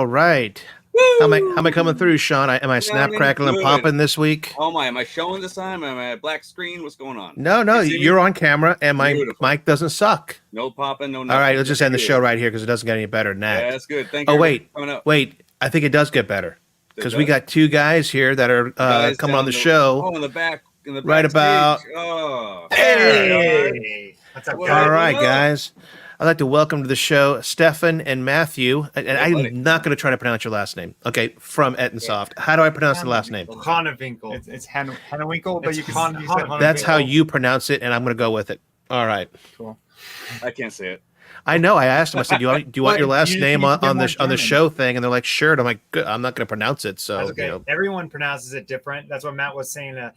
right. How am I coming through, Sean? Am I snap, crackling, and popping this week? Oh my, am I showing this time? Am I a black screen? What's going on? No, you're on camera, and my mic doesn't suck. No popping, no nothing. All right, let's just end the show right here because it doesn't get any better than that. Yeah, that's good. Thank you. Oh, wait. I think it does get better because we got two guys here that are coming on the show. Oh, in the back. Right about. Oh. Hey. What's up, guys? All right, guys. I'd like to welcome to the show Stephan and Matthew. And I'm not going to try to pronounce your last name. Okay, from Ettinsoft. How do I pronounce the last name? Hanewinckel. It's Hanewinckel, but you can use it. That's how you pronounce it, and I'm going to go with it. All right. Cool. I can't say it. I know. I asked them. I said, "Do you want your last name on the show thing?" And they're like, "Sure." And I'm like, "Good. I'm not going to pronounce it." So okay. Everyone pronounces it different. That's what Matt was saying. A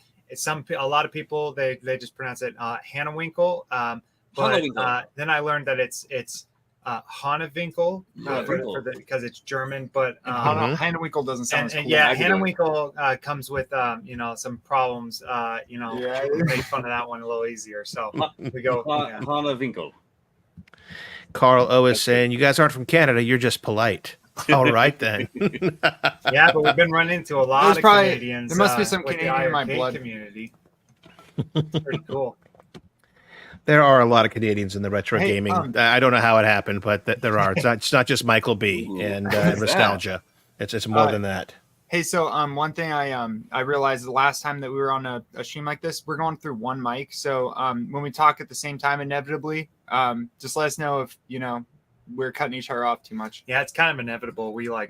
lot of people they just pronounce it Hanewinckel. But then I learned that it's Hanewinckel because it's German. But Hanewinckel doesn't sound as cool. Yeah, Hanewinckel comes with some problems. We made fun of that one a little easier. So we go Hanewinckel. Carl O is saying, "You guys aren't from Canada. You're just polite." All right then. Yeah, but we've been running into a lot of Canadians. There must be some Canadian in my blood. Community. It's pretty cool. There are a lot of Canadians in the retro gaming. I don't know how it happened, but there are. It's not just Michael B. and nostalgia. It's more than that. Hey, so one thing I realized the last time that we were on a stream like this, we're going through one mic. So when we talk at the same time, inevitably, just let us know if we're cutting each other off too much. Yeah, it's kind of inevitable. We a lot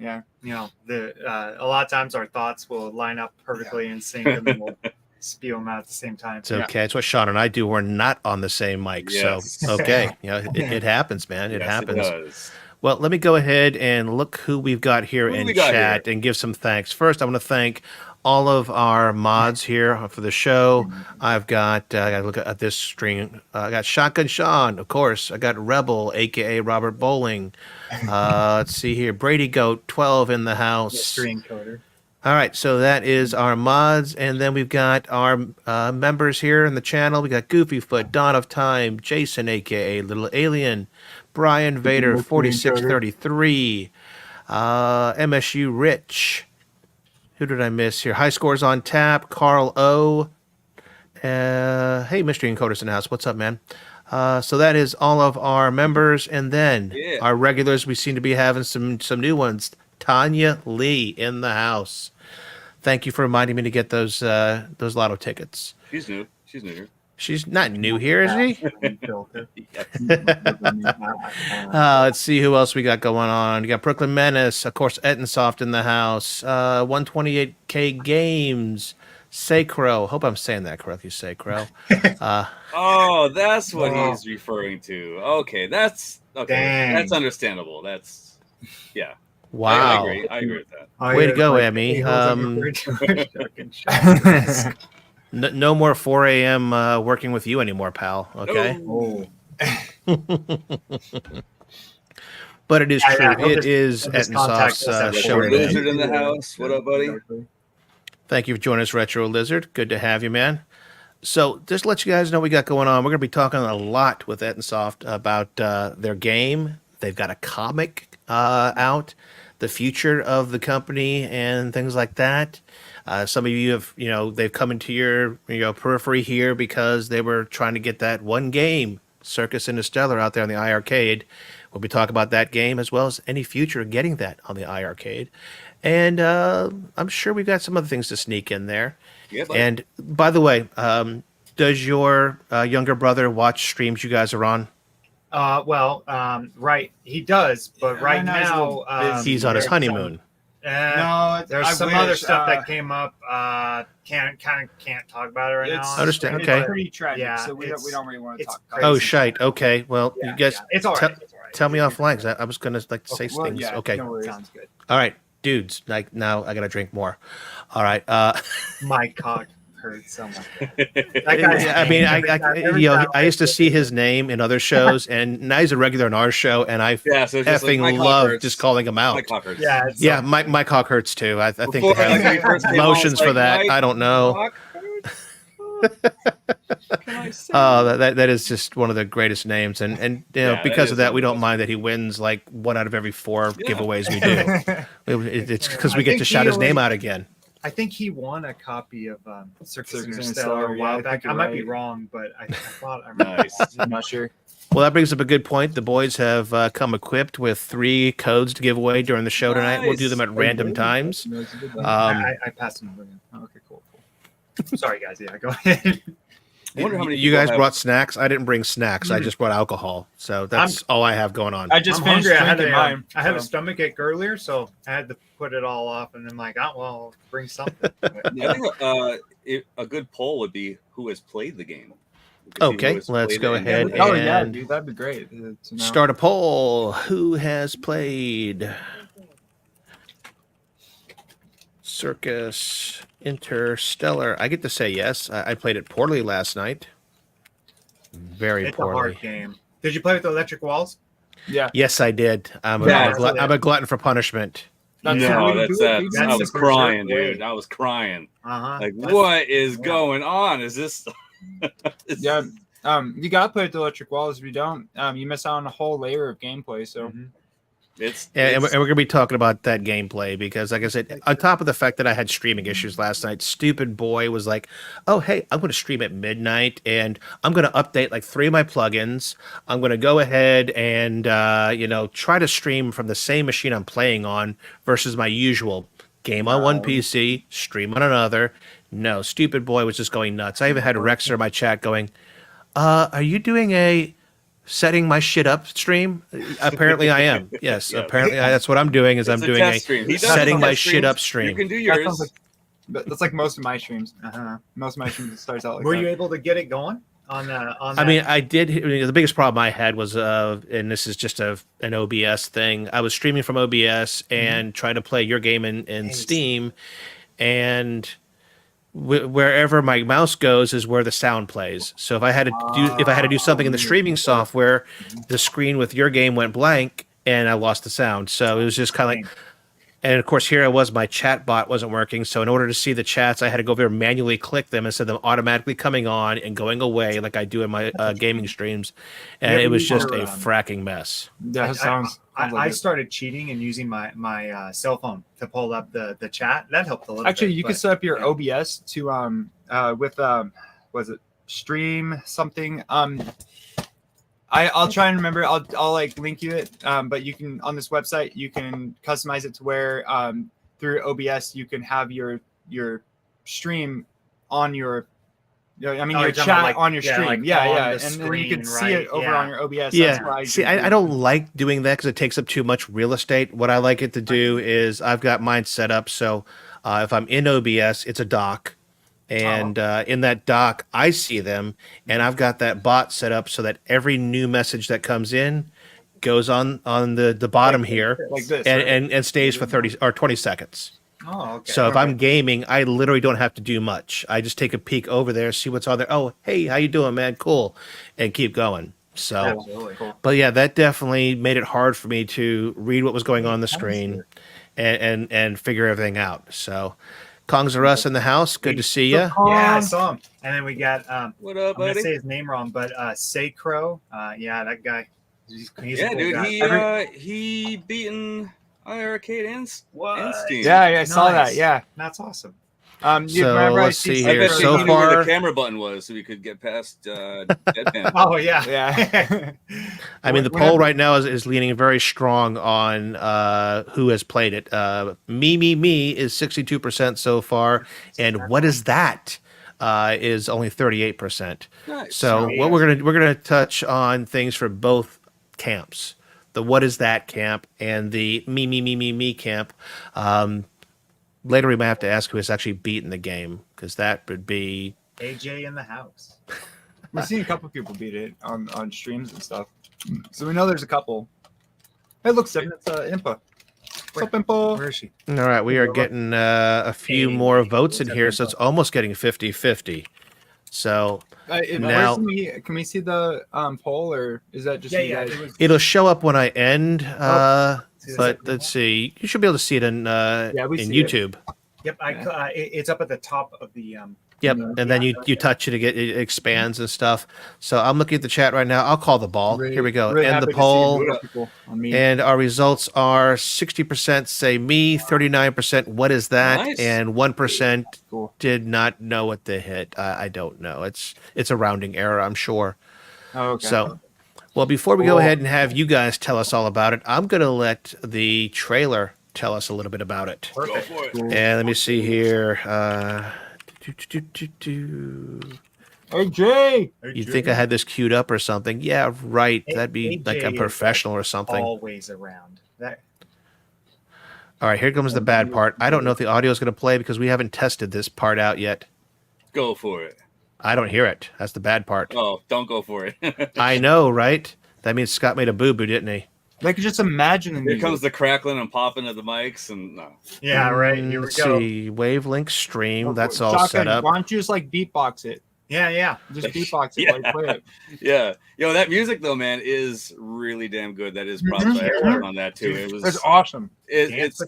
of times our thoughts will line up perfectly in sync, and then we'll spew them out at the same time. It's okay. It's what Sean and I do. We're not on the same mic. Yes. So, okay. It happens, man. It happens. It does. Well, let me go ahead and look who we've got here in chat and give some thanks. First, I want to thank all of our mods here for the show. I've got, I got to look at this string. I got Shotgun Sean, of course. I got Rebel, a.k.a. Robert Bowling. Let's see here. Brady Goat, 12 in the house. Screen coder. All right, so that is our mods, and then we've got our members here in the channel. We got Goofyfoot, Dawn of Time, Jason, a.k.a. Little Alien, Brian Vader, 4633, MSU Rich. Who did I miss here? High Scores on Tap, Carl O. Hey, Mystery Encoders in the house. What's up, man? So that is all of our members, and then our regulars. We seem to be having some new ones. Tanya Lee in the house. Thank you for reminding me to get those lotto tickets. She's new. She's new here. She's not new here, is she? Let's see who else we got going on. You got Brooklyn Menace, of course, Ettinsoft in the house. 128K Games. Sacro. Hope I'm saying that correctly, Sacro. Oh, that's what he's referring to. Okay, that's That's understandable. That's Wow. I agree with that. Way to go, Emmy. No more 4 a.m. Working with you anymore, pal. Okay. No. But it is true. It is Ettinsoft's show. Lizard in the house. What up, buddy? Thank you for joining us, Retro Lizard. Good to have you, man. So just to let you guys know what we got going on. We're going to be talking a lot with Ettinsoft about their game. They've got a comic out, the future of the company, and things like that. Some of you have, they've come into your periphery here because they were trying to get that one game, Circus Interstellar, out there on the iArcade. We'll be talking about that game as well as any future of getting that on the iArcade. And I'm sure we've got some other things to sneak in there. Yeah, and by the way, does your younger brother watch streams you guys are on? Right, he does, but right now he's on his honeymoon. No, there's some other stuff that came up. Can't talk about it right now. I understand. Okay. It's pretty tragic, so we don't really want to talk about it. Oh, shite. Okay. Well, you guys, it's all right. Tell me offline, because I was gonna say things. Yeah, okay. No sounds good. All right, dudes. Like now, I gotta drink more. All right. My cock hurts so much. I used to see his name in other shows, and now he's a regular in our show, and I effing love just calling him out. My cock hurts. Yeah, my cock hurts too. I think they have motions for that. I don't know. Can I say? Oh, that is just one of the greatest names, and Yeah, because that of that, is we don't one of mind that he wins like 1 out of every 4 Yeah. giveaways we do. It's because we I get think to shout he his name already- out again. I think he won a copy of Circus Circus Interstellar Interstellar, a yeah, while I back. think I you're might be right. wrong, but I thought I remember. Nice. I'm not sure. Well, that brings up a good point. The boys have come equipped with 3 codes to give away during the show tonight. We'll do them at random times. I passed him over again. Oh, okay, cool. Sorry, guys. Yeah, go ahead. I wonder how many You people guys have- brought snacks. I didn't bring snacks. I just brought alcohol. So that's all I have going on. I just I'm finished hungry. drinking mine. I had a so- stomach ache earlier, so I had to put it all off, and I'm like, oh well, bring something. I think a good poll would be who has played the game. We could see who Okay, has let's played go it and- ahead Oh yeah, and dude, that'd be great. To know. start a poll. Who has played Circus Interstellar? I get to say yes. I played it poorly last night. Very It's a hard poorly. game. Did you play with the electric walls? Yeah, Yes, I did. I'm Yeah, I'm a glutton for punishment. that's Yeah. the way No, to that's do it, that. dude. I That's was the for sure crying, way. dude. I was crying. Like, That's- what is yeah. going on? Is this? It's- Yeah. You gotta play with the electric walls. If you don't, you miss out on a whole layer of gameplay. So Mhm. It's, And we're it's going to be talking about that gameplay because, like I said, on top of the fact that I had streaming issues last night, stupid boy was like, oh, hey, I'm going to stream at midnight and I'm going to update like 3 of my plugins. I'm going to go ahead and, try to stream from the same machine I'm playing on versus my usual game on one PC, stream on another. No, stupid boy was just going nuts. I even had Rexer in my chat going, are you doing a setting my shit up stream? Apparently I am. Yes, Yeah. apparently that's what I'm doing is I'm doing test stream. He does setting my test shit streams. up You stream. can do that yours. sounds like, that's like most of my streams. Uh-huh. Most of my streams it starts out like Were that. you able to get it going on I that? mean, the biggest problem I had was, and this is just an OBS thing. I was streaming from OBS and trying to play your game in Nice. Steam, and wherever my mouse goes is where the sound plays. So if I had to do something in the streaming software, the screen with your game went blank and I lost the sound. So it was just kind of like, and of course here I was, my chat bot wasn't working. So in order to see the chats, I had to go over and manually click them instead of them automatically coming on and going away like I do in my gaming streams. And Yeah, it was we just were, a fracking mess. Yeah, sounds I like it. started cheating and using my cell phone to pull up the chat. That helped a little Actually, bit. you but- could set up your yeah. OBS to with was it stream something? I'll try and remember. I'll like link you it. But you can on this website you can customize it to where through OBS you can have your stream on your your you're chat talking about, like, on your yeah, stream. like Yeah, on yeah. the And then you screen, can see right, it over yeah. on your OBS. Yeah. That's why See, I don't like doing that because it takes up too much real estate. What I like it to do is I've got mine set up so if I'm in OBS, it's a dock. And in that dock, I see them, and I've got that bot set up so that every new message that comes in goes on the bottom here like this. and, right? and stays for 30 or 20 seconds. Oh, okay. So if I'm gaming, I literally don't have to do much. I just take a peek over there, see what's on there. Oh, hey, how you doing, man? Cool, and keep going. So, Absolutely. Cool. but yeah, that definitely made it hard for me to read what was going on the screen and figure everything out. So, Kongs are us in the house. Good to see you. Yeah, I saw him. And then we got What up, I'm gonna buddy? say his name wrong, but Sacro. Yeah, that guy. He's Yeah, a cool dude. guy. He beaten Arcade and Steam. Yeah, I saw Nice. that. Yeah. That's awesome. You So, remember let's see I here. bet So you knew where far- the camera button was, so we could get past Deadpan. Oh yeah, Yeah. I mean, the We're poll not- right now is leaning very strong on who has played it. Me is 62% so far, and what is that? Is only 38%. Nice. So Sweet. what we're gonna touch on things for both camps, the what is that camp and the me camp. Later we might have to ask who has actually beaten the game because that would be AJ in the house. We've seen a couple people beat it on streams and stuff. So we know there's a couple. Hey, look, Stephen, it's Impa. What's up, Impa? Where is she? all right. We are getting a few more votes in here, so it's almost getting 50-50. So now- Can we see the poll, or is that just Yeah, you yeah. guys? It was, it'll show up when I end. See the But second let's one? see. You should be able to see it in we in see it. YouTube. Yep, it's up at the top of the Yep, and then you touch it, it expands and stuff. So I'm looking at the chat right now. I'll call the ball. Here we go. Really End the happy to see poll. more people on me. And our results are 60% say me, 39% what is that, Nice. and 1% Cool. did not know what they hit. I don't know. It's a rounding error, I'm sure. Oh, okay. So, well, before we go ahead and have you guys tell us all about it, I'm going to let the trailer tell us a little bit about it. Go for it. Cool. And let me see here. Hey, Jay. You'd think I had this queued up or something. Yeah, right. Hey, That'd be like AJ I'm is, professional or something. Always around. That All right, here comes the bad part. I don't know if the audio is going to play because we haven't tested this part out yet. Go for it. I don't hear it. That's the bad part. Oh, don't go for it. I know, right? That means Scott made a boo-boo, didn't he? I could just imagine the Here music. comes the crackling and popping of the mics, and no. yeah, right. Here we Let's go. see. Wavelength stream. That's all Shotgun, set up. Why don't you just like beatbox it? Yeah. Just beatbox it Yeah. while you play it. Yeah, that music though, man, is really damn good. That is props Mhm. I have to put on that too. It was That's awesome. it's Dance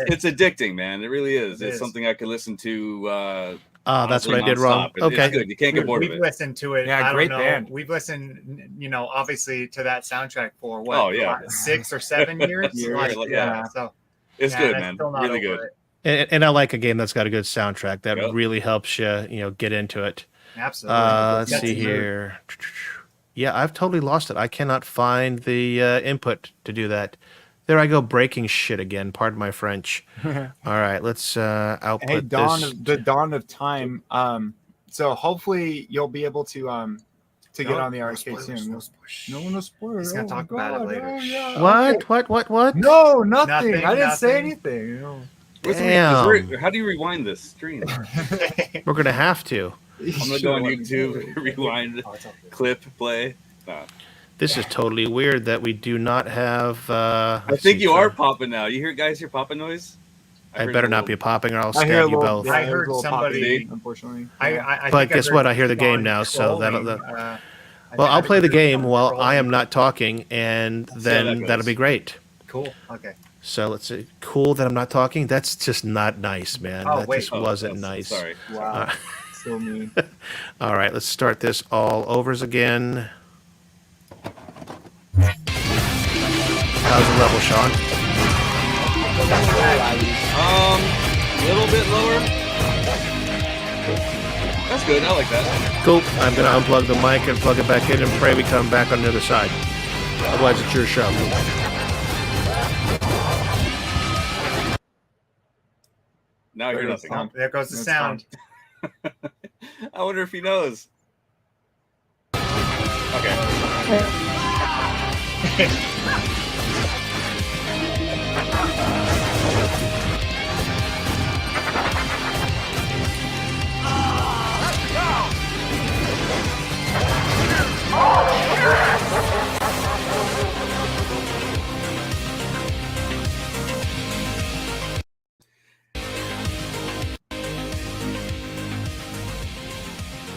with the dead. addicting, man. It really is. It It's is. something I could listen to. That's what I did nonstop. wrong. It's Okay. good. You can't get bored of We've it. listened to it. Yeah, I don't great know. band. We've listened, obviously to that soundtrack for what? Oh, yeah. 6 or 7 years. Years, yeah. So It's yeah, good, and I'm man. still not Really over good. it. And I like a game that's got a good soundtrack. That Yep. really helps you, get into it. Absolutely. Let's That's see good. here. Yeah, I've totally lost it. I cannot find the input to do that. There I go, breaking shit again. Pardon my French. All right, let's output Hey, this. the dawn of time. So hopefully you'll be able to get on the arcade soon. No spoilers. He's gonna talk about it later. Oh, yeah. What? No, nothing. Nothing, I didn't say nothing. anything. No. Damn. How do you rewind this stream? We're gonna have to. I'm gonna go on YouTube, rewind, Oh, it's all good. clip, play. No. This is totally weird that we do not have. I think you are popping now. You guys hear popping noise? I better not be popping, or I'll I hear a stab you little. both. Yeah, I there's heard a little somebody- popping, unfortunately. I But think guess heard what? I hear the game Sean now, so that'll- trolling, Well, I'll I play the heard game Sean while trolling. I am not talking, and then that goes. that'll be great. Cool. Okay. So let's see. Cool that I'm not talking. That's just not nice, man. Oh, That wait. just wasn't nice. Sorry. Wow. So mean. All right, let's start this all overs again. How's the level, Sean? A little bit lower. That's good. I like that. Cool. I'm going to unplug the mic and plug it back in and pray we come back on the other side. Otherwise, it's your show. Now I hear nothing. Oh, there goes the That's sound. I wonder if he knows. Okay.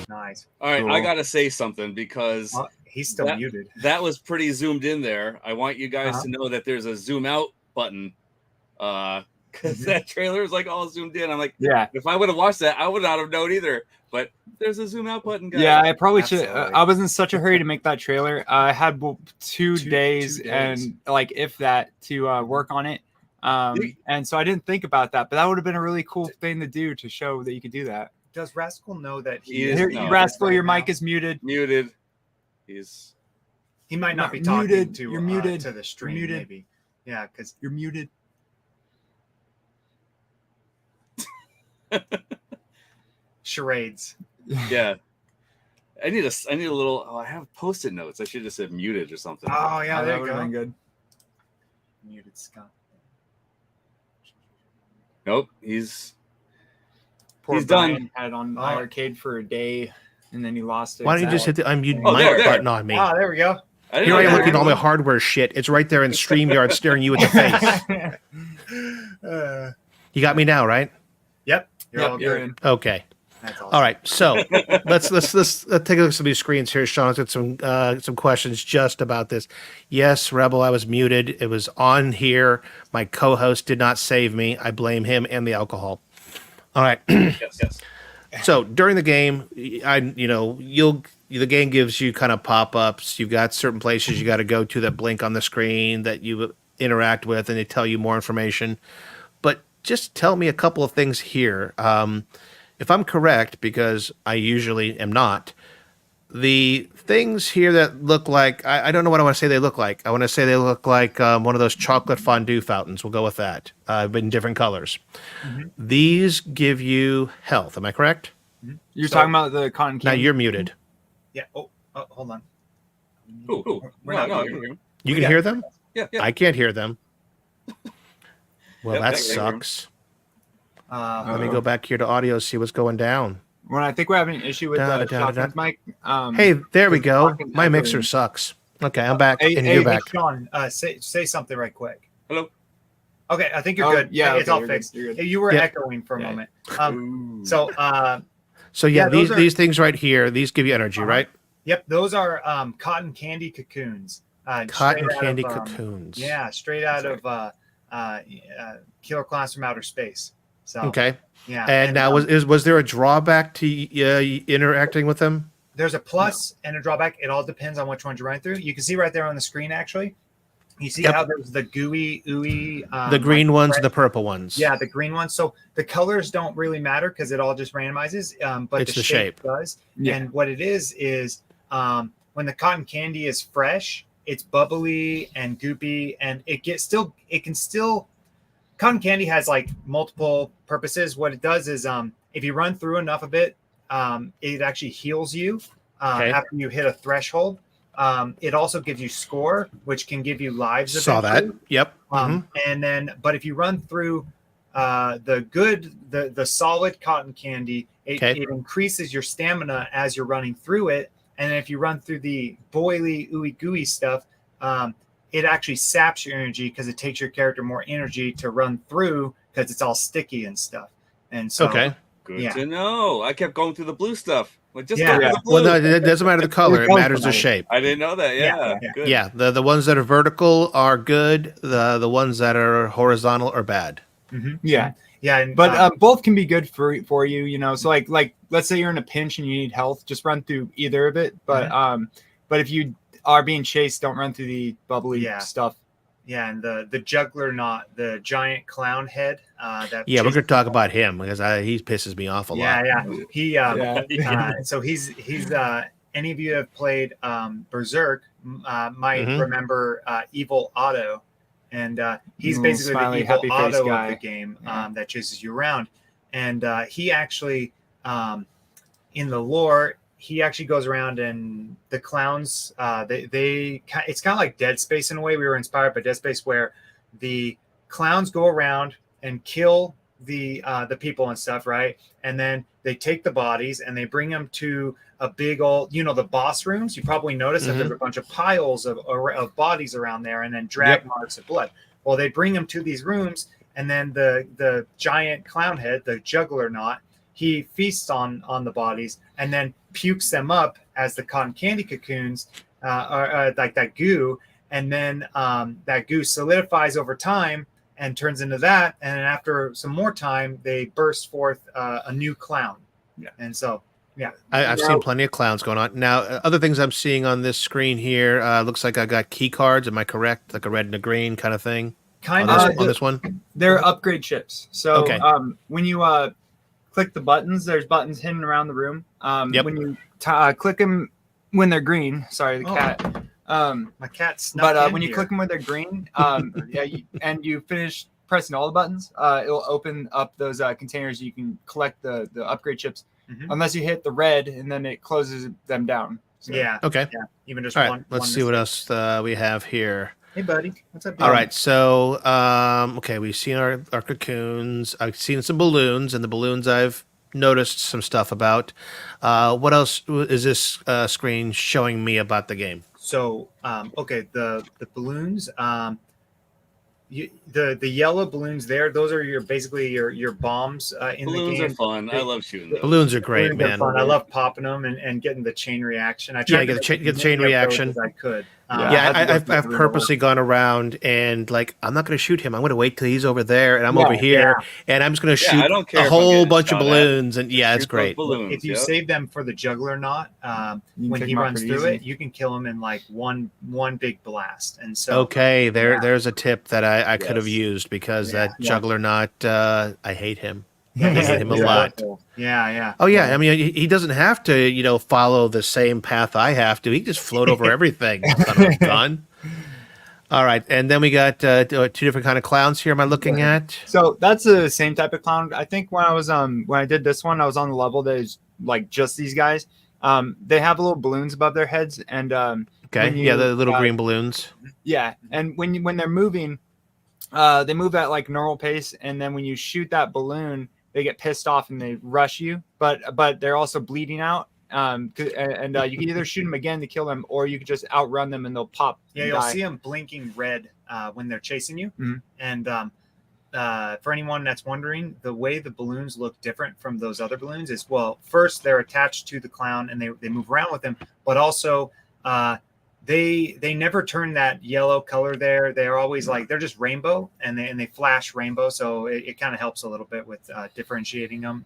Nice. All right. Cool. I gotta say something because Oh, he's still That- muted. that was pretty zoomed in there. I want you guys to know that there's a zoom out button. Because that trailer is like all zoomed in. I'm like, Yeah. if I would have watched that, I would not have known either. But there's a zoom out button, guys. Yeah, I probably should. Absolutely. I was in such a hurry to make that trailer. I had 2 days, 2 days. and like if that to work on it. And so I didn't think about that, but that would have been a really cool thing to do to show that you could do that. Does Rascal know that He is- Here, no. Rascal, right your now? mic is muted. Muted. He's He might not be You're talking muted. to You're muted. to the stream. You're muted. Maybe. Yeah, because You're muted. charades. yeah. I need a little. Oh, I have post-it notes. I should have said muted or something. Oh yeah, that there you would go. have been good. Muted Scott. Nope. He's Poor He's Brian done. had it on Oh. arcade for a day, and then he lost it. Why don't you just hit the unmute Oh, mic there. button on me? Ah, there we go. I didn't Here I know am that. looking at all my hardware shit. It's right there in StreamYard staring you at the face. You got me now, right? Yep. You're Yep, all you're good. in. Okay. That's awesome. All right. So let's take a look at some of these screens here, Sean. Let's get some questions just about this. Yes, Rebel, I was muted. It was on here. My co-host did not save me. I blame him and the alcohol. All right. Yes. So during the game, the game gives you kind of pop-ups. You've got certain places you got to go to that blink on the screen that you interact with, and they tell you more information. But just tell me a couple of things here. If I'm correct, because I usually am not, the things here that look like, I don't know what I want to say they look like. I want to say they look like one of those chocolate fondue fountains. We'll go with that, but in different colors. Mhm. These give you health. Am I correct? You're talking about the cotton Now candy? you're muted. Yeah. Oh, hold on. Ooh. We're No, not no, I here. can hear him. You can Yeah. hear them? Yeah, yeah. I can't hear them. Well, Yep, that I can hear 'em. sucks. Uh, Let me go back here to audio, see what's going down. When I think we're having an issue with Da, da, the da, da, da. shotgun's mic. Hey, there we it's go. fucking My mixer echoing. sucks. Okay, I'm back, Hey, and hey, you're hey, back. Sean, say something right quick. Hello. Okay, I think you're Oh, good. yeah, It's okay, all you're good, fixed. you're good. Hey, you were Yeah. echoing for a Yeah. moment. Ooh. So, So yeah, these those are- these things right here, these give you energy, Uh-huh. right? yep, those are cotton candy cocoons. Cotton straight out candy of, cocoons. Yeah, straight out of Killer Clowns from Outer Space. So, Okay. yeah. And now was there a drawback to interacting with them? There's a plus and a drawback. It all depends on which ones you're running through. You can see right there on the screen, actually. You see Yep. how there's the gooey, ooey. The green like ones, red- the purple ones. Yeah, the green ones. So the colors don't really matter because it all just randomizes. But It's the the shape shape. does. Yeah. And what it is when the cotton candy is fresh, it's bubbly and goopy, and it can still. Cotton candy has like multiple purposes. What it does is, if you run through enough of it, it actually heals you Okay. after you hit a threshold. It also gives you score, which can give you lives. Saw that. eventually. Yep. Mhm. And then, but if you run through the solid cotton candy, it increases your stamina as you're running through it. And then if you run through the boily, ooey gooey stuff, it actually saps your energy because it takes your character more energy to run through because it's all sticky and stuff. And so, Okay. Good Yeah. to know. I kept going through the blue stuff. Like, just Yeah. go for Yeah. the blue. Well, no, it doesn't matter the color. It color matters the matters. shape. I didn't know that. Yeah. Yeah. Good. Yeah. The ones that are vertical are good. The ones that are horizontal are bad. Yeah. yeah, and, But both can be good for you, you know. So like let's say you're in a pinch and you need health, just run through either of it. But if you are being chased, don't run through the bubbly Yeah. stuff. yeah, and the juggler knot, the giant clown head. That Yeah, we're chases- going to talk about him because he pisses me off a lot. Yeah. He Yeah. so he's any of you have played Berserk might Mhm. remember Evil Otto, and he's Little basically the smiley, evil happy face Otto guy. of the game Yeah. that chases you around, and he actually in the lore he actually goes around and the clowns it's kind of like Dead Space in a way. We were inspired by Dead Space where the clowns go around and kill the people and stuff, right? And then they take the bodies and they bring them to a big old, the boss rooms. You probably noticed that there's a bunch of piles of bodies around there, and then drag marks of blood. Well, they bring them to these rooms, and then the giant clown head, the juggler knot, he feasts on the bodies and then pukes them up as the cotton candy cocoons, or like that goo, and then that goo solidifies over time and turns into that, and then after some more time they burst forth a new clown. Yeah. And so I've seen plenty of clowns going on. Now, other things I'm seeing on this screen here, looks like I got key cards. Am I correct? Like a red and a green kind of thing kind on of this, on this one? They're upgrade chips. So Okay. when you click the buttons, there's buttons hidden around the room. Yep. When you click them when they're green, sorry, the Oh. cat. my cat snuck But in when you here. click them when they're green, and you finish pressing all the buttons, it'll open up those containers. You can collect the upgrade chips, Mhm. unless you hit the red, and then it closes them down. So, Yeah, Okay. even just All right. one. Let's one see what mistake. else we have here. Hey, buddy, what's up? All dude? right. So, okay, we've seen our cocoons. I've seen some balloons, and the balloons I've noticed some stuff about. What else is this screen showing me about the game? So, okay, the balloons, the yellow balloons there, those are basically your bombs in Balloons the are game. fun. I love shooting those. Balloons are great, Balloons are man. fun. I love popping them and getting the chain reaction. I Yeah, tried get to the chain- make get the as chain many of those reaction. as I could. I've purposely gone around and like I'm not going to shoot him. I'm going to wait till he's over there and I'm over here, and I'm just going to shoot I don't care a whole bunch of balloons. And it's great. Balloons, if you save them for the juggler knot, when he runs through it, you can kill him in like one big blast. And so there's a tip that I could have used because that juggler knot, I hate him. I hate him a lot. Yeah. Oh yeah, I mean he doesn't have to, follow the same path I have to. He can just float over everything. Son of a gun. All right, and then we got two different kind of clowns here. Am I looking at? So that's the same type of clown. I think when I was when I did this one, I was on the level that is like just these guys. They have little balloons above their heads, and the little green balloons. Yeah, and when they're moving, they move at like normal pace, and then when you shoot that balloon, they get pissed off and they rush you, but they're also bleeding out. You can either shoot them again to kill them, or you can just outrun them and they'll pop. Yeah, you'll see them blinking red when they're chasing you. Mm-hmm. And for anyone that's wondering, the way the balloons look different from those other balloons is, well, first they're attached to the clown and they move around with them, but also they never turn that yellow color there. They're always like, they're just rainbow and they flash rainbow. So it kind of helps a little bit with differentiating them.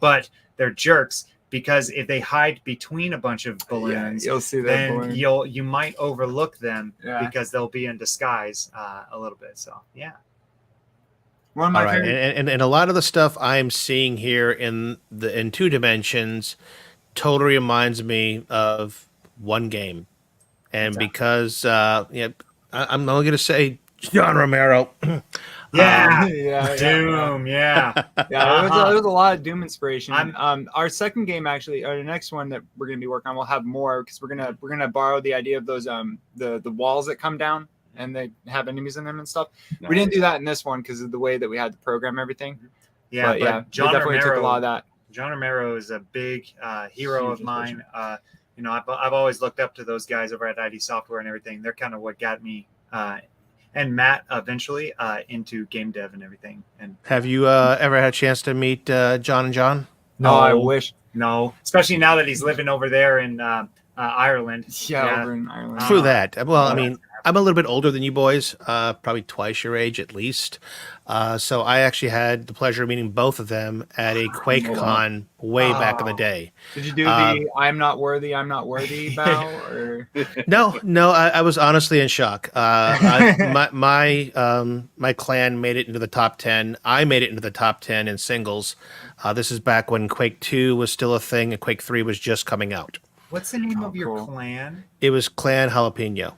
But they're jerks because if they hide between a bunch of balloons, you'll see that then balloon. you might overlook them because they'll be in disguise a little bit. So, yeah. One of my and a lot of the stuff I'm seeing here in 2 dimensions totally reminds me of one game. And because I'm only going to say John Romero. Doom, yeah. There was a lot of Doom inspiration. Our second game, actually, or the next one that we're going to be working on, we'll have more because we're gonna borrow the idea of those the walls that come down and they have enemies in them and stuff. Nice. We didn't do that in this one because of the way that we had to program everything. Yeah, but John definitely Romero took a lot of that. John Romero is a big hero of mine. I've always looked up to those guys over at ID Software and everything. They're kind of what got me and Matt eventually into game dev and everything. And have you ever had a chance to meet John and John? No, I wish. No, especially now that he's living over there in Ireland. Over in Ireland. True that. Well, I mean, I'm a little bit older than you boys, probably twice your age at least. So I actually had the pleasure of meeting both of them at a QuakeCon way back in the day. Did you do the I'm not worthy bow? Or? No, I was honestly in shock. My clan made it into the top 10. I made it into the top 10 in singles. This is back when Quake 2 was still a thing and Quake 3 was just coming out. What's the name of your clan? It was Clan Jalapeno.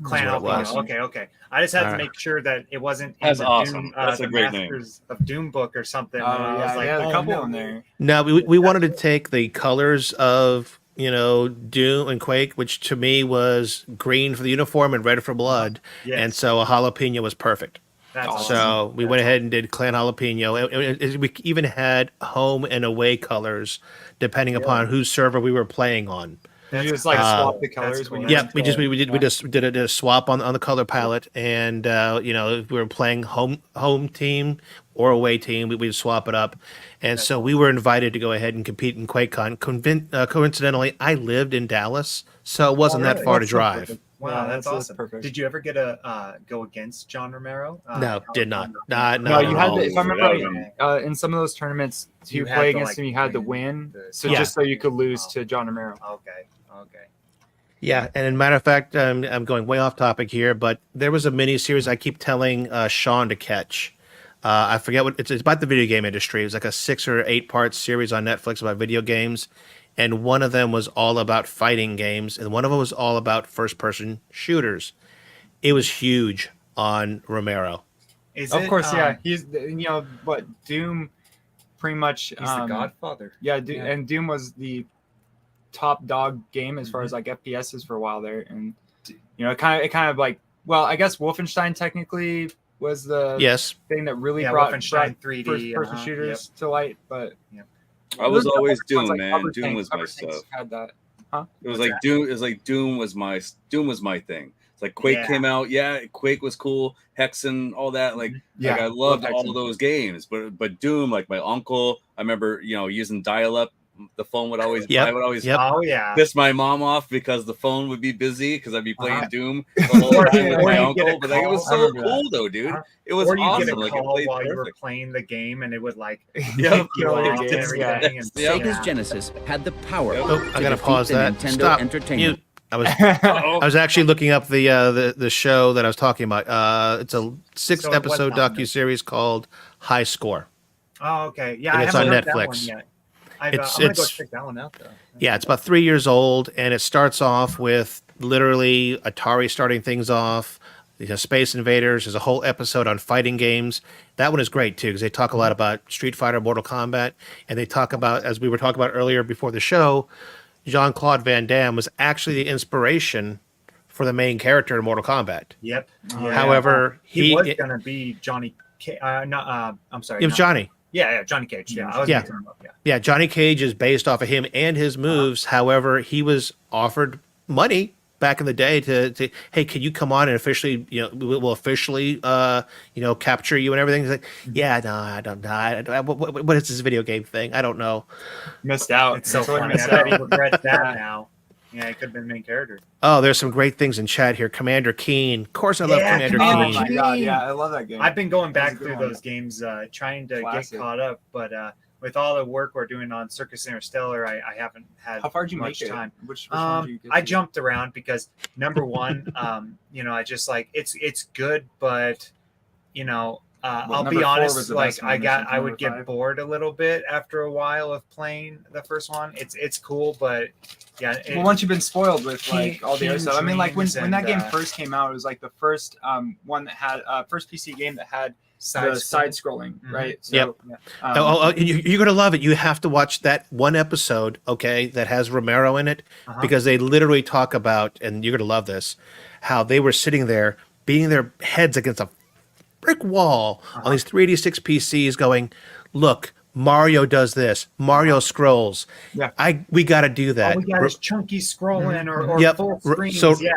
Clan Jalapeno. Okay. I just had to make sure that it wasn't in That's the awesome. Doom, That's a great Masters of Doom book or something. A couple in there. No, we wanted to take the colors of Doom and Quake, which to me was green for the uniform and red for blood, and so a jalapeno was perfect. That's awesome. So we went ahead and did Clan Jalapeno. We even had home and away colors depending upon whose server we were playing on. Did you just swap the colors? Cool. We just did a swap on the color palette, and if we were playing home team or away team, we'd swap it up, and so we were invited to go ahead and compete in QuakeCon. Coincidentally, I lived in Dallas, so it wasn't that far to drive. Wow, that's awesome. Perfect. Did you ever get a go against John Romero? No, did not. No, you had to, if I remember right, in some of those tournaments to play against him, you had to win. Just so you could lose to John Romero. Okay. Yeah, and as a matter of fact, I'm going way off topic here, but there was a mini series I keep telling Sean to catch. I forget what it's about the video game industry. It was like a 6 or 8 part series on Netflix about video games. And one of them was all about fighting games, and one of them was all about first-person shooters. It was huge on Romero. Of course, yeah. He's, but Doom pretty much... He's the godfather. Yeah, and Doom was the top dog game as far as like FPSs for a while there. And, it kind of like... Well, I guess Wolfenstein technically was the thing that really brought Wolfenstein 3D first-person shooters to light, but... Yeah. I was always Doom, man. Doom was my stuff. Had that. Huh? It was like Doom. It was like Doom was my thing. It's like Quake came out. Yeah, Quake was cool. Hexen, all that. Like I loved all those games. But Doom, like my uncle, I remember using dial-up the phone would always Yep. I would always Oh yeah. piss my mom off because the phone would be busy because I'd be playing Uh-huh. Doom the whole time with Or my you'd get a uncle. But like, it was call. I so remember cool though, dude. Uh-huh. It was Or you awesome. get a Like, it call played while you were perfect. playing the game, and it would like Yep. you locked and Yeah. everything. And Yep. Sega's Genesis had the power. Yep. Oh, I to gotta defeat pause the that. Nintendo Stop. Entertainment. Mute. I was Uh-oh. I was actually looking up the show that I was talking about. It's a 6 So it was episode nominated. docuseries called High Score. Oh, okay. Yeah, And I it's haven't on heard that Netflix. one yet. I'm It's- gonna go it's- check that one out though. Yeah, it's about 3 years old, and it starts off with literally Atari starting things off. Space Invaders. There's a whole episode on fighting games. That one is great too because they talk a lot about Street Fighter, Mortal Kombat, and they talk about, as we were talking about earlier before the show, Jean-Claude Van Damme was actually the inspiration for the main character in Mortal Kombat. Yep. Oh, However, he was gonna be Johnny. I'm sorry. it was not- Johnny. Yeah, Johnny Cage. Yeah, I was Yeah. mixing him up. Yeah. Yeah, Johnny Cage is based off of him and his moves. However, he was offered money back in the day to hey, can you come on and officially, we'll officially, capture you and everything. He's like, yeah, no, I don't know. What is this video game thing? I don't know. Missed out. It's so Totally funny. missed I bet he out. regrets that now. Yeah, he could have been the main character. Oh, there's some great things in chat here. Commander Keen. Of course, I love Yeah, Commander Oh Commander Keen. my god, yeah, I love that game. I've been going That was back a good through one. those games, trying to Classic. get caught up, but with all the work we're doing on Circus Interstellar, I haven't had How far did you much make it? time. Which one did you get I to? jumped around because number one, I just like it's good, but I'll number be 4 honest, was the like best one, or something, I would number get 5? bored a little bit after a while of playing the first one. It's cool, but yeah. Well, once you've been spoiled with like all the other Keen stuff, I mean, like when Dreams that game and, first came out, it was like the first one that had first PC game that had the side scrolling, Mhm. right? So, Yep. yeah. You're gonna love it. You have to watch that one episode, okay, that has Romero in it, Uh-huh. because they literally talk about, and you're gonna love this, how they were sitting there, beating their heads against a brick wall on these 386 PCs, going, "Look, Mario does this. Mario scrolls. Yeah. We got to do all that." we got is chunky scrolling or Yep. full Ro- screens. so- yeah.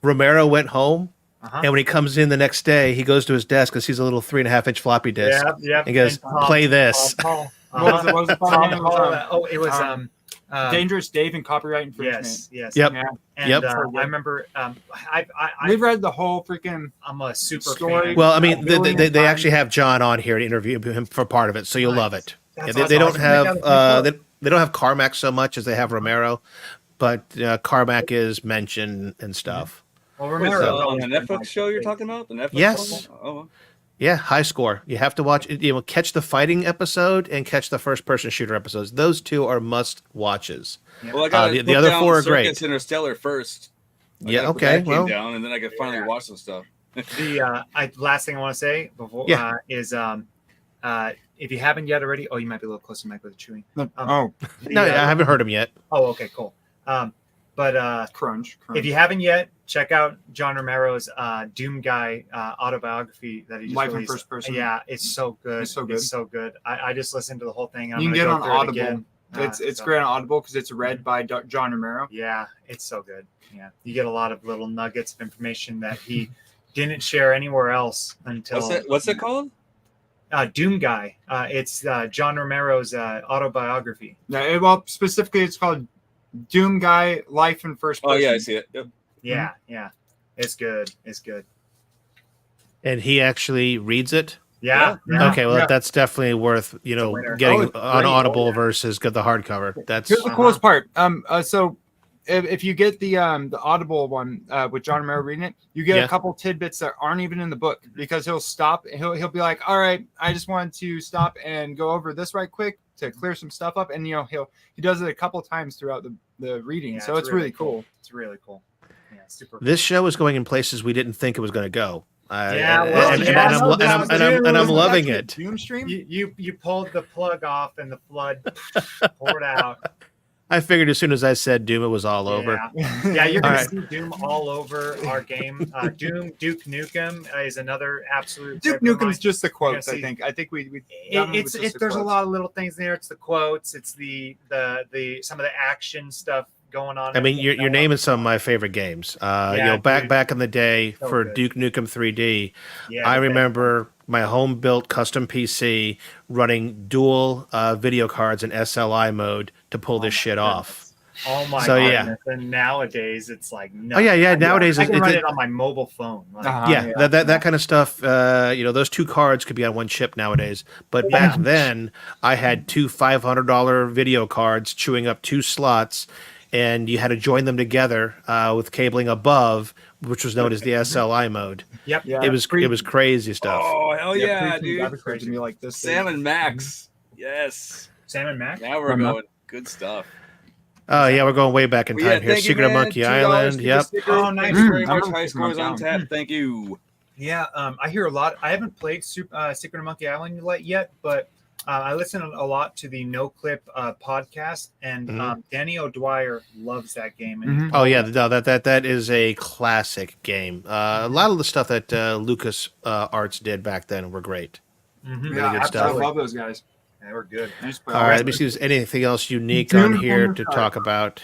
Romero went home, Uh-huh. and when he comes in the next day, he goes to his desk and sees a little 3.5-inch floppy disk. Yeah. And goes, "Play this." What was it? What was the phone name? It was, It was Dangerous Dave and copyright infringement. yes. Yep. Yeah. And Yep. I remember We've read the whole freaking. I'm a super Story. fan. Well, I mean, Billion they times. actually have John on here to interview him for part of it, so you'll Nice. love it. That's Yeah, they don't awesome. have they don't have Carmack so much as they have Romero, but Carmack is mentioned and stuff. Well, Wait, remember so on the Netflix show you're talking about? The Netflix Yes. one? Oh, Yeah, High Score. You have to watch it. Catch the fighting episode and catch the first-person shooter episodes. Those two are must watches. well, I got the other four are great. Circus Interstellar first. I Yeah, gotta put okay, that game well- down, and then I could finally watch some stuff. The last thing I want to say before Yeah. is if you haven't yet already, you might be a little closer, Mike, with the chewing. Oh, No, I haven't heard him yet. Oh, okay, cool. But crunch. if you haven't yet, check out John Romero's Doom Guy autobiography that he just Life in released. First Person. Yeah, it's so good. It's so good. It's so good. I just listened to the whole thing. And You I'm can gonna get go on through it Audible. again. It's So- great on Audible because it's read by John Romero. Yeah, it's so good. Yeah, you get a lot of little nuggets of information that he didn't share anywhere else until. What's it called? Doom Guy. It's John Romero's autobiography. Yeah, well, specifically, it's called Doom Guy: Life in First Oh Person. yeah, I see it. Yep. Yeah, yeah, it's good. It's good. And he actually reads it. Yeah. Okay, well, Yeah. that's definitely worth winner. getting it's on great. Audible versus get the hardcover. That's Here's the coolest part. So if you get the Audible one with John Romero reading it, you get Yeah. a couple tidbits that aren't even in the book because he'll stop. He'll be like, "All right, I just wanted to stop and go over this right quick to clear some stuff up," and he does it a couple times throughout the reading. Yeah, So it's really cool. It's really cool. Yeah, super. this show is going in places we didn't think it was going to go. Yeah, and, well, and, yeah, and I I'm, know and I'm, this and I'm, and I'm Was it loving actually a it. Doom stream. You pulled the plug off and the flood poured out. I figured as soon as I said Doom, it was all over. Yeah, you're gonna All right. see Doom all over our game. Duke Nukem is another absolute. Duke favorite of Nukem's mine. just the quotes. Yeah, I see, think. I think we that one was just the there's a quotes. lot of little things there. It's the quotes. It's the some of the action stuff going on. I mean, you're naming some of my favorite games. Back in the day So for good. Duke Nukem 3D, Yeah, I the best remember my home built custom PC running dual video cards in SLI mode to pull this shit off. Oh my So, goodness! And nowadays it's like no. Oh yeah. Nowadays I can run it on my mobile phone. Like, that kind of stuff. Those two cards could be on one chip nowadays. But back then, I had two $500 video cards chewing up two slots, and you had to join them together with cabling above, which was known as the SLI mode. Yep. Yeah, It was crazy stuff. Oh hell yeah, dude! Graphics cards can be like this. Sam and Max. Yes. Sam and Max. Now we're going. Good stuff. Oh yeah, we're going way back in time here. Thank you, Secret of man. Monkey $2 Island. for the Yep. sticker. Oh, nice. Thank you very much. I'm High scores on Monkey tap. Thank you. Yeah, I hear a lot. I haven't played Secret of Monkey Island yet, but I listen a lot to the No Clip podcast, and Danny O'Dwyer loves that game. And Oh yeah, no, that is a classic game. A lot of the stuff that Lucas Arts did back then were great. Really good stuff. I love those guys. they were good. All right, let me see if there's anything else unique on here to talk about.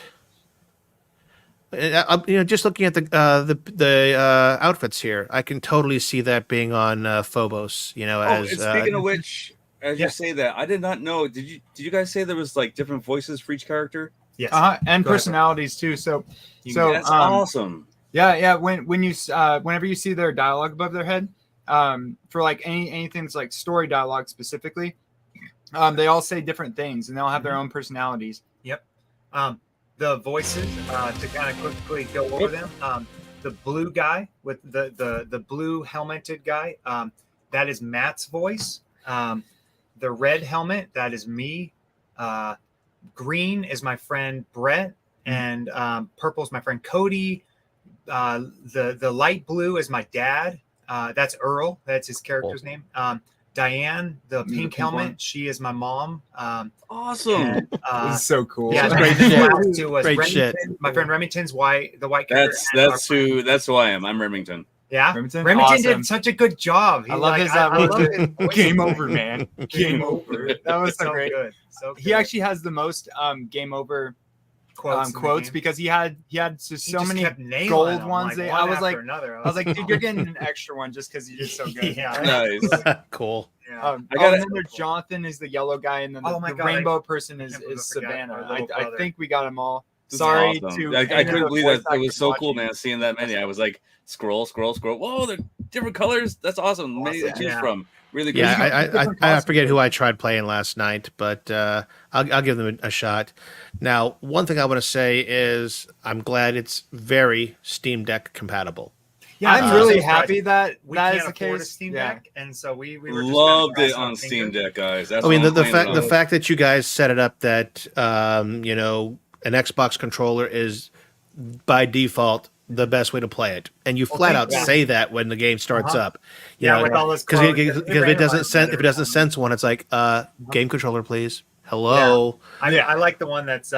Just looking at the outfits here, I can totally see that being on Phobos. And speaking of which, as you say that, I did not know. Did you guys say there was like different voices for each character? Yes, And personalities too. So that's awesome. Yeah. When you whenever you see their dialogue above their head, for like anything that's like story dialogue specifically, they all say different things and they all have their own personalities. Yep. The voices to kind of quickly go over them. The blue guy with the blue helmeted guy, that is Matt's voice. The red helmet, that is me. Green is my friend Brett, and purple is my friend Cody. The light blue is my dad. That's Earl. That's his character's name. Diane, the pink helmet, one. she is my mom. Awesome. This is so cool. Yeah, Great the shit. last two was Great Remington. shit. My friend Remington's the white character. That's who I am. I'm Remington. Yeah, Remington? Remington Awesome. did such a good job. I love his I love his voice. game over, man. Game over. That was so great. Good. So good. He actually has the most game over quotes, in the quotes game. because he had just He so just many kept nailing gold them, ones. like, I one was after like, another. I was like, dude, you're getting an extra one just because you did so good. Yeah. Nice. Cool. Yeah. And gotta- then there's Jonathan is the yellow guy, and then Oh my the God, rainbow person I is can't believe I forgot Savannah. our little I brother. think we got them all. This is Sorry awesome. to I any of couldn't the believe voice that. It was actors so cool, watching. man. Seeing that many, I was like, scroll. Whoa, they're different colors. That's awesome. Many to Awesome. choose Yeah. from. Really good. Yeah, I forget who I tried playing last night, but I'll give them a shot. Now, one thing I want to say is I'm glad it's very Steam Deck compatible. Yeah, I'm so really surprised. happy that We that can't is the afford case. a Steam Yeah. Deck, and so we were just Loved kinda it on crossing Steam fingers. Deck, guys. That's I mean, what I'm the playing it fact on. that you guys set it up that an Xbox controller is by default the best way to play it, and you flat out say that when the game starts up. With all those because quotes, if it doesn't sense one, it's like game controller, please. Hello. I like the one that's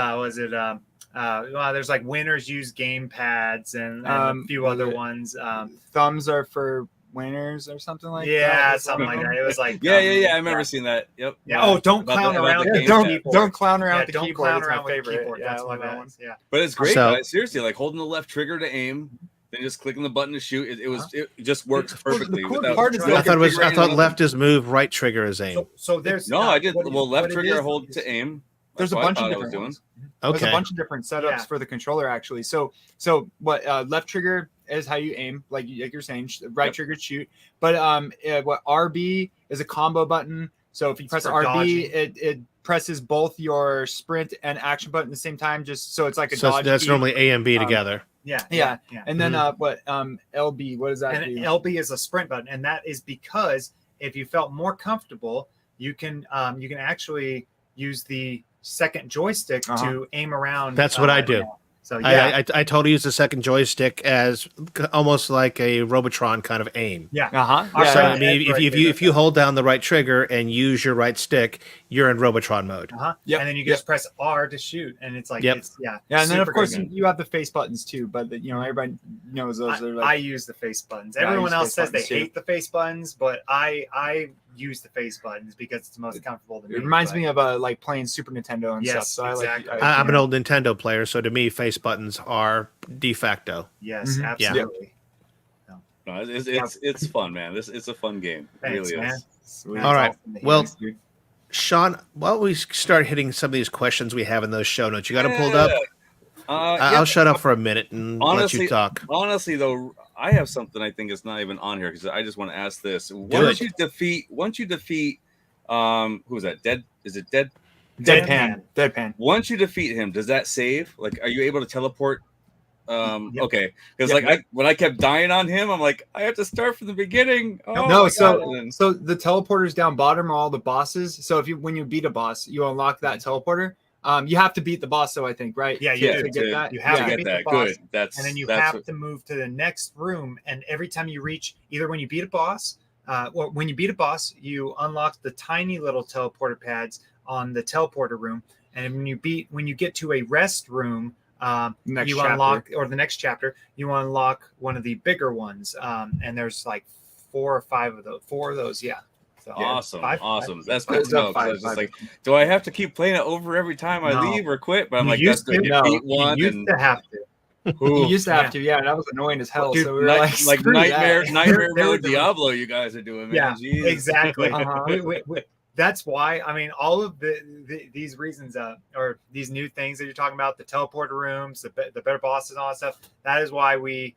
there's like winners use game pads and a few other ones. Thumbs are for winners or something like that. Yeah, something like that. It was like Yeah. I remember seeing that. Yep. Yeah. Oh, don't About clown the- about around the with game the pad. keyboard. Don't clown around Yeah, with the don't keyboard. clown It's my around with the favorite. keyboard. Yeah, That's I love what that that one. is. Yeah. But it's great, So- guys. Seriously, like holding the left trigger to aim, then just clicking the button to shoot. It just works perfectly. cool without part is trying I to thought figure I thought anything left is move, right trigger is aim. So there's No, I did. what it- Well, left what it trigger is hold is- to aim. There's That's a what I bunch of thought I was different doing. ones. There's a Okay. bunch of different setups Yeah. for the controller actually. So what left trigger is how you aim, like you're saying, right Yep. trigger shoot. But what RB is a combo button. So if you press for RB, dodging. it presses both your sprint and action button at the same time. Just so it's like a So dodge. that's key. normally A and B together. Yeah. Yeah. And then LB, what does that And do? LB is a sprint button, and that is because if you felt more comfortable, you can actually use the second joystick to aim around. That's what I do. So yeah, I totally use the second joystick as almost like a Robotron kind of aim. yeah. Uh-huh. Our So friend I mean, Ed right if there you does if you hold down the right trigger and use your right stick, you're in Robotron mode. Yep. And then you can just press R to shoot, and it's like, Yep. it's, yeah. And then of super course good. you have the face buttons too, but everybody knows those are I like use the face buttons. Yeah, I Everyone use else face says they buttons, too. hate the face buttons, but I use the face buttons because it's the most comfortable to me. it reminds me of like playing Super Nintendo and Yes, stuff. So exactly. I like I'm an old Nintendo player, so to me, face buttons are de facto. Yes, Mhm. Yeah. absolutely. No, it's fun, man. It's a fun game. It Thanks, really man. is. Sweet. All right. Awesome to hear. Well, Thanks, dude. Sean, why don't we start hitting some of these questions we have in those show notes? You got them pulled up? I'll shut up for a minute and let you talk. Honestly, though, I have something I think is not even on here because I just want to ask this. Once you defeat, who is that? Is it Dead? Deadpan. Once you defeat him, does that save? Like, are you able to teleport? Yep. Okay, because when I kept dying on him, I'm like, I have to start from the beginning. Oh, No, my so God. And so the teleporters down bottom are all the bosses. So when you beat a boss, you unlock that teleporter. You have to beat the boss, though, I think, right? Yeah, you Yeah, do. to get that. You have to to get beat the that. boss, Good. That's and then you that's have what- to move to the next room. And every time you reach, either when you beat a boss, or when you beat a boss, you unlock the tiny little teleporter pads on the teleporter room. And when you get to a rest room, Next you chapter. unlock, or the next chapter, you unlock one of the bigger ones. And there's like 4 of those. Yeah. So, Awesome, five. That's good There's to know. 'Cause five, I was just five. like, do I have to keep playing it over every time I No. leave or quit? But I'm You like, used that's good. to. You No. beat one, You used and to have to. You used to have Yeah. to, yeah, that was annoying as hell. Dude, so we were like screw nightmare that. nightmare There mode was a- Diablo. You guys are doing, man. Yeah, Jeez. exactly. Uh-huh. That's why, I mean, all of these reasons, or these new things that you're talking about, the teleporter rooms, the better bosses, and all that stuff. That is why we,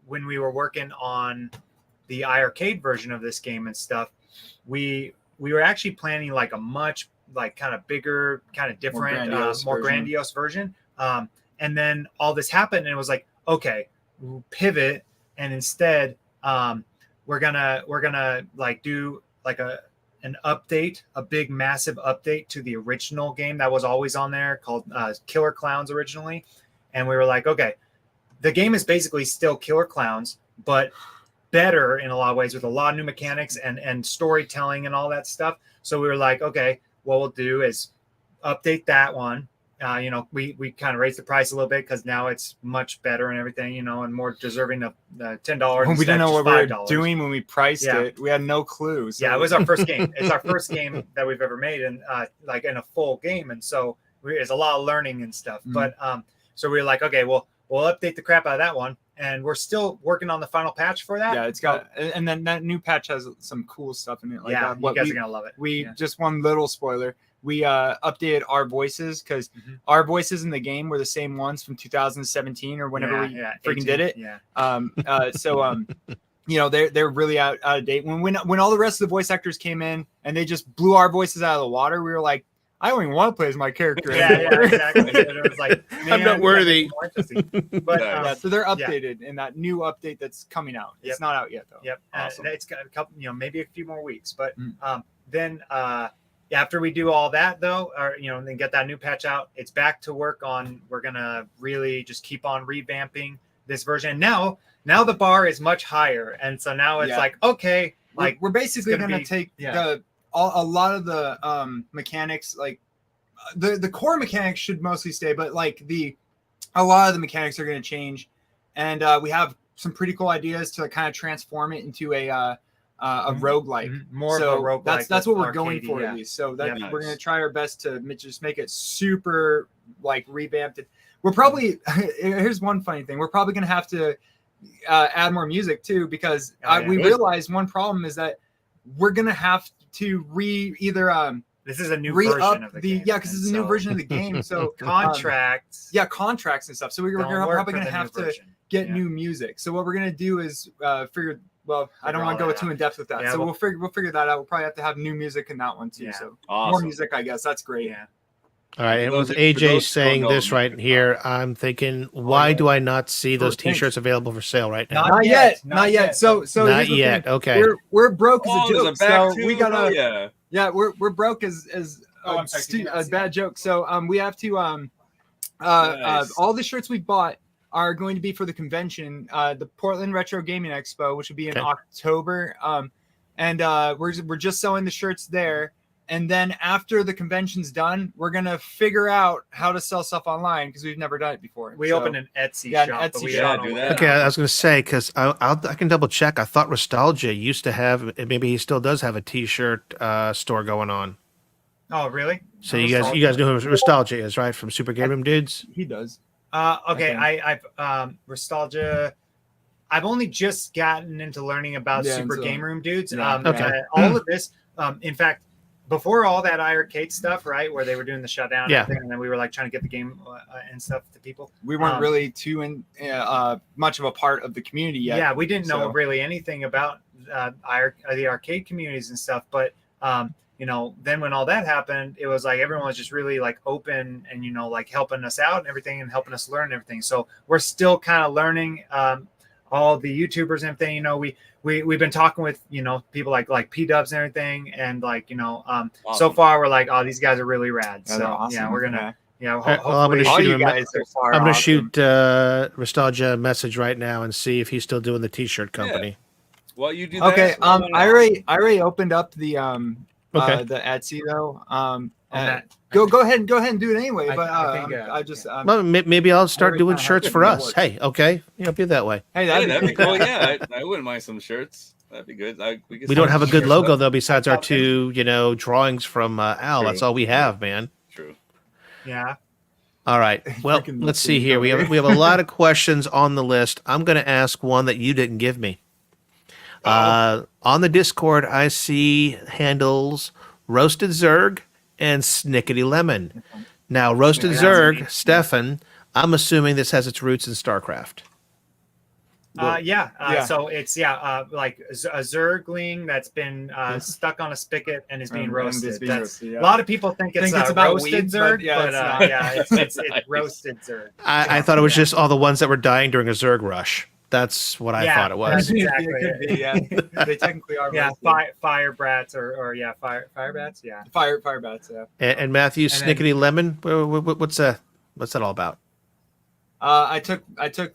when we were working on the iArcade version of this game and stuff, we were actually planning like a much kind of bigger, kind of different, more grandiose version. And then all this happened, and it was like, okay, we'll pivot, and instead, we're gonna like do like an update, a big massive update to the original game that was always on there called Killer Clowns originally. And we were like, okay, the game is basically still Killer Clowns, but better in a lot of ways with a lot of new mechanics and storytelling and all that stuff. So we were like, okay, what we'll do is update that one. We kind of raised the price a little bit because now it's much better and everything, and more deserving of $10. We didn't know what we were $5. doing when we priced Yeah. it. We had no clue. So. Yeah, it was our first game. It's our first game that we've ever made, and like in a full game, and so there's a lot of learning and stuff. Mhm. But so we were like, okay, well, we'll update the crap out of that one, and we're still working on the final patch for that. Yeah, it's got, and then that new patch has some cool stuff in it. Like yeah, you what guys are gonna love it. we Yeah. just one little spoiler. We updated our voices because Mhm. our voices in the game were the same ones from 2017 or whenever we freaking 18, did it. Yeah. They're really out of date. When all the rest of the voice actors came in and they just blew our voices out of the water, we were like, I don't even want to play as my character anymore. Exactly. It was like, I'm not worthy. more interesting. But Yeah. So they're updated in that new update that's coming out. Yep. It's not out yet though. Yep. Awesome. It's got a couple, maybe a few more weeks. But Mm. then after we do all that though, or and then get that new patch out, it's back to work on. We're gonna really just keep on revamping this version. Now the bar is much higher, and so now it's Yeah. like, okay, like We're basically it's gonna going be- to take yeah. a lot of the mechanics, like the core mechanics should mostly stay, but like a lot of the mechanics are going to change, and we have some pretty cool ideas to kind of transform it into a roguelike. more So of a roguelike. that's what we're going for yeah. at least. So that Yeah. we're going Nice. to try our best to just make it super like revamped. We're probably here's one funny thing. We're probably going to have to add more music too, because Oh, yeah. we Good. realized one problem is that we're going to have to either This is a new re-up version of the game. because and it's a new so version of the game. So contracts. contracts and stuff. So we're don't work probably for going the to new have to version. get Yeah. new music. So what we're going to do is figure. Well, I don't Figure want all to go that too out. in depth with that. Yeah, so we'll- we'll figure that out. We'll probably have to have new music in that one too. Yeah. So more Awesome. music, I guess. That's great. Yeah. All right, and For with those AJ who don't saying know, this right here, I'm thinking, why do I not see those thanks. T-shirts available for sale right now? Not yet. Not yet. So Not here's the yet. thing. Okay. We're broke as a Oh, there's joke. a back So too. we gotta. Oh, yeah. We're broke as Oh, I'm sorry, can you not a see bad joke. So we have to Nice. all the shirts we bought are going to be for the convention, the Portland Retro Gaming Expo, which will be in Okay. October. And we're just selling the shirts there. And then after the convention's done, we're gonna figure out how to sell stuff online because we've never done it before. We opened an Etsy Yeah, an shop. Etsy but we shop. don't Do know that. what- Okay, I was going to say because I can double check. I thought Nostalgia used to have, and maybe he still does have a T-shirt store going on. Oh, really? So you guys know who Nostalgia is, right? From Super Game Room Dudes. He does. Okay, I I've Nostalgia. I've only just gotten into learning about Yeah, Super and so- Game Room Dudes. Yeah. Okay. All of this, in fact, before all that iArcade stuff, right, where they were doing the shutdown, Yeah. and everything, and then we were like trying to get the game and stuff to people. We weren't really too in much of a part of the community yet. Yeah, we didn't know so- really anything about the arcade communities and stuff. But you know, then when all that happened, it was like everyone was just really like open and, you know, like helping us out and everything and helping us learn and everything. So we're still kind of learning. All the YouTubers and everything, you know, we've been talking with, you know, people like P-Dubs and everything, and like, you know, so Awesome. far we're like, oh, these guys are really rad. Yeah, so they're awesome. yeah, we're gonna, you know, Well, I'm gonna hopefully All shoot you him a guys so far. I'm are going to awesome. shoot Nostalgia a message right now and see if he's still doing the T-shirt company. Well, you do that. Okay. someone I else. already opened up the Okay. the Etsy though. that. Go ahead and do it anyway. But I think, I just Well, maybe I'll start already doing kinda shirts have for it us. works. Hey, okay, be that way. hey, Hey, that'd that'd be cool. Yeah, I wouldn't mind some shirts. That'd be good. We We don't have a good shirts logo up. though, besides our two, drawings from Al. That's all we have, man. True. Yeah. All right. Well, Freaking let's see machine here. We over have a lot of questions on the list. I'm going to ask one that you didn't give me. On the Discord, I see handles Roasted Zerg and Snickety Lemon. Now, Roasted Zerg, Stefan, I'm assuming this has its roots in StarCraft. Yeah. So it's like a zergling that's been stuck on a spigot and is being And roasted. it's being That's- roasted, yeah. A lot of people think it's about roasted weeds, zerg, but yeah, but it's not. it's Nice. roasted zerg. I thought it was just all the ones that were dying during a Zerg rush. That's what I thought it was. That's exactly It could be, yeah. They technically are. Yeah, roasted. fire brats or fire bats. Yeah. Fire bats. Yeah. And Matthew, And then- Snickety Lemon, what's that all about? I took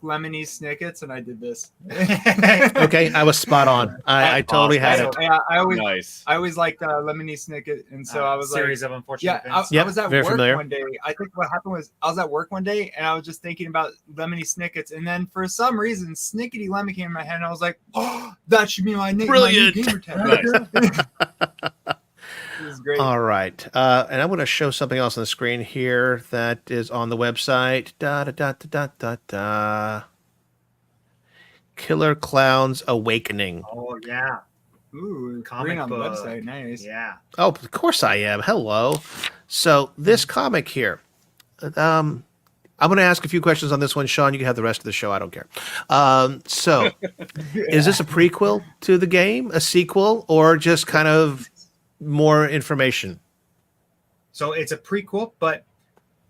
lemony snickets and I did this. Okay, I was spot on. I totally had it. Yeah, I Nice. always liked lemony snicket, and so I was like, series of unfortunate yeah, events. Yep, I was at very work familiar. one day. I think what happened was I was at work one day and I was just thinking about lemony snickets, and then for some reason Snickety Lemon came in my head, and I was like, oh, that should be my name. Brilliant. My new gamer tag. It was great. All right. And I'm going to show something else on the screen here that is on the website. Killer Clowns Awakening. Oh yeah, Ooh, comic reading on the book. website, nice. yeah. Oh, of course I am. Hello. So this comic here, I'm going to ask a few questions on this one. Sean, you can have the rest of the show. I don't care. So is this a prequel to the game, a sequel, or just kind of more information? So it's a prequel, but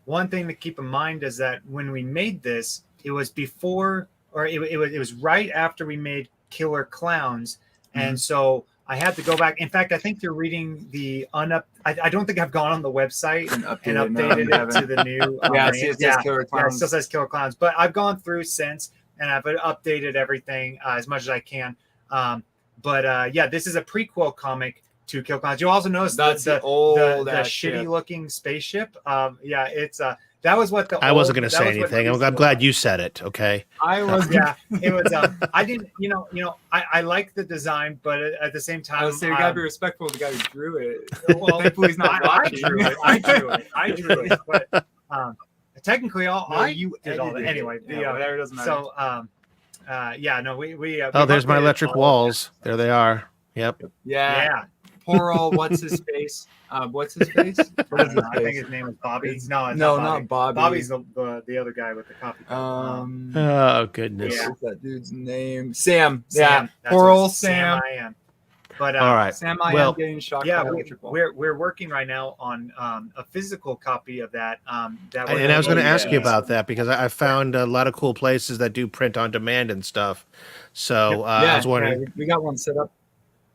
one thing to keep in mind is that when we made this, it was before, or it was right after we made Killer Clowns, and so I had to go back. In fact, I think you're reading the I don't think I've gone on the website and updated it to the new. Yeah, name. it says Killer Yeah, it Clowns. still says Killer Clowns, but I've gone through since and I've updated everything as much as I can. But this is a prequel comic to Killer Clowns. You also notice That's the old shitty ship. looking spaceship. It's that was what the I wasn't going to that say was what anything. it I'm was. glad you said it. Okay. I was. Yeah, it was. I didn't. I like the design, but at the same time, I was saying, you gotta be respectful of the guy who drew it. well, Thankfully, he's not I watching. drew it. I drew it. But technically, you did all that edited it. anyway. Yeah, whatever, doesn't matter. So, we. Oh, there's my updated electric all of walls. There they are. Yep. that. Yeah. Yeah. Poor old what's his face? What's his face? What is his I think face? his name is Bobby. It's- No, it's no, not not Bobby. Bobby's the other guy with the copy. Oh, goodness. Yeah. What's that dude's name? Sam. Sam. Yeah. That's Poor what- old Sam. I am. But All right. Sam, I Well, am getting shocked yeah, by electric wall. we're working right now on a physical copy of that. That we're And I was going to Oh, ask you yeah. about that because I found a lot of cool places that do print on demand and stuff. So I was wondering. we got one set up.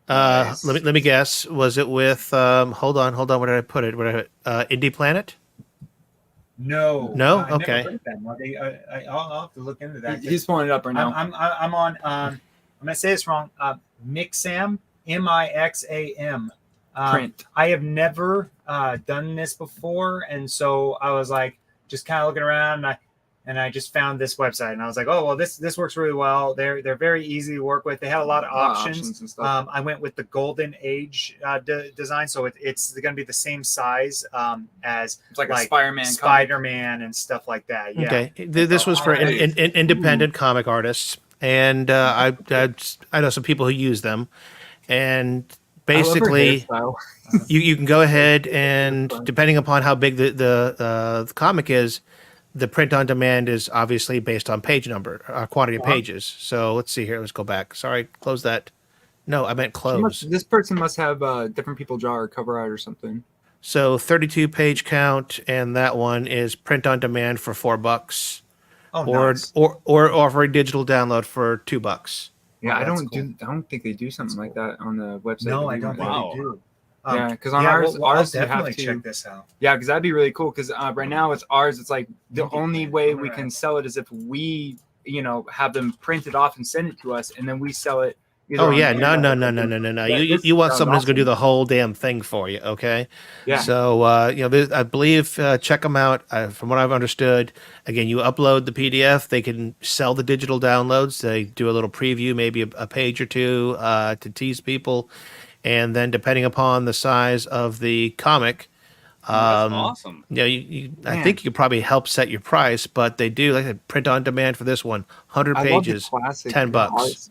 Nice. Let me guess. Was it with? Hold on. Where did I put it? Indie Planet? No. No? I never Okay. heard them. Well, I'll have to look into that. He's pulling it up right now. I'm on. I'm gonna say this wrong. Mixam, Mixam. print. I have never done this before, and so I was like just kind of looking around, and I just found this website, and I was like, oh well, this works really well. They're very easy to work with. They had a lot of options. And stuff. I went with the Golden Age design, so it's going to be the same size as It's like a Spider-Man comic. Spider-Man and stuff like that. Yeah. Okay, this was for independent comic artists, and I know some people who use them, and basically you can go ahead and depending upon how big the comic is, the print on demand is obviously based on page number, quantity of pages. So let's see here. Let's go back. Sorry, close that. No, I meant close. This person must have different people draw or cover art or something. So 32 page count, and that one is print on demand for $4, Nice. or offer a digital download for $2. Yeah, Oh, I that's don't think they do something like that on the website. No, I don't think Wow. they do. Yeah, because on ours, I'll you have definitely to check this out. Yeah, because that'd be really cool. Because right now it's ours. It's like the only way we can sell it is if we, have them printed off and send it to us, and then we sell it. Oh yeah, no. You want someone who's going to do the whole damn thing for you, okay? Yeah. So I believe check them out. From what I've understood, again, you upload the PDF. They can sell the digital downloads. They do a little preview, maybe a page or two to tease people, and then depending upon the size of the comic. That's awesome. Yeah, I think you could probably help set your price, but they do like a print on demand for this one, 100 pages, $10.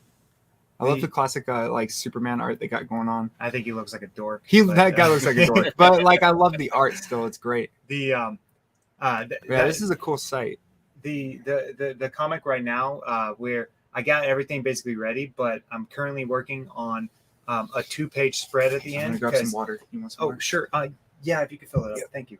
I love the classic like Superman art they got going on. I think he looks like a dork. That guy looks like a dork, but like I love the art still. It's great. The This is a cool site. the comic right now where I got everything basically ready, but I'm currently working on a 2-page spread at the I'm end. gonna grab some water. You want some Oh water? sure. Yeah, if you could fill it up, thank you.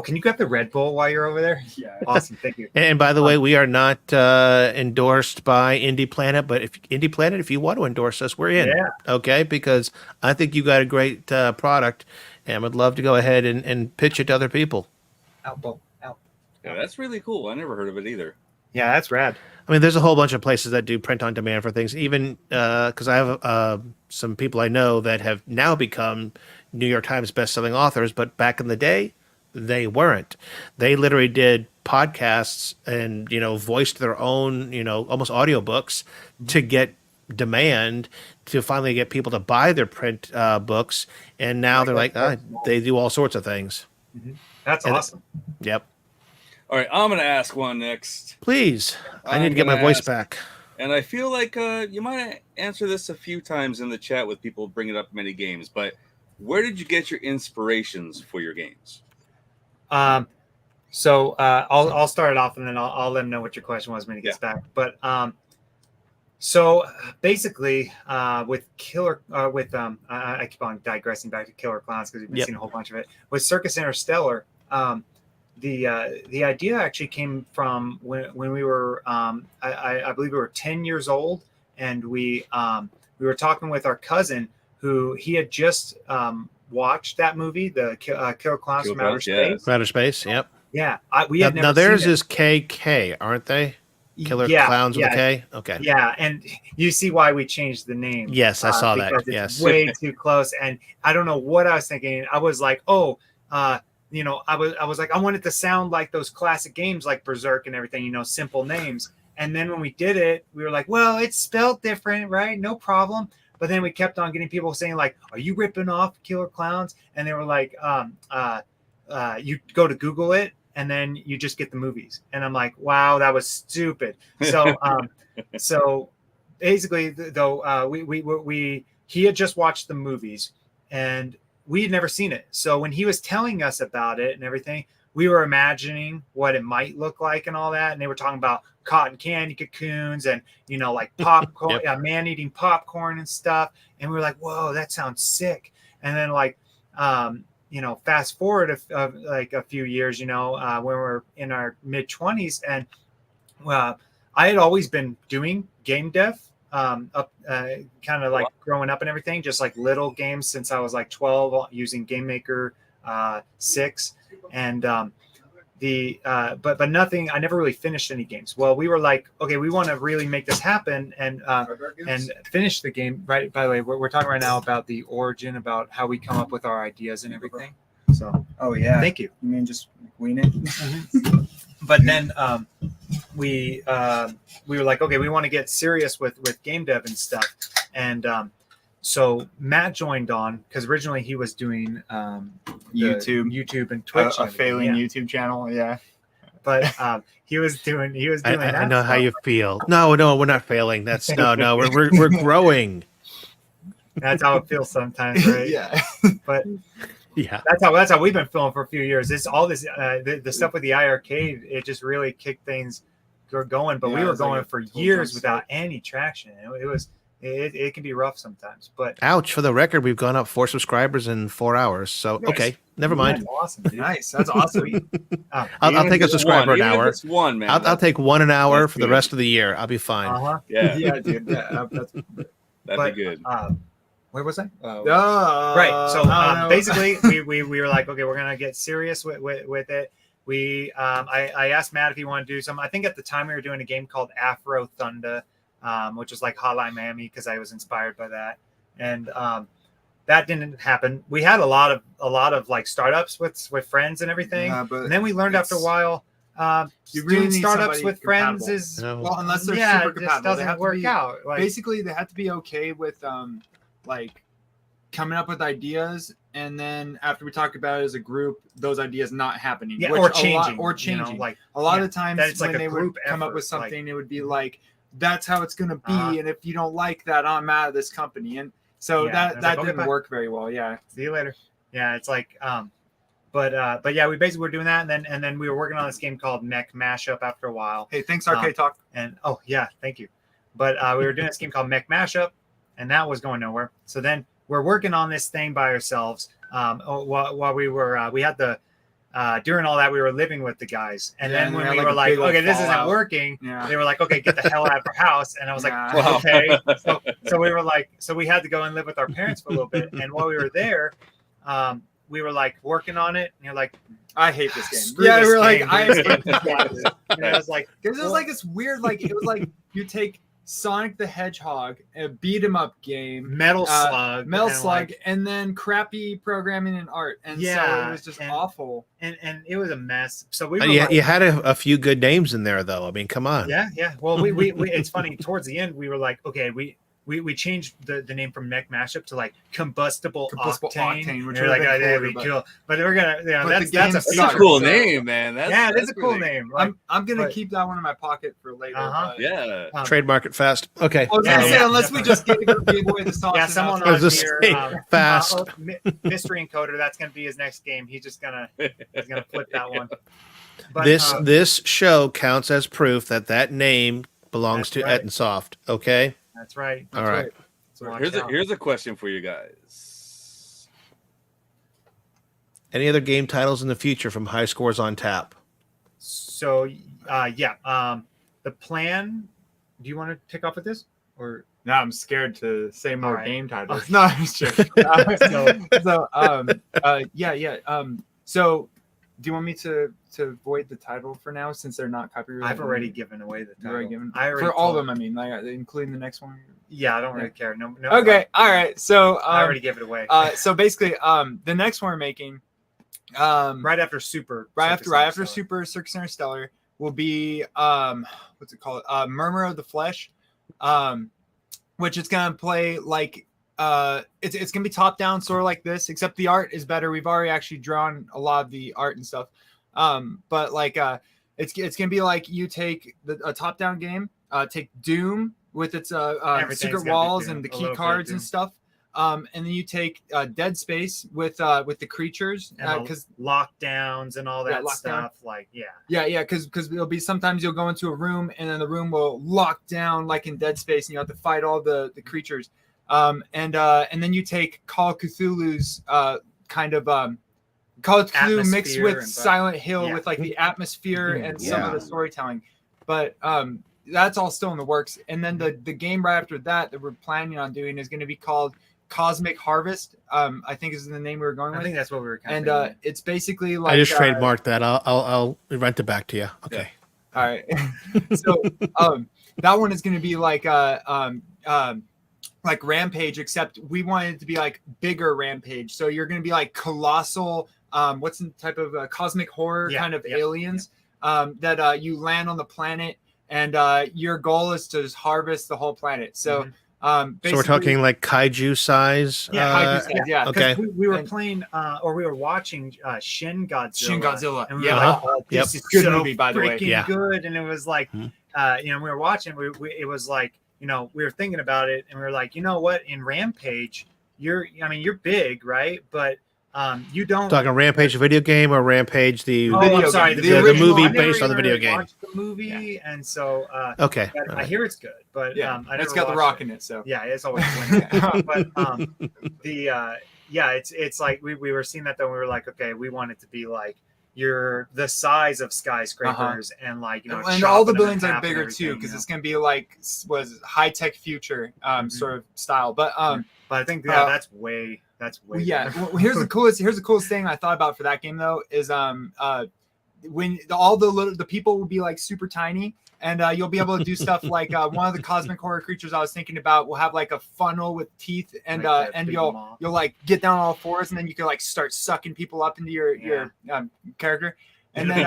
Can you grab the Red Bull while you're over there? Yeah. Awesome, thank you. And by the way, we are not endorsed by Indie Planet, but if you want to endorse us, we're in. Yeah. Okay, because I think you got a great product, and would love to go ahead and pitch it to other people. Out, Bull, out. Yeah, that's really cool. I never heard of it either. Yeah, that's rad. I mean, there's a whole bunch of places that do print on demand for things. Even because I have some people I know that have now become New York Times bestselling authors, but back in the day, they weren't. They literally did podcasts and voiced their own almost audiobooks to get demand to finally get people to buy their print books. And now they're like they do all sorts of things. That's awesome. Yep. All right, I'm going to ask one next. Please, I need to get my voice back. And I feel like you might answer this a few times in the chat with people bringing up many games, but where did you get your inspirations for your games? So I'll start it off, and then I'll let him know what your question was when he gets back. But so basically, with I keep on digressing back to Killer Clowns because we've been seeing a whole bunch of it. With Circus Interstellar, the idea actually came from when we were I believe we were 10 years old, and we were talking with our cousin who he had just watched that movie, the Killer Clowns from Outer Space. Outer Space, yep. Yeah, we had never now theirs seen it. is KK, aren't they? Killer Clowns with a K? Okay. Yeah, and you see why we changed the name. Yes, I saw that. It's yes. way too close. And I don't know what I was thinking. I was like, I was like, I wanted to sound like those classic games like Berserk and everything, simple names. And then when we did it, we were like, well, it's spelled different, right? No problem. But then we kept on getting people saying like, are you ripping off Killer Clowns? And they were like, you go to Google it, and then you just get the movies. And I'm like, wow, that was stupid. So, so basically, though, he had just watched the movies, and we had never seen it. So when he was telling us about it and everything, we were imagining what it might look like and all that. And they were talking about cotton candy cocoons and, like popcorn, man eating popcorn and stuff. And we were like, whoa, that sounds sick. And then fast forward like a few years, when we're in our mid 20s, and I had always been doing game dev kind of like growing up and everything, just like little games since I was like 12 using Game Maker 6. And but nothing. I never really finished any games. Well, we were like, okay, we want to really make this happen and finish the game. Right. By the way, we're talking right now about the origin, about how we come up with our ideas and everything. So, Oh yeah. thank you. You mean just wing it? But then we were like, okay, we want to get serious with game dev and stuff. And so Matt joined on because originally he was doing YouTube and Twitch, a failing YouTube channel. Yeah. But he was doing I know how you feel. No, we're not failing. That's no, we're growing. That's how it feels sometimes, right? Yeah. But Yeah, that's how we've been filming for a few years. It's all this the stuff with the iArcade. It just really kicked things going. But we were going for years without any traction. It can be rough sometimes. But ouch! For the record, we've gone up 4 subscribers in 4 hours. So okay, never mind. That's awesome, dude. Nice. That's awesome. I'll take a subscriber an hour. It's one, man. I'll take one an hour That's for the good. rest of the year. I'll be fine. Yeah, Yeah, dude. That's that'd be good. Where was I? right. So basically, we were like, okay, we're gonna get serious with it. We I asked Matt if he wanted to do something. I think at the time we were doing a game called Afro Thunder, which was like Hotline Miami because I was inspired by that, and that didn't happen. We had a lot of like startups with friends and everything, and then we learned after a while. You really doing need startups somebody with friends compatible. is No. Well, unless they're yeah, super it just compatible, they have doesn't to work be, out. Like, basically, they have to be okay with like coming up with ideas, and then after we talk about it as a group, those ideas not happening. yeah, which or a lot- changing, or changing. You know, like a lot yeah, of times that it's like when a they would group come up effort, with something, like- it would be like, "That's how it's going to be," Uh-huh. and if you don't like that, I'm out of this company. And so Yeah, that it's like, okay, didn't bye. work very well. Yeah. see you later. Yeah, it's like but yeah, we basically were doing that, and then we were working on this game called Mech Mashup after a while. Hey, thanks, Arcade Talk. And oh yeah, thank you. But we were doing this game called Mech Mashup, and that was going nowhere. So then we're working on this thing by ourselves. While we were we had the during all that we were living with the guys, and Yeah, then and when we had, we like, were a like, big old okay, this isn't fallout. working. Yeah. They were like, okay, get the hell out of our house. And I was like, Yeah. Wow. okay. So we had to go and live with our parents for a little bit. And while we were there, we were like working on it, and you're like, I hate this game. screw Yeah, this we were like, game, I dude. hate this game. And I was like, Because it was like this weird, like it was like you take Sonic the Hedgehog, a beat 'em up game, Metal Slug, Metal and, Slug, like, and then crappy programming and art, and so Yeah, it was just and- awful. and it was a mess. So we were You, like, you had a few good names in there, though. I mean, come on. yeah. Well, we it's funny. Towards the end, we were like, okay, we changed the name from Mech Mashup to like Combustible Octane, which we're would like, have oh, been that'd cooler, be but- cool. But we're gonna, But that's the a game That's feature. a sucks. cool So- name, man. Yeah, that's a cool really- name. Like, I'm gonna but- keep that one in my pocket for later. Uh-huh. but- Yeah. Trademark it fast. Okay. I was gonna say, Yeah, unless we just gave away the sauce. yeah, and someone that's- I on was just here, saying, fast. Mystery Encoder. That's gonna be his next game. He's gonna flip that one. But, This show counts as proof that name belongs That's to right. Ettinsoft. Okay. that's right. All right. So Here's a question for you guys. Any other game titles in the future from High Scores on Tap? So the plan. Do you want to kick off with this or? No, I'm scared to say more right. game titles. No, I'm just joking. So, do you want me to void the title for now since they're not copyrighted? I've already given away the You already title. given I already for all of told- them. I mean, like including the next one. Yeah, I don't really care. No. Okay, all right. So, I already gave it away. so basically, the next one we're making, right after Super. right Circus after Interstellar. Super Circus Interstellar will be what's it called? Murmur of the Flesh, which is gonna play like it's gonna be top down, sort of like this, except the art is better. We've already actually drawn a lot of the art and stuff, but like it's gonna be like you take a top down game, take Doom with its Everything's secret gonna be walls Doom, and the a key little bit cards of and Doom. stuff. And then you take Dead Space with the creatures And because lockdowns and all that lockdown. stuff. Like, yeah. yeah, because it'll be sometimes you'll go into a room and then the room will lock down like in Dead Space and you have to fight all the creatures. And then you take Call of Cthulhu's kind of Call of Cthulhu mixed Atmosphere with and- Silent Hill yeah. with like the atmosphere and some of Yeah. the storytelling. But that's all still in the works. And then the game right after that we're planning on doing is going to be called Cosmic Harvest. I think is the name we were going I with. think that's what we were kind And of it's basically like I just trademarked that. I'll rent it back to you. Okay. All right. So that one is going to be like Rampage, except we wanted it to be like bigger Rampage. So you're going to be like colossal. What's the type of cosmic horror kind of aliens that you land on the planet, and your goal is to just harvest the whole planet. So. So we're talking like kaiju size. Kaiju size, yeah. Okay. We were playing or we were watching Shin Godzilla. Shin Godzilla. And we were like, this is Good so movie, by the way. freaking good. And it was like, we were watching. It was like, we were thinking about it, and we were like, you know what? In Rampage, you're big, right? But you don't talking Rampage video game or Rampage the video sorry, game. the movie I never based on the video even game. watched the movie, and so Okay. I hear it's good, but it's got The Rock in it, so yeah, it's always but it's like we were seeing that though, and we were like, okay, we want it to be like you're the size of skyscrapers and like and all the buildings are bigger too, because it's ggoing to be like high tech future sort of style. But I think that's way yeah. better. Well, here's the coolest thing I thought about for that game though is when all the people will be like super tiny, and you'll be able to do stuff like one of the cosmic horror creatures I was thinking about will have like a funnel with teeth, and you'll like get down on all fours, and then you can like start sucking people up into your character, and then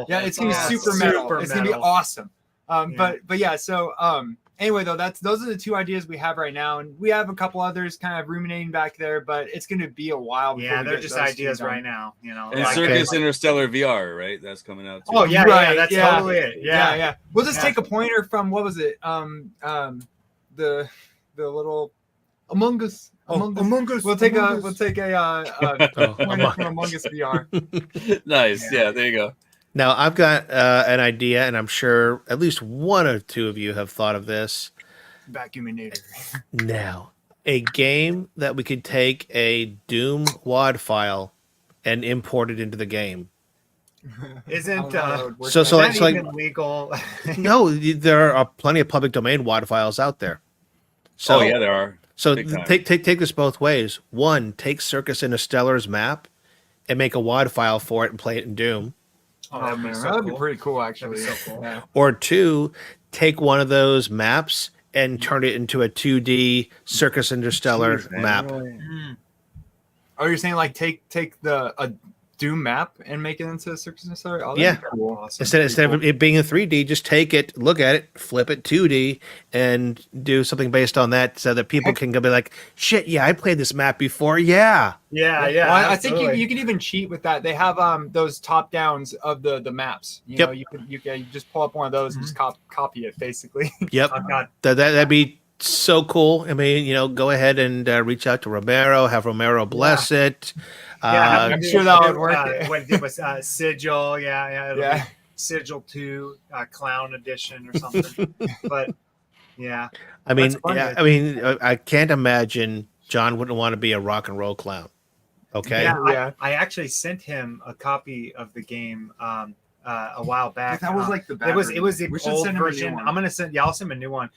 it's gonna be super metal. It's gonna be awesome. But yeah, so anyway though, those are the two ideas we have right now, and we have a couple others kind of ruminating back there, but it's going to be a while. Yeah, they're just ideas right now, And Circus Interstellar VR, right? That's coming out too. Oh yeah, right, that's totally it. Yeah. We'll just take a pointer from what was it? The little Among Us. Among Us. We'll take a pointer from Among Us VR. Nice. Yeah, there you go. Now, I've got an idea, and I'm sure at least one or two of you have thought of this. Vacuuminator. Now, a game that we could take a Doom WAD file and import it into the game. Isn't so like legal? No, there are plenty of public domain WAD files out there. So there are. So take this both ways. One, take Circus Interstellar's map and make a WAD file for it and play it in Doom. Oh, man, that'd be pretty cool, actually. So cool. Yeah. Or two, take one of those maps and turn it into a 2D Circus Interstellar map. Oh, you're saying like take a Doom map and make it into a Circus Interstellar? Oh, yeah. Cool. Awesome. Instead of it being in 3D, just take it, look at it, flip it 2D, and do something based on that, so that people can go be like, "Shit, yeah, I played this map before." Yeah. Well, I think you can even cheat with that. They have those top downs of the maps. You know, you can just pull up one of those and just copy it basically. Yep. That'd be so cool. I mean, go ahead and reach out to Romero, have Romero bless it. I'm sure that would work. When it was Sigil, be Sigil 2 Clown Edition or something. But yeah, I mean, I can't imagine John wouldn't want to be a rock and roll clown. Okay. Yeah. I actually sent him a copy of the game a while back. That was like the bad it was the old version. I'm gonna send. Yeah, I'll send him a new one.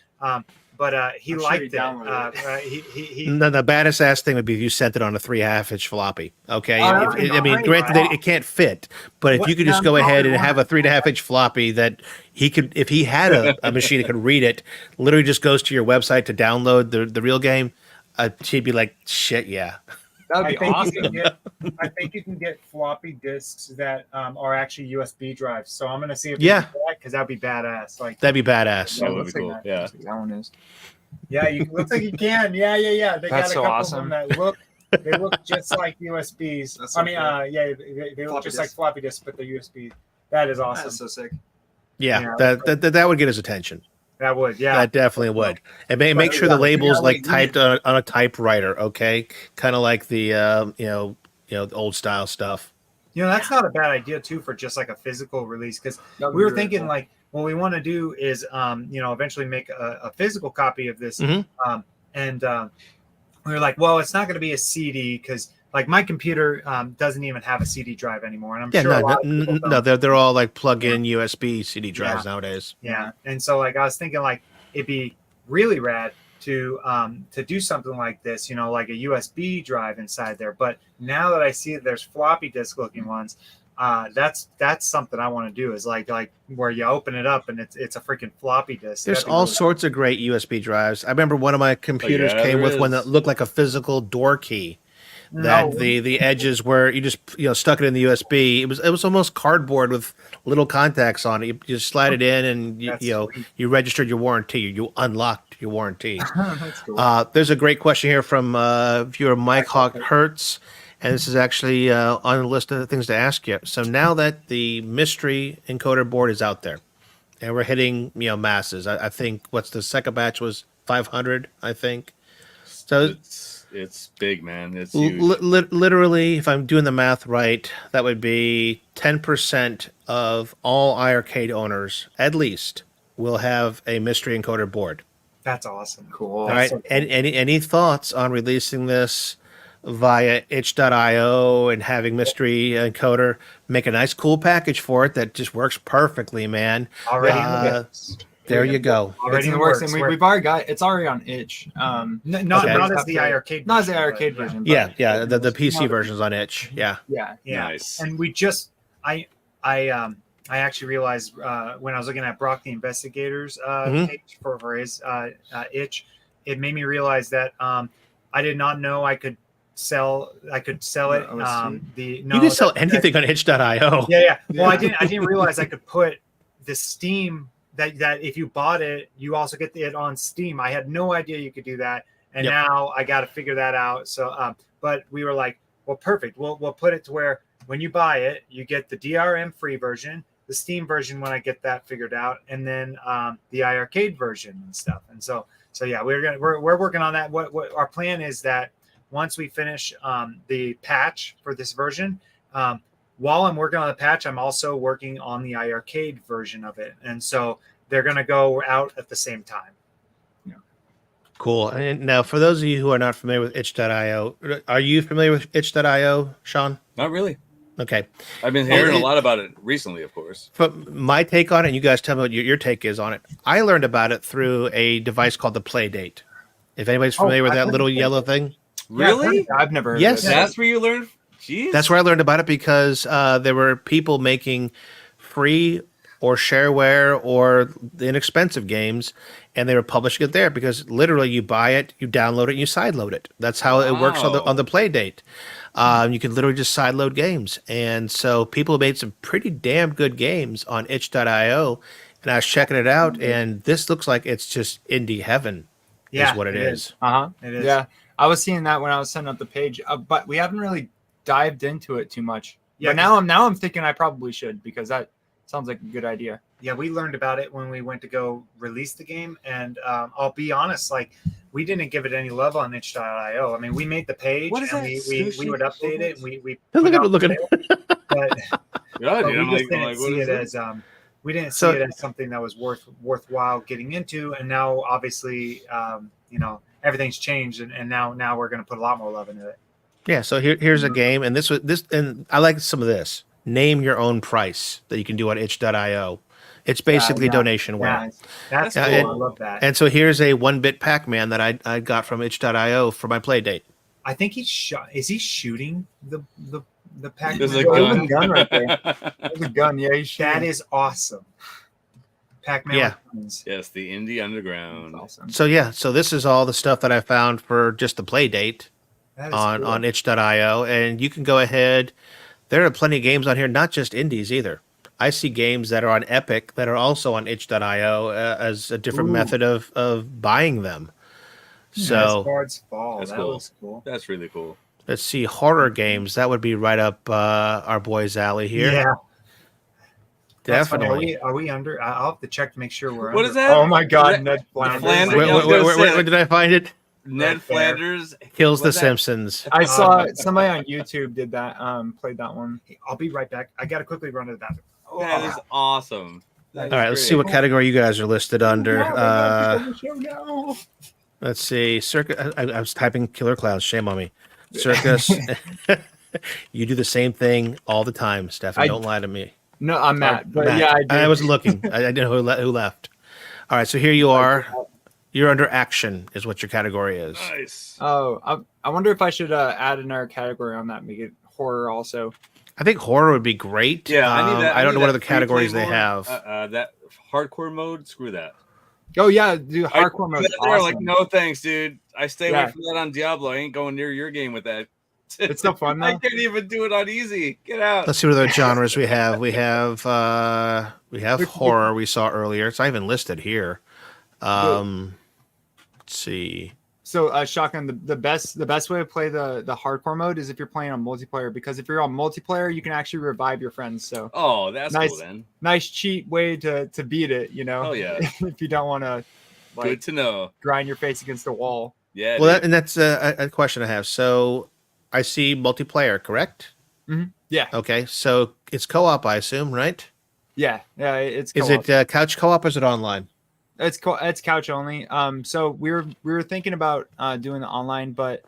But he liked it. The baddest ass thing would be if you sent it on a 3.5-inch floppy. Okay, granted it can't fit, but if you could just go ahead and have a 3.5-inch floppy that he could, if he had a machine that could read it, literally just goes to your website to download the real game, she'd be like, "Shit, yeah." That'd be awesome. I think you can get floppy disks that are actually USB drives. So I'm gonna see if because that'd be badass. That'd be badass. That would be cool. Yeah, that one is. Yeah, looks like you can. Yeah. They got a couple of them that look. They look just like USBs. They look just like floppy disks, but they're USB. That is awesome. That's so sick. Yeah, that would get his attention. That would, yeah. That definitely would. And make sure the label's typed on a typewriter, okay? Kind of like the the old style stuff. That's not a bad idea too for just like a physical release, because we were thinking like what we want to do is eventually make a physical copy of this, and we were like, well, it's not going to be a CD because like my computer doesn't even have a CD drive anymore, and I'm sure they're all like plug-in USB CD drives nowadays. Yeah, and so like I was thinking like it'd be really rad to do something like this, you know, like a USB drive inside there. But now that I see that there's floppy disk looking ones, that's something I want to do, is like where you open it up and it's a freaking floppy disk. There's all sorts of great USB drives. I remember one of my computers came with one that looked like a physical door key. That the edges where you just stuck it in the USB. It was almost cardboard with little contacts on it. You just slide it in and you registered your warranty. You unlocked your warranty. That's cool. There's a great question here from viewer Mike Hawk Hertz, and this is actually on the list of things to ask you. So now that the mystery encoder board is out there, and we're hitting masses, I think what's the second batch was 500. I think so. It's big, man. It's huge. Literally, if I'm doing the math right, that would be 10% of all iArcade owners, at least, will have a mystery encoder board. That's awesome. Cool. All right. So cool. Any thoughts on releasing this via itch.io and having mystery encoder make a nice, cool package for it that just works perfectly, man? Already. There you go. It's in the works, and we've already got it's already on itch. Not as the iArcade, not as the arcade version. Yeah, the PC version's on itch. Yeah. Nice. And we just I actually realized when I was looking at Brock the Investigator's page for his itch, it made me realize that I did not know I could sell it. You can sell anything on itch.io. Yeah. Well, I didn't realize I could put the Steam that if you bought it, you also get it on Steam. I had no idea you could do that, and now I got to figure that out. So, but we were like, well, perfect. We'll put it to where when you buy it, you get the DRM free version, the Steam version when I get that figured out, and then the iArcade version and stuff. And so yeah, we're working on that. What our plan is that once we finish the patch for this version, while I'm working on the patch, I'm also working on the iArcade version of it. And so they're going to go out at the same time. Yeah. Cool. And now, for those of you who are not familiar with itch.io, are you familiar with itch.io, Sean? Not really. Okay. I've been hearing a lot about it recently, of course. But my take on it, and you guys tell me what your take is on it. I learned about it through a device called the Playdate. If anybody's familiar with that little yellow thing. Really? I've never heard Yes. of it. That's where you learned? Jeez. That's where I learned about it, because there were people making free or shareware or inexpensive games, and they were publishing it there because literally you buy it, you download it, and you sideload it. That's how it works on the Playdate. You can literally just sideload games. And so people made some pretty damn good games on itch.io, and I was checking it out, and this looks like it's just indie heaven is what it is. It is. Yeah, I was seeing that when I was setting up the page, but we haven't really dived into it too much. Yeah, but now I'm thinking I probably should, because that sounds like a good idea. Yeah, we learned about it when we went to go release the game, and I'll be honest, like we didn't give it any love on itch.io. I mean, we made the page and we would update it, and we Look at it. but Yeah, dude, we just didn't see it as we didn't see it as something that was worthwhile getting into. And now obviously everything's changed, and now we're going to put a lot more love into it. Yeah, so here's a game, and this and I like some of this. Name your own price that you can do on itch.io. It's basically donationware. Yeah, that's cool. I love that. And so here's a 1-bit Pac-Man that I got from itch.io for my play date. I think he's shot. Is he shooting the Pac-Man? There's a There's gun. right there. There's a gun. Yeah, he's shooting. That is awesome. Pac-Man. Yeah. Yes, the Indie Underground. That's awesome. So this is all the stuff that I found for just the play date That is on itch.io, and you can go ahead. There are plenty of games on here, not just indies either. I see games that are on Epic that are also on itch.io as a different method of buying them. So Cards Fall. That's That cool. was cool. That's really cool. let's see, horror games. That would be right up our boy's alley here. Yeah. That's funny. Definitely. Are we under? I'll have to check to make sure we're What under. is that? Oh my God, Ned- Ned Flanders. Flanders. Where did I find it? Ned Flanders Kills the What's that? Simpsons. I saw somebody on YouTube did that. Played that one. I'll be right back. I gotta quickly run to the bathroom. That is awesome. All right, let's see what category you guys are listed under. Let's see. Circus. I was typing Killer Clowns. Shame on me. Circus. You do the same thing all the time, Stephan. Don't lie to me. No, I'm Matt. But Matt. yeah, I I did. wasn't looking. I didn't know who left. All right, so here you are. You're under action, is what your category is. Nice. Oh, I wonder if I should add another category on that, make it horror also. I think horror would be great. Yeah, I need that. I don't know what other free play categories they mode. have. That hardcore mode, screw that. Oh yeah, dude, hardcore mode. They're Awesome. like, no thanks, dude. I stay away from that on Diablo. I ain't going near your game with that. It's so fun though. I can't even do it on easy. Get out. Let's see what other genres we have. We have horror we saw earlier. It's not even listed here. Let's see. So, Shotgun, the best way to play the hardcore mode is if you're playing on multiplayer, because if you're on multiplayer, you can actually revive your friends. So, that's nice, cool then. Nice cheap way to beat it, you know. Oh yeah. If you don't want to, good to know, grind your face against the wall. Yeah. Well, that's a question I have. So, I see multiplayer, correct? Mm-hmm. Yeah. Okay, so it's co-op, I assume, right? Yeah. It's. Is co-op. it couch co-op or is it online? It's couch only. So we were thinking about doing the online, but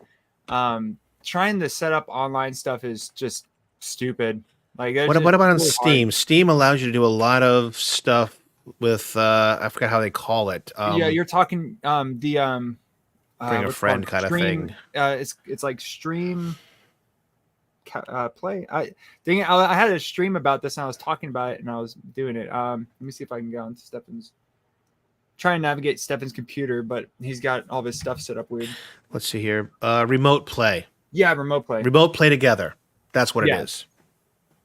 trying to set up online stuff is just stupid. Like, what about on really Steam? hard. Steam allows you to do a lot of stuff with I forgot how they call it. Yeah, you're talking bring a friend kind of thing. It's like stream play. I had a stream about this and I was talking about it and I was doing it. Let me see if I can go into Stephan's. Try and navigate Stephan's computer, but he's got all of his stuff set up weird. Let's see here. Remote play. Yeah, remote play. Remote play together. That's what it is.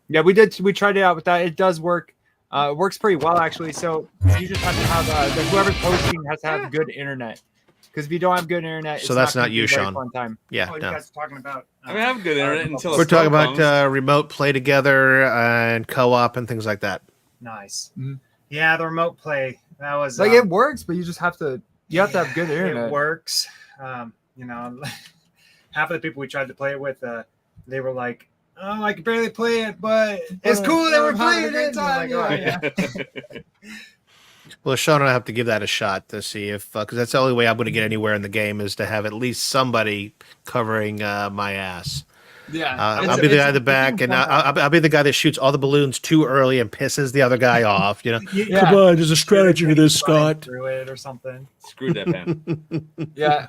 Yeah, we tried it out with that. It does work. It works pretty well actually. So you just have to have whoever's hosting has to have good internet. Because if you don't have good internet, so that's not you, Sean. Fun time. Yeah, you guys are talking about. I mean, I have good internet until we're talking about remote play together and co-op and things like that. Nice. Mm-hmm. Yeah, the remote play that was like it works, but you just have to have good internet. It works. You know, half of the people we tried to play it with, they were like, "Oh, I can barely play it, but it's cool that we're playing it." Time. Yeah. Well, Sean and I have to give that a shot to see if, because that's the only way I'm going to get anywhere in the game is to have at least somebody covering my ass. Yeah, I'll be the guy in the back, and I'll be the guy that shoots all the balloons too early and pisses the other guy off. You know, come on, there's a strategy to this, Scott. Through it or something. Screw that, man. Yeah.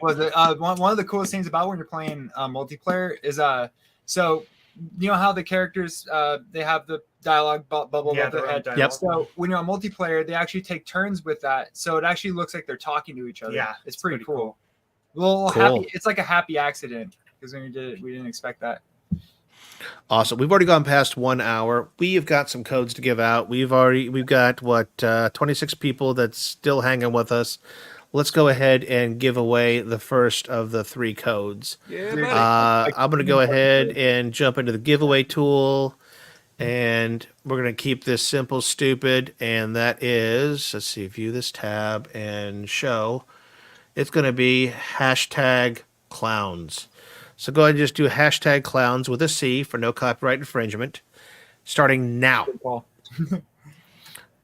Was it one of the coolest things about when you're playing multiplayer is so you know how the characters they have the dialogue bubble above their head. Yep. So when you're on multiplayer, they actually take turns with that, so it actually looks like they're talking to each other. Yeah, it's pretty cool. Well, happy. It's like a happy accident. Because when we did it, we didn't expect that. Awesome. We've already gone past 1 hour. We've got some codes to give out. We've got 26 people that's still hanging with us. Let's go ahead and give away the first of the 3 codes. Yeah, I'm going to go ahead and jump into the giveaway tool, and we're going to keep this simple, stupid, and that is, let's see, view this tab and show. It's going to be #clowns. So go ahead and just do #clowns with a C for no copyright infringement, starting now.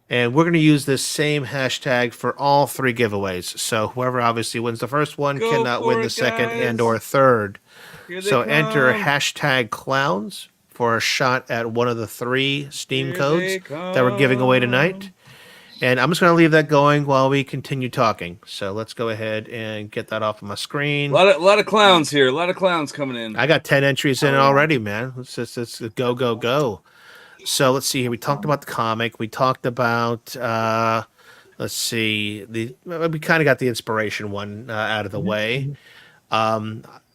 And we're going to use this same hashtag for all 3 giveaways. So whoever obviously wins the first one cannot win the second and or third. So enter #clowns for a shot at one of the 3 Steam codes that we're giving away tonight. And I'm just going to leave that going while we continue talking. So let's go ahead and get that off of my screen. A lot of clowns here. A lot of clowns coming in. I got 10 entries in already, man. Let's go. So let's see here. We talked about the comic. We talked about, let's see. We kind of got the inspiration one out of the way.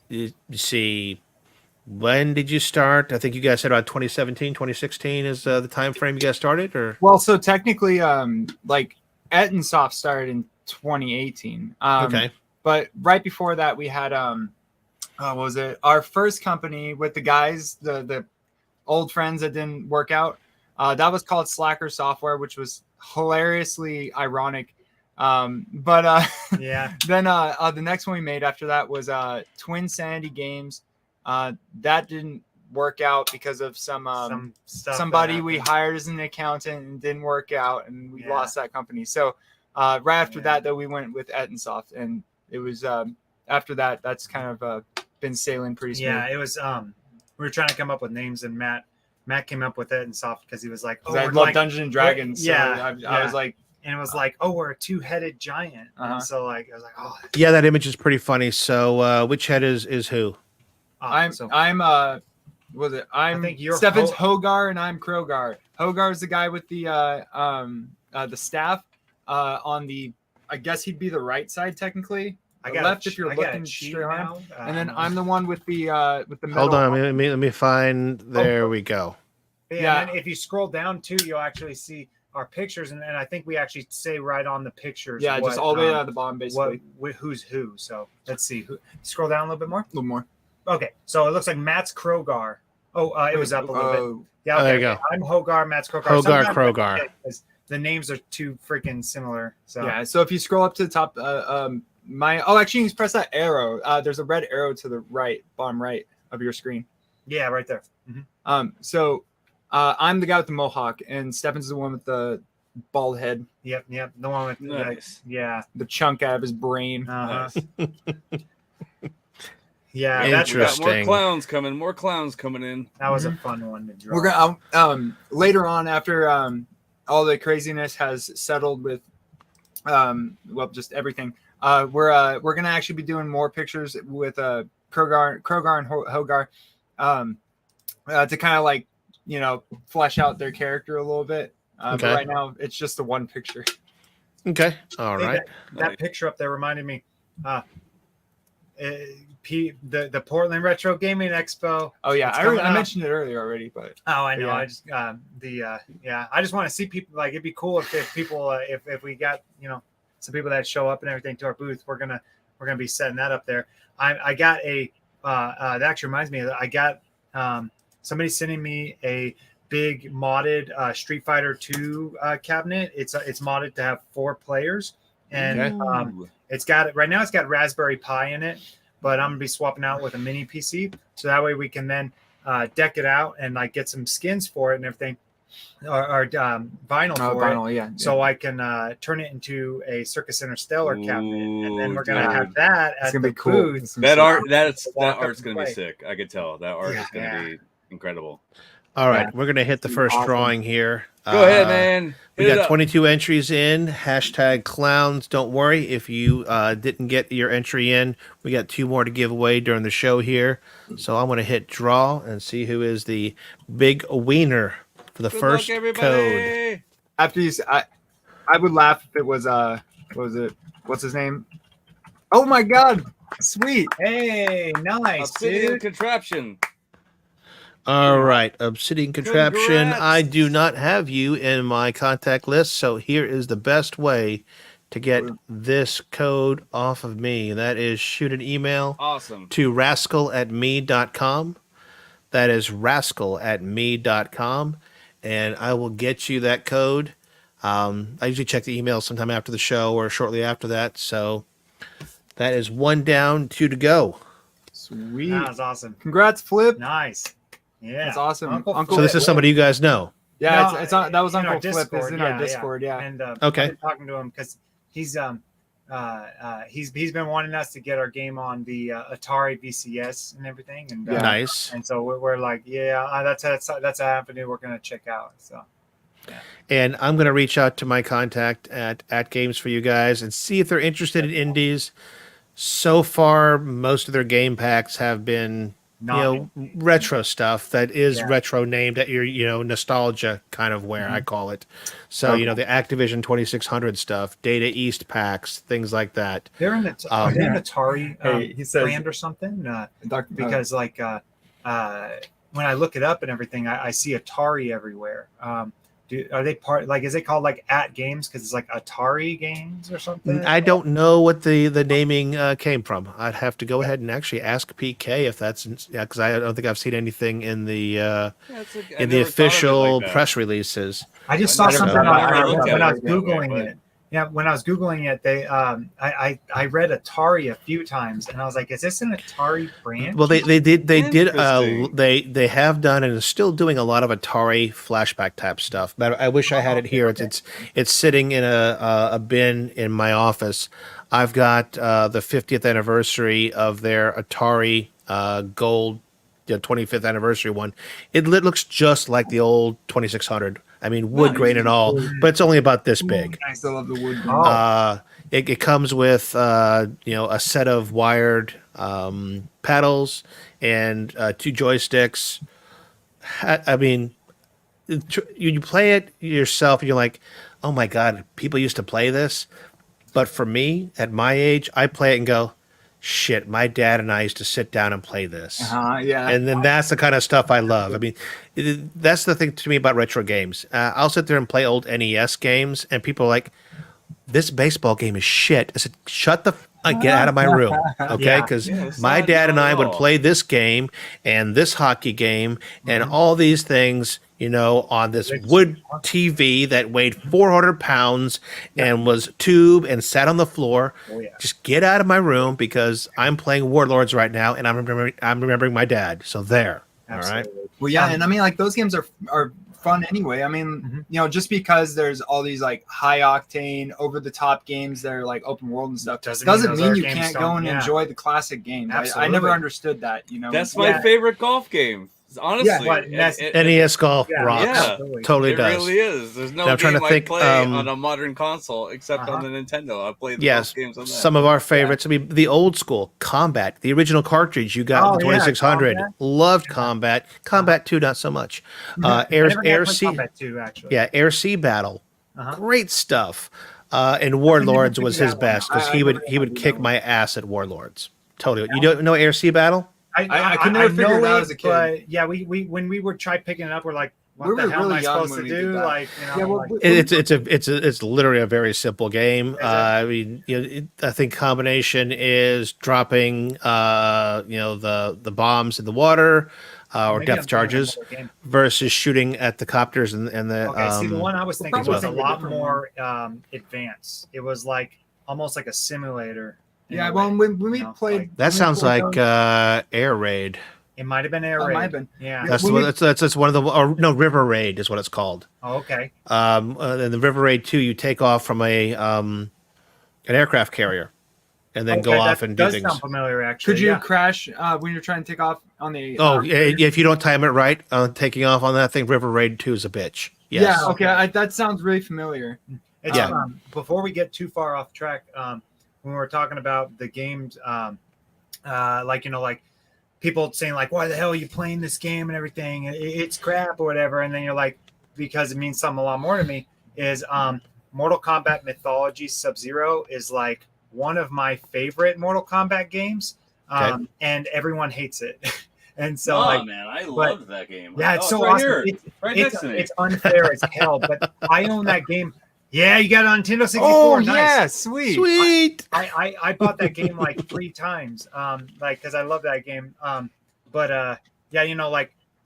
You see, when did you start? I think you guys said about 2017, 2016 is the time frame you guys started, or? Well, so technically, like Ettinsoft started in 2018. Okay. But right before that, we had what was it? Our first company with the guys, the old friends that didn't work out. That was called Slacker Software, which was hilariously ironic. But yeah. Then the next one we made after that was Twin Sanity Games. That didn't work out because of some somebody we hired as an accountant and didn't work out, and we lost that company. So right after that, though, we went with Ettinsoft, and it was after that. That's kind of been sailing pretty smooth. Yeah, it was. We were trying to come up with names, and Matt came up with Ettinsoft because he was like, "Oh, I love Dungeons and Dragons." Yeah, so I was like, and it was like, oh, we're a two-headed giant. And so like I was like, oh, Yeah, that image is pretty funny. So which head is who? I'm think you're Stefan's Hogar and I'm Krogar. Hogar's the guy with the staff on the, I guess he'd be the right side technically. I The got left if you're looking straight straight on. now. And then I'm the one with the metal. Hold on, let me find. There we go. Yeah. And if you scroll down too, you'll actually see our pictures, and I think we actually say right on the pictures. Yeah, just all the way out of the bottom, basically. Who's who? So let's see. Scroll down a little bit more. A little more. Okay, so it looks like Matt's Krogar. Oh, it was up a little bit. Yeah, Oh, there you go. I'm Hogar. Matt's Krogar. Hogar, Sometimes Krogar. the names are too freaking similar. So Yeah, so if you scroll up to the top, actually, you can press that arrow. There's a red arrow to the right, bottom right of your screen. yeah, right there. So I'm the guy with the mohawk, and Stefan's the one with the bald head, Yep. The one with Nice. yeah. the chunk out of his brain. Yeah, We got Interesting. more clowns coming in. that was a fun one to draw. We're gonna later on, after all the craziness has settled with just everything. We're gonna actually be doing more pictures with Krogar and Hogar to kind of like flesh out their character a little bit. But Okay. right now it's just the one picture. Okay, all Hey, right. that picture up there reminded me. The Portland Retro Gaming Expo. Oh yeah, It's I coming up. mentioned it earlier already, but Oh, I know. Yeah. I just I just want to see people. Like, it'd be cool if people if we got some people that show up and everything to our booth. We're gonna be setting that up there. I got a that actually reminds me that I got somebody sending me a big modded Street Fighter 2 cabinet. It's modded to have 4 players, and Okay. it's got Raspberry Pi in it. But I'm gonna be swapping out with a mini PC, so that way we can then deck it out and like get some skins for it and everything, or vinyl for vinyl, it, yeah. so I can turn it into a Circus Interstellar cabinet, and then we're gonna Ooh, have that It's at gonna the be cool. booth. It's gonna be That sick. art's gonna be play. sick. I could tell that art is gonna Yeah. be incredible. All right, we're gonna hit the first Awesome. drawing here. Go ahead, man. We Hit it got up. 22 entries in. Hashtag clowns. Don't worry if you didn't get your entry in. We got 2 more to give away during the show here. So I'm going to hit draw and see who is the big wiener for the Good first luck, code. everybody. After you, I would laugh if it was what was it? What's his name? Oh my god! Sweet. Hey, nice, Obsidian dude. contraption. All right, Obsidian Contraption. Congrats. I do not have you in my contact list, so here is the best way to get this code off of me. That is shoot an email Awesome. to rascal@me.com. That is rascal@me.com, and I will get you that code. I usually check the email sometime after the show or shortly after that. So that is 1 down, 2 to go. Sweet. That was awesome. Congrats, Flip. Nice. Yeah, That's awesome. Uncle Uncle So this is somebody you guys know. Yeah, No, it's on, that was in our Uncle Flip. It's Discord, in yeah, our Discord. Yeah. And Okay. I've been talking to him because he's been wanting us to get our game on the Atari VCS and everything, and Nice. and so we're like, that's an avenue we're gonna check out. So And I'm going to reach out to my contact at atgames for you guys and see if they're interested in indies. So far, most of their game packs have been, retro stuff that is Yeah. retro named at your, nostalgia kind of wear, I call it. So, Okay. the Activision 2600 stuff, Data East packs, things like that. they're an are they an Atari Hey, he says- brand or something? Doctor, Because when I look it up and everything, I see Atari everywhere. Are they part is it called like atgames because it's like Atari games or something? I don't know what the naming came from. I'd have to go ahead and actually ask PK if that's because I don't think I've seen anything in the official press releases. I just saw I something never looked at when it I was that way, googling but- it. Yeah, when I was googling it, they I read Atari a few times, and I was like, "Is this an Atari brand?" Well, they did Interesting. they have done and is still doing a lot of Atari flashback type stuff. But I wish I had it here. Okay. It's sitting in a bin in my office. I've got the 50th anniversary of their Atari Gold, 25th anniversary one. It looks just like the old 2600 I mean, wood grain and all, but it's only about this big. I still love the wood. It comes with a set of wired paddles and 2 joysticks. I mean, you play it yourself and you're like, oh my God, people used to play this. But for me, at my age, I play it and go, shit, my dad and I used to sit down and play this. Yeah. And then that's the kind of stuff I love. I mean, that's the thing to me about retro games. I'll sit there and play old NES games, and people are like, this baseball game is shit. I said, shut the get out of my room, okay? Because my dad and I would play this game and this hockey game and all these things, on this wood TV that weighed 400 pounds and was tube and sat on the floor. Just get out of my room because I'm playing Warlords right now and I'm remembering my dad. So there, Absolutely. all right? Well, yeah, and I mean, like, those games are fun anyway. I mean, just because there's all these like high octane, over the top games that are like open world and stuff doesn't mean you can't go and enjoy the classic games. I never understood that. That's my favorite golf game. Honestly, NES Golf rocks. Totally does. It really is. There's no game I play on a modern console except on the Nintendo. I play the golf games on that. Some of our favorites. I mean, the old school Combat, the original cartridge you got, the 2600. Loved Combat. Combat 2, not so much. Air Sea. Combat 2, actually. Yeah, Air Sea Battle. Great stuff. And Warlords was his best because he would kick my ass at Warlords. Totally. You don't know Air Sea Battle? I could never figure it out as a kid. But yeah, we when we would try picking it up, we're like, what the hell am I supposed to do? Like, it's literally a very simple game. I mean, I think combination is dropping, the bombs in the water, or depth charges, versus shooting at the copters and the. Okay, see, the one I was thinking was a lot more advanced. It was like almost like a simulator. Yeah, well, when we played, that sounds like Air Raid. It might have been Air Raid. Might have been. Yeah, that's one of the River Raid is what it's called. Oh, okay. And the River Raid 2, you take off from an aircraft carrier, and then go off and do things. Sound familiar, actually. Could you crash when you're trying to take off on the? If you don't time it right, taking off on that thing, River Raid 2 is a bitch. Yes. Yeah. Okay. That sounds really familiar. It's, before we get too far off track, when we're talking about the games, like people saying like, why the hell are you playing this game and everything? It's crap or whatever. And then you're like, because it means something a lot more to me, is Mortal Kombat Mythology Sub-Zero is like one of my favorite Mortal Kombat games. And everyone hates it. And so, man, I love that game. Yeah, it's so awesome. It's unfair as hell, but I own that game. Yeah, you got it on Nintendo 64. Oh, nice. Yeah, sweet. I bought that game like 3 times, because I love that game.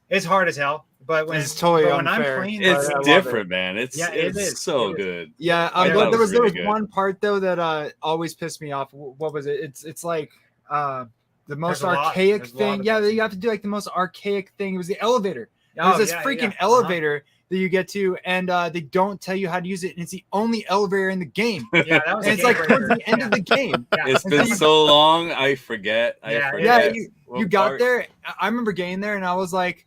It's hard as hell. But when it's totally when I'm playing, it's different, man. It is so good. Yeah, there was one part though that always pissed me off. What was it? It's like the most archaic thing. Yeah, you have to do like the most archaic thing. It was the elevator. There's this freaking elevator that you get to, and they don't tell you how to use it, and it's the only elevator in the game. Yeah, that was and it's like towards the end of the game. It's been so long, I forget. You got there. I remember getting there, and I was like,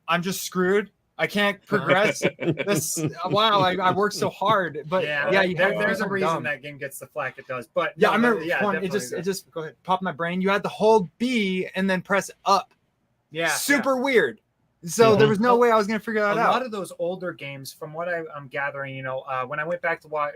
I'm just screwed. I can't progress. I worked so hard, but there's a reason that game gets the flack it does. But I remember it just go ahead, popped my brain. You had to hold B and then press up. Yeah, super weird. So there was no way I was going to figure that out. A lot of those older games, from what I'm gathering, when I went back to watch,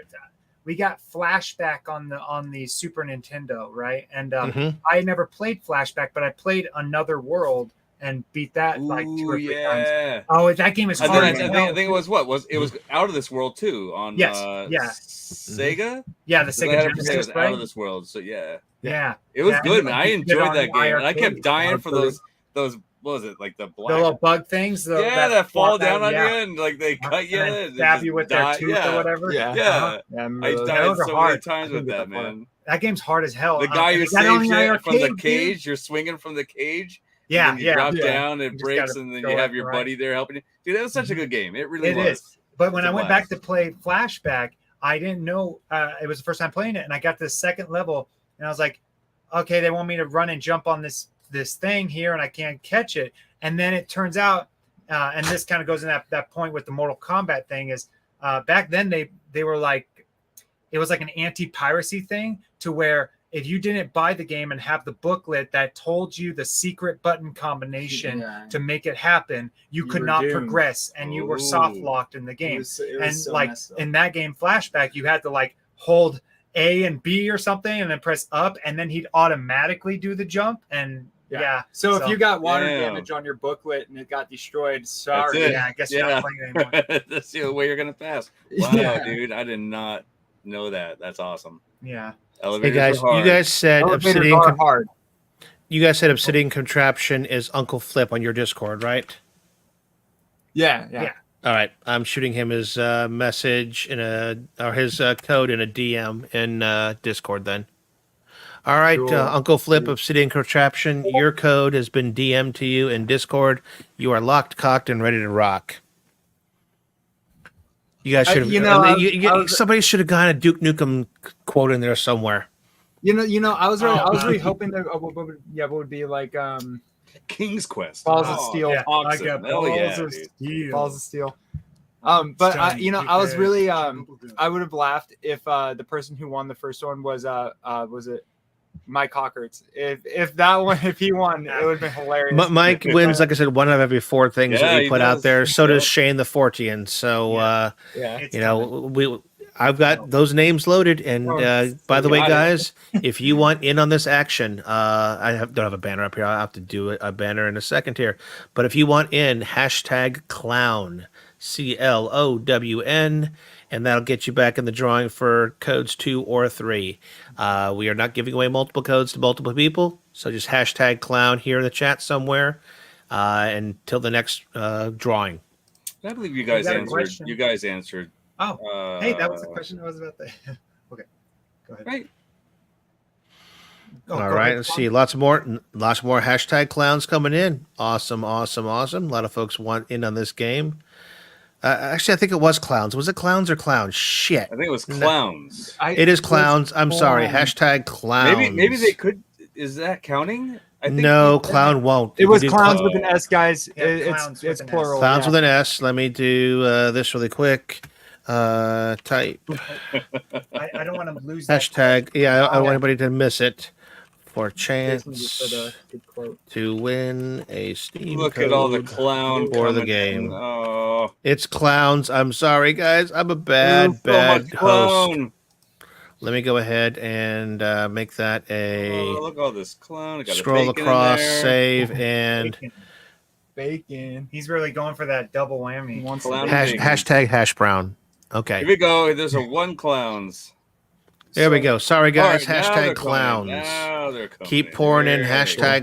we got Flashback on the Super Nintendo, right? And I never played Flashback, but I played Another World and beat that like 2 or 3 times. Oh, that game is hard. I think it was Out of This World too on Sega. Yeah, the Sega Genesis, right? Out of This World. So yeah, it was good, man. I enjoyed that game, and I kept dying for those. What was it, like the little bug things? That fall down on you and like they cut you and stab you with their tooth or whatever. I died so many times with that, man. That game's hard as hell. The guy who saves you from the cage, you're swinging from the cage. Yeah, you drop down, it breaks, and then you have your buddy there helping you. Dude, that was such a good game. It really was. Is. But when I went back to play Flashback, I didn't know it was the first time playing it, and I got to the second level, and I was like, okay, they want me to run and jump on this thing here, and I can't catch it. And then it turns out and this kind of goes in that point with the Mortal Kombat thing is back then they were like, it was like an anti-piracy thing to where if you didn't buy the game and have the booklet that told you the secret button combination to make it happen, you could not progress, and you were soft locked in the game. It was so like in that game Flashback, you had to like hold A and B or something and then press up, and then he'd automatically do the jump. And so if you got water damage on your booklet and it got destroyed, sorry. I guess you're not playing anymore. That's the only way you're gonna pass. Wow, dude, I did not know that. That's awesome. Yeah. Hey guys, you guys said Obsidian. You guys said Obsidian Contraption is Uncle Flip on your Discord, right? Yeah. All right, I'm shooting him his message or his code in a DM in Discord. Then, all right, cool. Uncle Flip, Obsidian Contraption, your code has been DM'd to you in Discord. You are locked, cocked, and ready to rock. You guys should have. Somebody should have gotten a Duke Nukem quote in there somewhere. I was really hoping that what would be like King's Quest, Balls of Steel. Yeah, I got Balls of Steel. Balls of Steel. But I was really I would have laughed if the person who won the first one was it Mike Hawkerts. If he won, it would have been hilarious. Mike wins, like I said, one of every 4 things that we put out there. So does Shane the Fortean. So I've got those names loaded. And by the way, guys, if you want in on this action, I don't have a banner up here. I'll have to do a banner in a second here. But if you want in, #clown, CLOWN, and that'll get you back in the drawing for codes 2 or 3. We are not giving away multiple codes to multiple people, so just #clown here in the chat somewhere until the next drawing. I believe you guys answered. You guys answered. Oh, hey, that was the question I was about to. Okay, go ahead. Right. All right, let's see. Lots more #clowns coming in. Awesome. A lot of folks want in on this game. Actually, I think it was clowns. Was it clowns or clowns? Shit. I think it was clowns. It is clowns. I'm sorry. #clowns. Maybe they could. Is that counting? I think no, clown won't. It was clowns with an S, guys. It's plural. Clowns with an S. Let me do this really quick. Type. I don't want to lose hashtag. I don't want anybody to miss it. For chance to win a Steam Look code at all the clown for the game. Oh. It's clowns. I'm sorry, guys. I'm a bad host. Let me go ahead and make that a. Look at all this clown. Scroll across, save, and. Bacon. He's really going for that double whammy. #hashbrown. Okay. Here we go. There's a 1 clowns. There we go. Sorry, guys. Right, #clowns. Now they're coming. Keep pouring in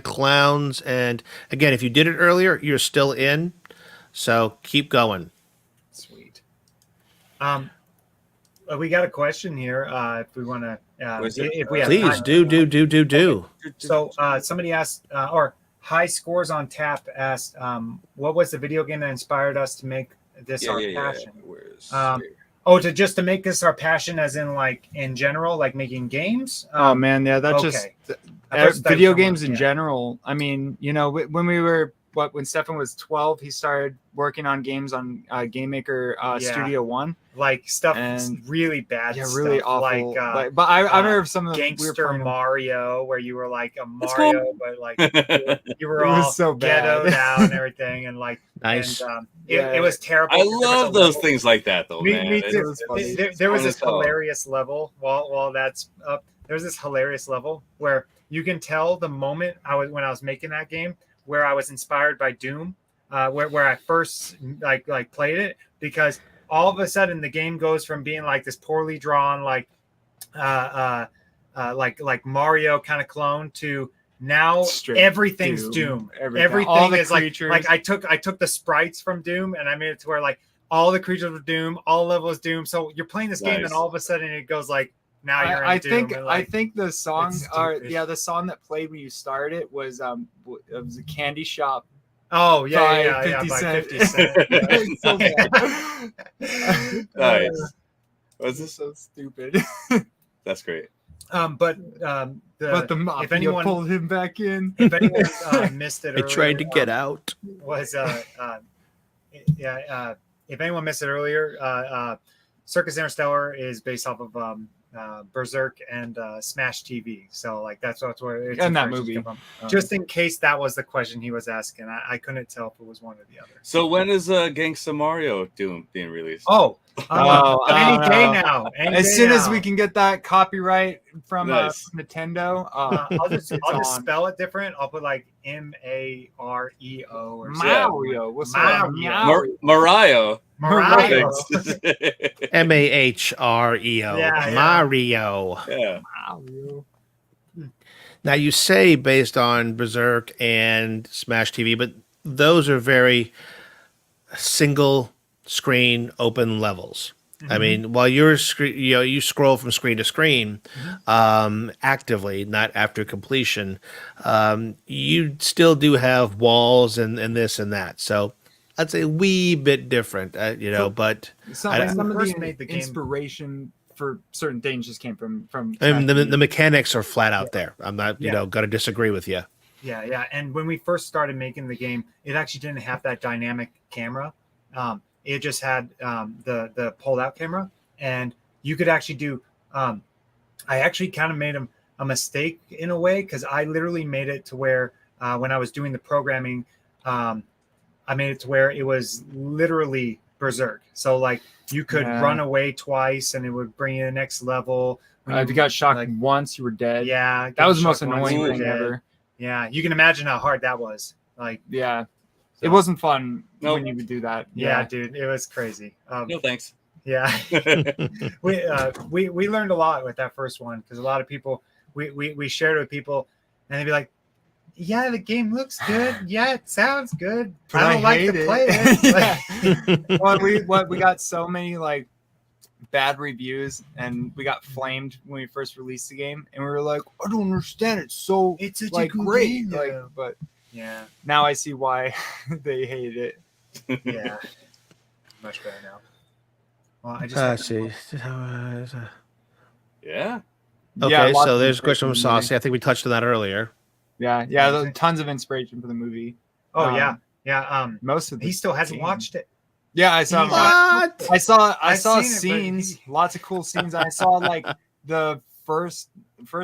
#clowns. And again, if you did it earlier, you're still in. So keep going. Sweet. We got a question here. If we want to, if we have please time. do. So somebody asked, or High Scores on Tap asked, what was the video game that inspired us to make this our passion? To make this our passion, as in like in general, like making games. Oh man, that just video games in general. I mean, when we were when Stephan was 12, he started working on games on Game Maker Studio One. Like stuff really bad. Yeah, really stuff. awful. But I remember some of the Gangster Mario, where you were like a Mario, but like you were all so ghettoed out and everything, and like nice. And, it was terrible. I love those things like that, though. Me too. There was this hilarious level while that's up. There was this hilarious level where you can tell the moment when I was making that game, where I was inspired by Doom, where I first like played it, because all of a sudden the game goes from being like this poorly drawn like Mario kind of clone to now everything's Doom. Everything is creatures. like I took the sprites from Doom and I made it to where like all the creatures were Doom, all levels Doom. So you're playing this game and all of a sudden it goes like now you're in Doom. I think the song the song that played when you started it was a Candy Shop. Oh by 50 Cent. 50 Cent. So nice. Was this so stupid? That's great. But the mafia if anyone pulled him back in. If anyone missed it, I tried to get out. Was if anyone missed it earlier, Circus Interstellar is based off of Berserk and Smash TV. So like that's where it's And that movie. Just in case that was the question he was asking, I couldn't tell if it was one or the other. So when is Gangsta Mario being released? Any day now. As soon as we can get that copyright from Nice. Nintendo, I'll just spell it different. I'll put like Mareo or something. Mario. What's that? Mario. Mario. Mahreo. Yeah. Mario. Yeah. Mario. Now you say based on Berserk and Smash TV, but those are very single screen open levels. I mean, while you scroll from screen to screen actively, not after completion, you still do have walls and this and that. So I'd say a wee bit different, but Some of the inspiration for certain things just came from I mean, the mechanics are flat out there. I'm not, going to disagree with you. Yeah. And when we first started making the game, it actually didn't have that dynamic camera. It just had the pulled out camera, and you could actually do. I actually kind of made a mistake in a way, because I literally made it to where when I was doing the programming, I made it to where it was literally Berserk. So like you could run away twice, and it would bring you to the next level. If you got shocked once, you were dead. Yeah, that was the most annoying thing ever. Yeah, you can imagine how hard that was. Like, yeah. It wasn't fun when you would do that. Yeah, dude, it was crazy. No thanks. Yeah, we learned a lot with that first one, because a lot of people we shared it with people, and they'd be like, "Yeah, the game looks good. Yeah, it sounds good. But I don't like to play it." Well, we got so many like bad reviews, and we got flamed when we first released the game, and we were like, "I don't understand. It's such like a good great." game. But yeah, now I see why they hated it. Yeah, much better now. Well, I just see. Yeah. Okay, lots so of there's a question from inspiration from the Saucy. I think we touched on that earlier. Yeah, tons of inspiration for the movie. yeah. Most of He still hasn't watched it. Yeah, I saw. What? I saw I've seen it, but scenes, lots of cool scenes. I saw like the first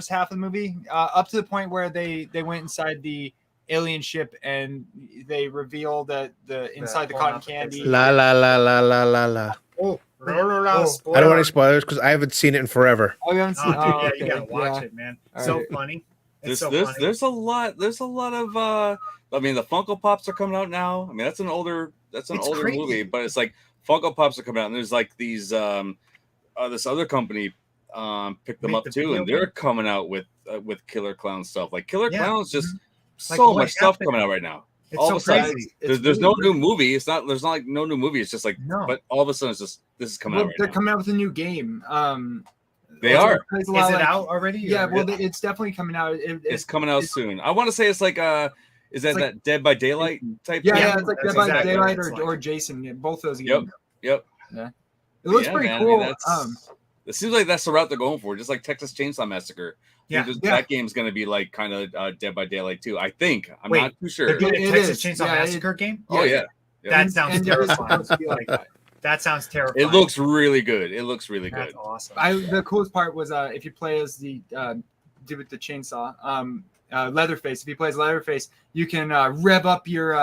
half of the movie, up to the point where they went inside the alien ship and they revealed that the inside the cotton candy. La la la la la la la. Oh, I don't want any spoilers because I haven't seen it in forever. Oh, you haven't seen? Oh, Okay. you gotta watch Yeah. it, man. All So right. funny. There's It's so funny. a lot of I mean, the Funko Pops are coming out now. I mean, that's an older crazy. movie, but it's like Funko Pops are coming out, and there's like these this other company picked them Make up the too, video and they're game? coming out with Killer Clown stuff. Like Killer Clown's just Like, so what much stuff happened? coming out right now. It's all so of a sudden, crazy. there's no new movie. There's not like no new movie. It's just like, No. but all of a sudden it's just this is coming Well, out right they're now. coming out with a new game. They are. Plays a Is lot it like- out already? Yeah, or- well, it's definitely coming out. It's coming out soon. I want to say it's like is that like- that Dead by Daylight type? Yeah, thing? yeah, it's like That's Dead by exactly Daylight what it's or like. Jason. Yeah, both those Yep. games. Yep. It looks Yeah, pretty man, cool. I mean, it seems like that's the route they're going for, just like Texas Chainsaw Massacre. Yeah, That game's going to be like kind of Dead by Daylight too. I think. I'm Wait, not too sure. They're doing a It Texas is. Chainsaw Yeah, Massacre game? Oh yeah. That sounds And it is terrifying. supposed to be like that. That sounds terrifying. It looks really good. It looks really That's good. awesome. The coolest part was if you play as the dude with the chainsaw, Leatherface. If he plays Leatherface, you can rev up your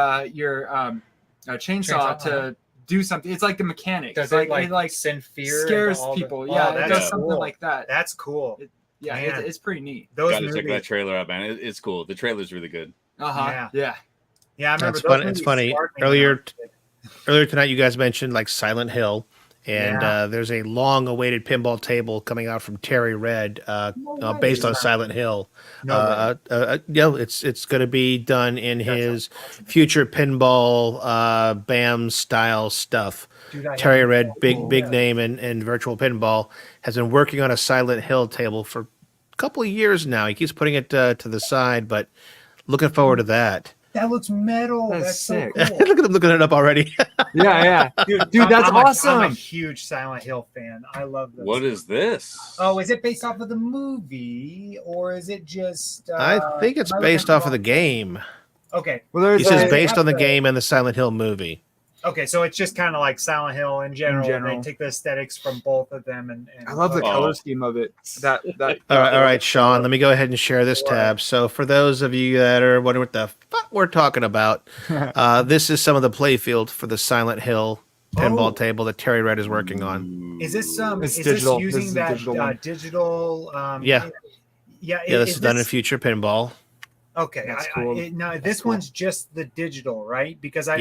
chainsaw to do something. It's like the mechanics. Does it it like send fear? scares into all people. The... Yeah, Oh, it that's does something cool. like that. That's cool. Yeah, Man. it's pretty neat. Those Got to movies. check that trailer out, man. It's cool. The trailer's really good. Yeah. Yeah, I remember That's those funny. movies It's funny. sparked me when I was Earlier a kid. Earlier tonight, you guys mentioned like Silent Hill, and Yeah. there's a long-awaited pinball table coming out from Terry Red, based on Silent Hill. It's going to be done in his future pinball BAM style stuff. Dude, I Terry have- Red, big name in virtual pinball, has been working on a Silent Hill table for a couple of years now. He keeps putting it to the side, but looking forward to that. That looks metal. That's That's sick. so cool. Look at him looking it up already. Yeah. Dude, that's I'm awesome. a huge Silent Hill fan. I love those. What is this? Oh, is it based off of the movie or is it just? I think it's am I based looking off of the wrong? game. Okay. Well, He there's says they based have on the the- game and the Silent Hill movie. Okay, so it's just kind of like Silent Hill in general. general. They take the aesthetics from both of them, and I love the color scheme of it. That All right, Sean. Let me go ahead and share this tab. So, for those of you that are wondering what the fuck we're talking about, this is some of the playfield for the Silent Hill pinball table that Terry Red is working on. is this It's is digital. this using This is that digital one. digital? Yeah. Yeah, Yeah, this is done in Future Pinball. Okay, That's cool. Now That's this cool. one's just the digital, right? Because I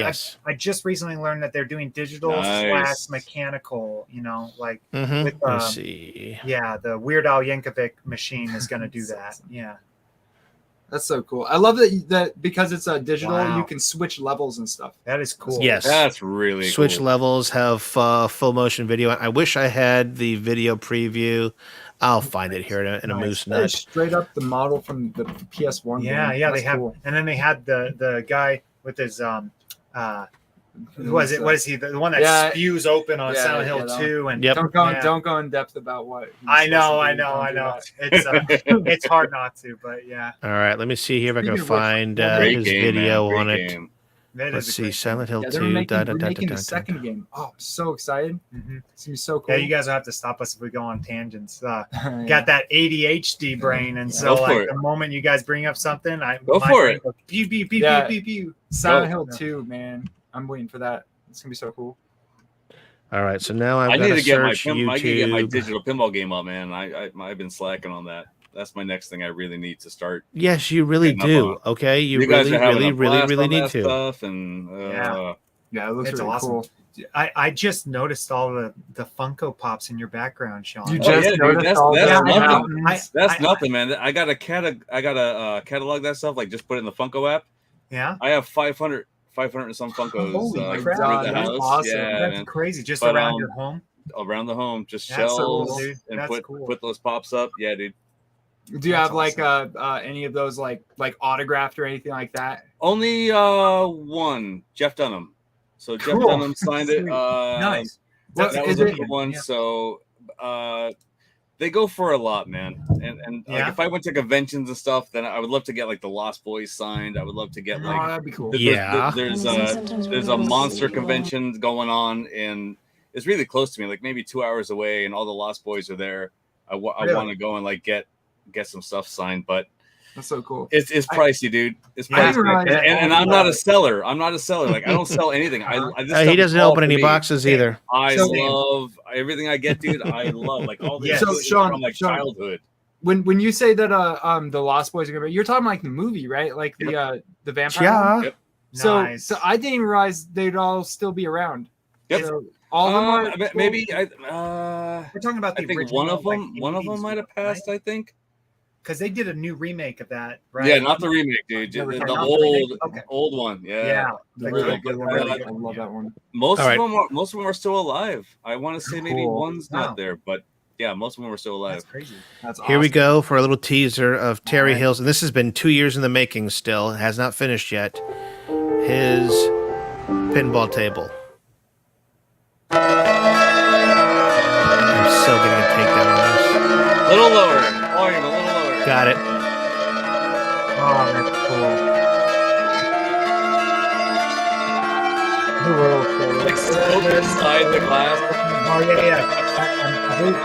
just recently learned that they're doing digital Nice. / mechanical. You know, like Mm-hmm. with Let's see. yeah, the Weird Al Yankovic machine is going to do that. Yeah. That's so cool. I love that because it's a digital, Wow. you can switch levels and stuff. That is cool. Yes. That's really Switch cool. levels have full motion video. I wish I had the video preview. I'll find it here in a moose That is nut. straight up the model from the PS1 Yeah, game. yeah. That's They have, cool. and then they had the guy with his who is it? What is he? The one that Yeah. spews open on Yeah, Silent yeah, Hill that 2 and Yep. Don't go in depth about what. he's I know. supposed to do. Don't do It's that. it's hard not to, but yeah. All right, let me see here if I can Speaking of which, find Great his game, video man. on Great it. game. That Let's is a see, great Silent Hill Yeah, 2. they're making the second game. Oh, I'm so excited. Mhm. It's gonna be so cool. Yeah, you guys will have to stop us if we go on tangents. Yeah. Got that ADHD brain, and so Go for like it. the moment you guys bring up something, Go my for brain it. goes pew pew pew Yeah. pew pew pew. Silent Go. Hill 2, man. I'm waiting for that. It's gonna be so cool. All right, so now I I've got need to to get my search I need to get my YouTube. digital pinball game up, man. I've been slacking on that. That's my next thing I really need to start. Yes, you really Getting up do. on. Okay, you guys really, are having really, a really, blast really on need that to. stuff, and Yeah. Yeah, it looks It's really awesome. cool. I just noticed all the Funko Pops in your background, Sean. You Oh, just yeah, dude, noticed that's- all that's the nothing. mountains. that's nothing, man. I got catalog that stuff. Like just put it in the Funko app. Yeah, I have 500 and some Funkos Holy through crap, the that's house. awesome. Yeah, that's man. crazy. Just But, around your home. Around the home, just That's so shelves cool, dude. and That's cool. put those pops up. Yeah, dude. Do you That's have like any of those like autographed or anything like that? Only one, Jeff Dunham. So Jeff Cool. Dunham signed it. Sweet. Nice. What That is was a it? good one. Yeah. So they go for a lot, man. And Yeah. like, if I went to conventions and stuff, then I would love to get like the Lost Boys signed. I would love to get Oh, like that'd be cool. Yeah. there's a monster convention going on, and it's really close to me, like maybe 2 hours away, and all the Lost Boys are there. I Really? want to go and like get some stuff signed, but That's so cool. it's pricey, dude. It's I pricey, didn't realize that. and I'm not a seller. Like I don't sell anything. I this He stuff doesn't is all open for any me. boxes either. I So- love everything I get, dude. I love like all this Yes. shit So, Sean- from like Sean- childhood. When you say that the Lost Boys are gonna be, you're talking like the movie, right? Like the vampire. one? Yeah. Yep. So Nice. so I didn't even realize they'd all still be around. Yep. So all of them are Maybe We're talking about I the think original, one of them like, might have passed. I think. because they did a new remake of that, right? Yeah, not the remake, dude. Never The heard of old remake? Okay. old one. Yeah. Yeah. the really really good good one. one. Really I love that one. Most All of them are still alive. I want to say maybe Cool. one's Wow. not there, but yeah, most of them are still alive. That's crazy. That's Here we awesome. go for a little teaser of Terry Alright. Hills, and this has been 2 years in the making. Still it has not finished yet. His pinball table. I'm so getting a takedown on this. Little lower, volume a little lower. Got it. Oh, that's cool. Like smoke inside the glass. Oh yeah, yeah.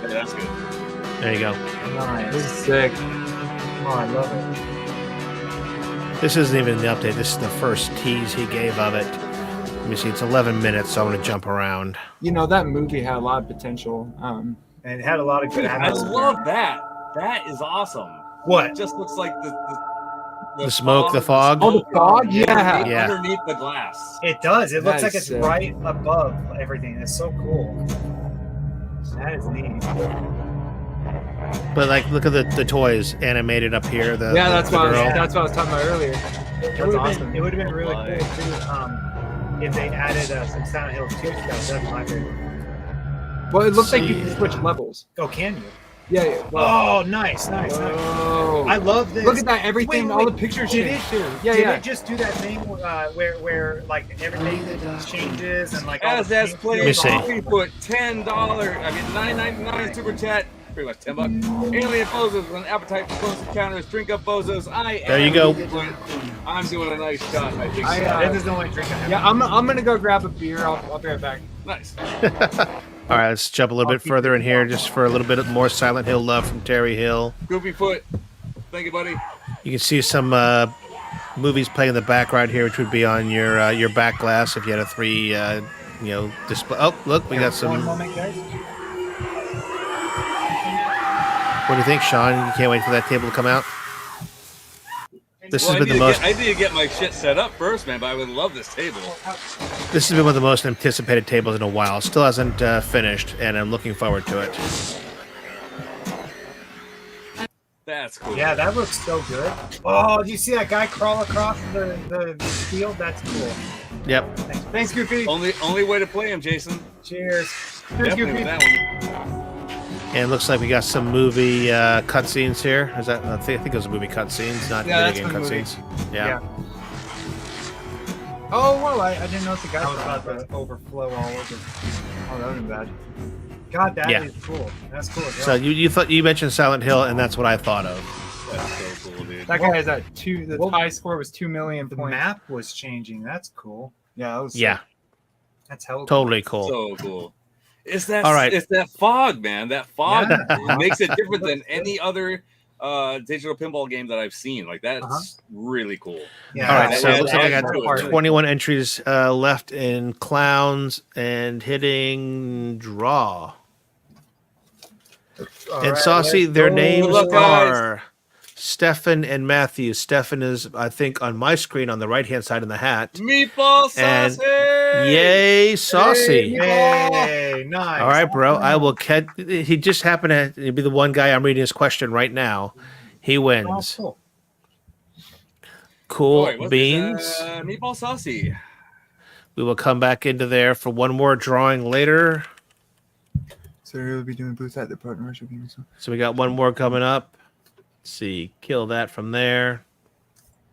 Yeah, that's good. There you go. Nice. This is sick. Oh, I love it. This isn't even the update. This is the first tease he gave of it. Let me see. It's 11 minutes, so I'm going to jump around. You know that movie had a lot of potential. And it had a lot of good I actors. love that. That is awesome. What? It just looks like The smoke, the fog. Oh, the fog? Yeah. Yeah. Underneath the glass. It does. It looks That like is it's sick. right above everything. It's so cool. That is neat. But like, look at the toys animated up here. The Yeah, the- that's the what girl. that's what I was talking about earlier. It That's would awesome. have been really cool too. If they added some Silent Hill 2 stuff. That's my favorite. Well, it looks like you See. can switch levels. Oh, can you? Yeah. yeah. Oh, nice. Whoa. I love this. Look at that! Everything, Wait, all the wait, pictures did change it- too. Yeah, Did yeah. it just do that thing where like everything changes and like all As the that's paint played, Let me see. feels we put $10. I mean, $9.99 super chat. pretty much $10. Alien Bozos with an appetite for close encounters. Drink up Bozos. There you go. I'm doing a nice shot. I think so. This is the only drink I have. Yeah, I'm gonna go grab a beer. I'll be right back. Nice. All right, let's jump a little bit further in here just for a little bit more Silent Hill love from Terry Hill. Goofy Foot. Thank you, buddy. You can see some movies playing in the background here, which would be on your back glass if you had a 3 display. Oh, look, we got some. One moment, guys. What do you think, Sean? You can't wait for that table to come out? This Well, has been the most. I need to get my shit set up first, man, but I would love this table. This has been one of the most anticipated tables in a while. Still hasn't finished, and I'm looking forward to it. That's cool. Yeah, that looks so good. Oh, do you see that guy crawl across the field? That's cool. Yep. Thanks, Goofy. Only way to play him, Jason. Cheers. Definitely Goofy. with that one. And it looks like we got some movie cutscenes here. Is that? I think it was movie cutscenes, not Yeah, video game that's the movie. cutscenes. Yeah. Oh, well, I didn't know if the guy I was about to overflow all over. Oh, that would be bad. God, that is Yeah. cool. That's cool. So you mentioned Silent Hill, and that's what I thought of. That's so cool, dude. That guy has at 2. The high score was 2 million the points. map was changing. That's cool. Yeah, that was Yeah, That's hell. totally cool. So cool. It's that. All right. It's that fog, man. That fog Yeah. makes it different than any other digital pinball game that I've seen. Like that's really cool. Yeah. All right, so it looks like I got Really 21 entries left in clowns and hitting draw. And Saucy, their names Good luck, guys. are Stephan and Matthew. Stephan is, I think, on my screen on the right-hand side in the hat. Meatball And sausage. yay, Saucy! Hey, nice. All right, bro. I will catch. He just happened to be the one guy I'm reading his question right now. He Oh, wins. cool. Cool Boy, what's beans. this, meatball saucy. We will come back into there for one more drawing later. So we'll be doing booth at the partnership game. So we got one more coming up. Let's see, kill that from there.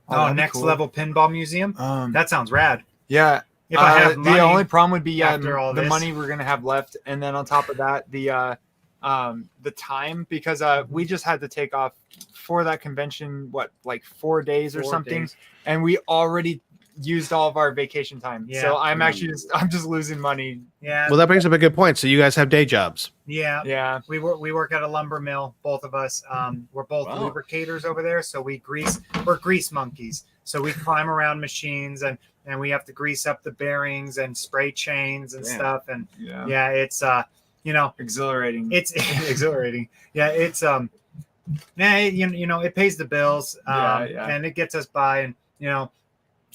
Oh, that'd be next cool. level pinball museum. That sounds rad. Yeah. If I have money, the only problem would be after all the this. money we're gonna have left, and then on top of that, the time, because we just had to take off for that convention, like 4 days or 4 something, days. and we already used all of our vacation time. Yeah. So I'm just losing money. yeah, Well, that brings up a good point. So you guys have day jobs. yeah. Yeah. We work at a lumber mill, both of us. We're both Wow. lubricators over there, so we're grease monkeys. So we climb around machines and we have to grease up the bearings and spray chains and Yeah. stuff. And Yeah. yeah, it's Exhilarating. it's exhilarating. Yeah, it's it pays the bills. Yeah. And it gets us by. And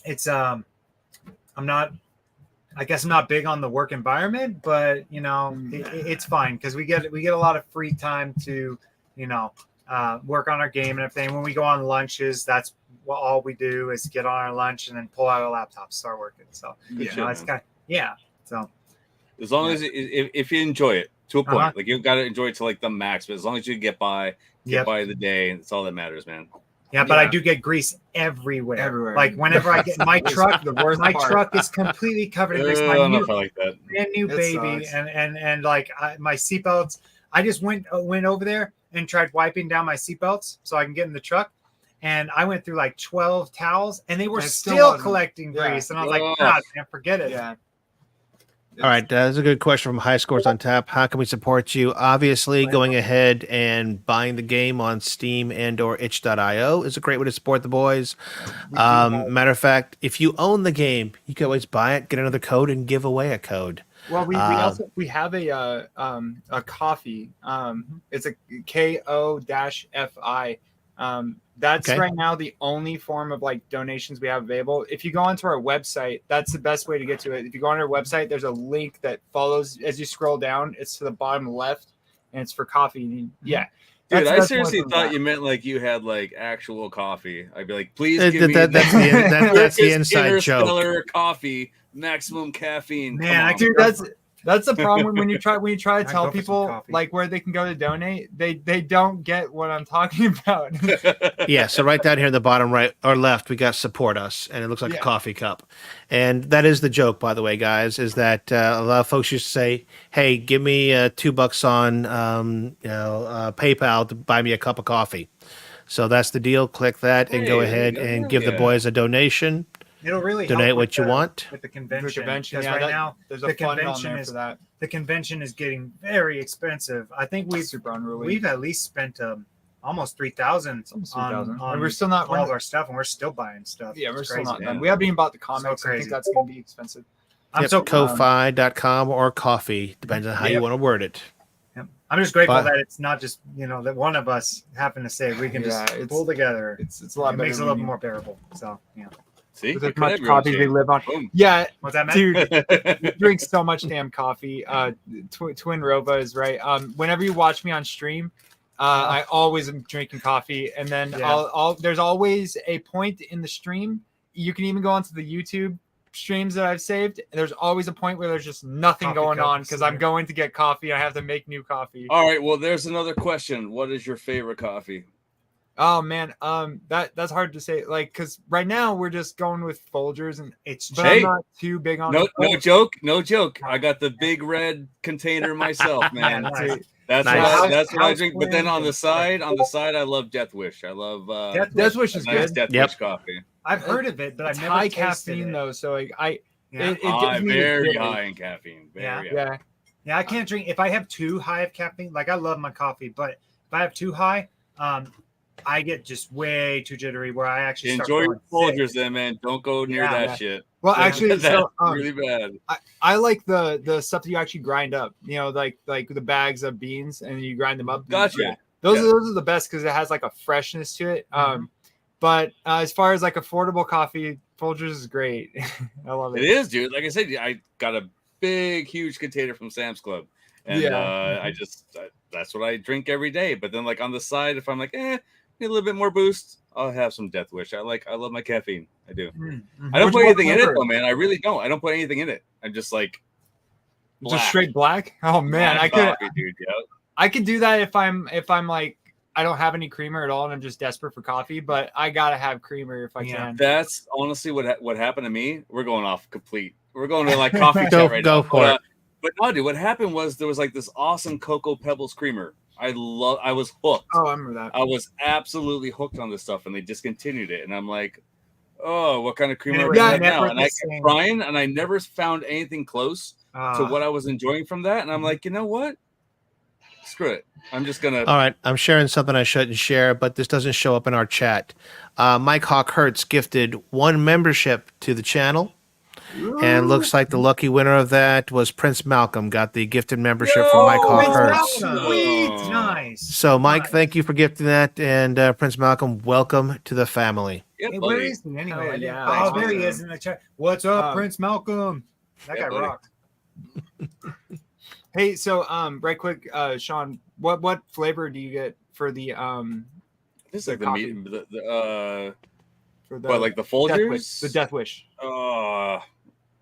it's I guess I'm not big on the work environment, but it's fine because we get a lot of free time to work on our game and everything. When we go on lunches, that's all we do is get on our lunch and then pull out our laptops, start working. So Good shit, it's man. so As long as if you enjoy it to a point, Uh-huh. like you've got to enjoy it to like the max. But as long as you get by the day, it's all that matters, man. yeah, but I Yeah. do get grease everywhere. Everywhere. Like whenever I get my truck, The worst my part. truck is completely covered in grease. I My don't know new if I like that. brand new It baby, sucks. and like my seatbelts. I just went over there and tried wiping down my seatbelts so I can get in the truck, and I went through like 12 towels, and they were And it still still wasn't- collecting yeah. grease, and I was Oh. like, God, man, forget it. Yeah. All right, that's a good question from High Scores on Tap. How can we support you? Obviously, going ahead and buying the game on Steam and/or itch.io is a great way to support the boys. Matter of fact, if you own the game, you can always buy it, get another code, and give away a code. Well, we have a coffee. It's a KO-FI. That's Okay. right now the only form of like donations we have available. If you go onto our website, that's the best way to get to it. If you go on our website, there's a link that follows as you scroll down. It's to the bottom left, and it's for coffee. Yeah, Dude, I that's seriously one of thought them. you meant like you had like actual coffee. I'd be like, please That- give me that- that's the that's the Circus inside joke. Interstellar coffee, maximum caffeine. Man, Come I on. Dude, that's That's the problem when you try to I'd tell go for some people coffee. like where they can go to donate. They don't get what I'm talking about. Yeah, so right down here in the bottom right or left, we got support us, and it looks like a Yeah. coffee cup. And that is the joke, by the way, guys, is that a lot of folks used to say, "Hey, give me $2 on PayPal to buy me a cup of coffee." So that's the deal. Click that and go Hey, there you ahead go. and Hell give the yeah. boys a donation. It'll really Donate help what you want. with the convention. convention, Because yeah, right that- now there's a the fund on convention there is for that. the convention is getting very expensive. I think Super unruly. we've at least spent almost 3,000 Almost on 3,000. on And we're still not- all we're of not- our stuff, and we're still buying stuff. Yeah, we're It's still crazy. not done. Yeah. We haven't even bought the comics. I crazy. think that's going to be expensive. I'm Yep, so Ko-fi.com or coffee, depends on how you Yep. want to word it. I'm just grateful But- that it's not just that one of us happen to say we can Yeah, just it's- pull together. It's a lot It better. makes it a little more bearable. So yeah, See, with you as could much have your own coffee they shit. live on. Boom. Yeah, what's that, Matt? dude. You drink so much damn coffee. Twin Rova is right. Whenever you watch me on stream, I always am drinking coffee, and then Yeah. there's always a point in the stream. You can even go onto the YouTube streams that I've saved. There's always a point where there's just nothing Coffee going on cups, because I'm yeah. going to get coffee. I have to make new coffee. All right. Well, there's another question. What is your favorite coffee? Oh man, that's hard to say. Like, because right now we're just going with Folgers, and It's but Hey. I'm not too big on No, it. no joke. No joke. I got the big red container myself, man. Nice. That's Nice. what I House drink. But then on the blend. side, I love Death Wish. I love Death Wish is nice good. Death Yep. Wish coffee. I've heard of it, but It's I've never high tasted caffeine it. though, so it Yeah. gives me Very the- high in caffeine. Very high. Yeah, Yeah, I can't drink if I have too high of caffeine. Like I love my coffee, but if I have too high, I get just way too jittery where I actually start Enjoy your feeling Folgers, sick. then, man. Don't go near Yeah, that yeah. shit. Well, Yeah. actually, That's so really bad. I like the stuff that you actually grind up. You know, like the bags of beans and you grind them up. Gotcha. Yeah. Those Yeah. are the best because it has like a freshness to it. But as far as like affordable coffee, Folgers is great. I love It it. is, dude. Like I said, I got a big, huge container from Sam's Club, and Yeah. that's what I drink every day. But then, like on the side, if I'm like, need a little bit more boost, I'll have some Death Wish. I love my caffeine. I do. Mhm. I don't Which put one anything in it flavor? though, man. I really don't. I don't put anything in it. I'm just like Just straight black. Oh man, black coffee, dude. Yeah. I could do that if I'm like I don't have any creamer at all and I'm just desperate for coffee, but I gotta have creamer if I Yeah. can. That's honestly what happened to me. We're going off complete. We're going to like coffee Go- chat right go now. for it. But no, dude. What happened was there was like this awesome Cocoa Pebbles creamer. I was hooked. Oh, I remember that. I was absolutely hooked on this stuff, and they discontinued it. And I'm like, oh, what kind of creamer And are it we was getting now? never And the I same. kept trying, and I never found anything close to what I was enjoying from that. And I'm like, you know what? Screw it. I'm just gonna. All right, I'm sharing something I shouldn't share, but this doesn't show up in our chat. Mike Hawk Hertz gifted 1 membership to the channel, and looks like the lucky winner of that was Prince Malcolm. Got the gifted membership from Mike Hawk Prince Hertz. Malcolm. Sweet. Nice. So, Mike, Nice. thank you for gifting that, and Prince Malcolm, welcome to the family. Yeah, Hey, where buddy. is he anyway? Hell I didn't- yeah. Oh, there he is in the chat. What's up, Prince Malcolm? That Yeah, guy buddy. rocked. Hey, so right quick, Sean, what flavor do you get for the This is the like the coffee. meat. for the What, like the Death Wish? Folgers? The Death Wish.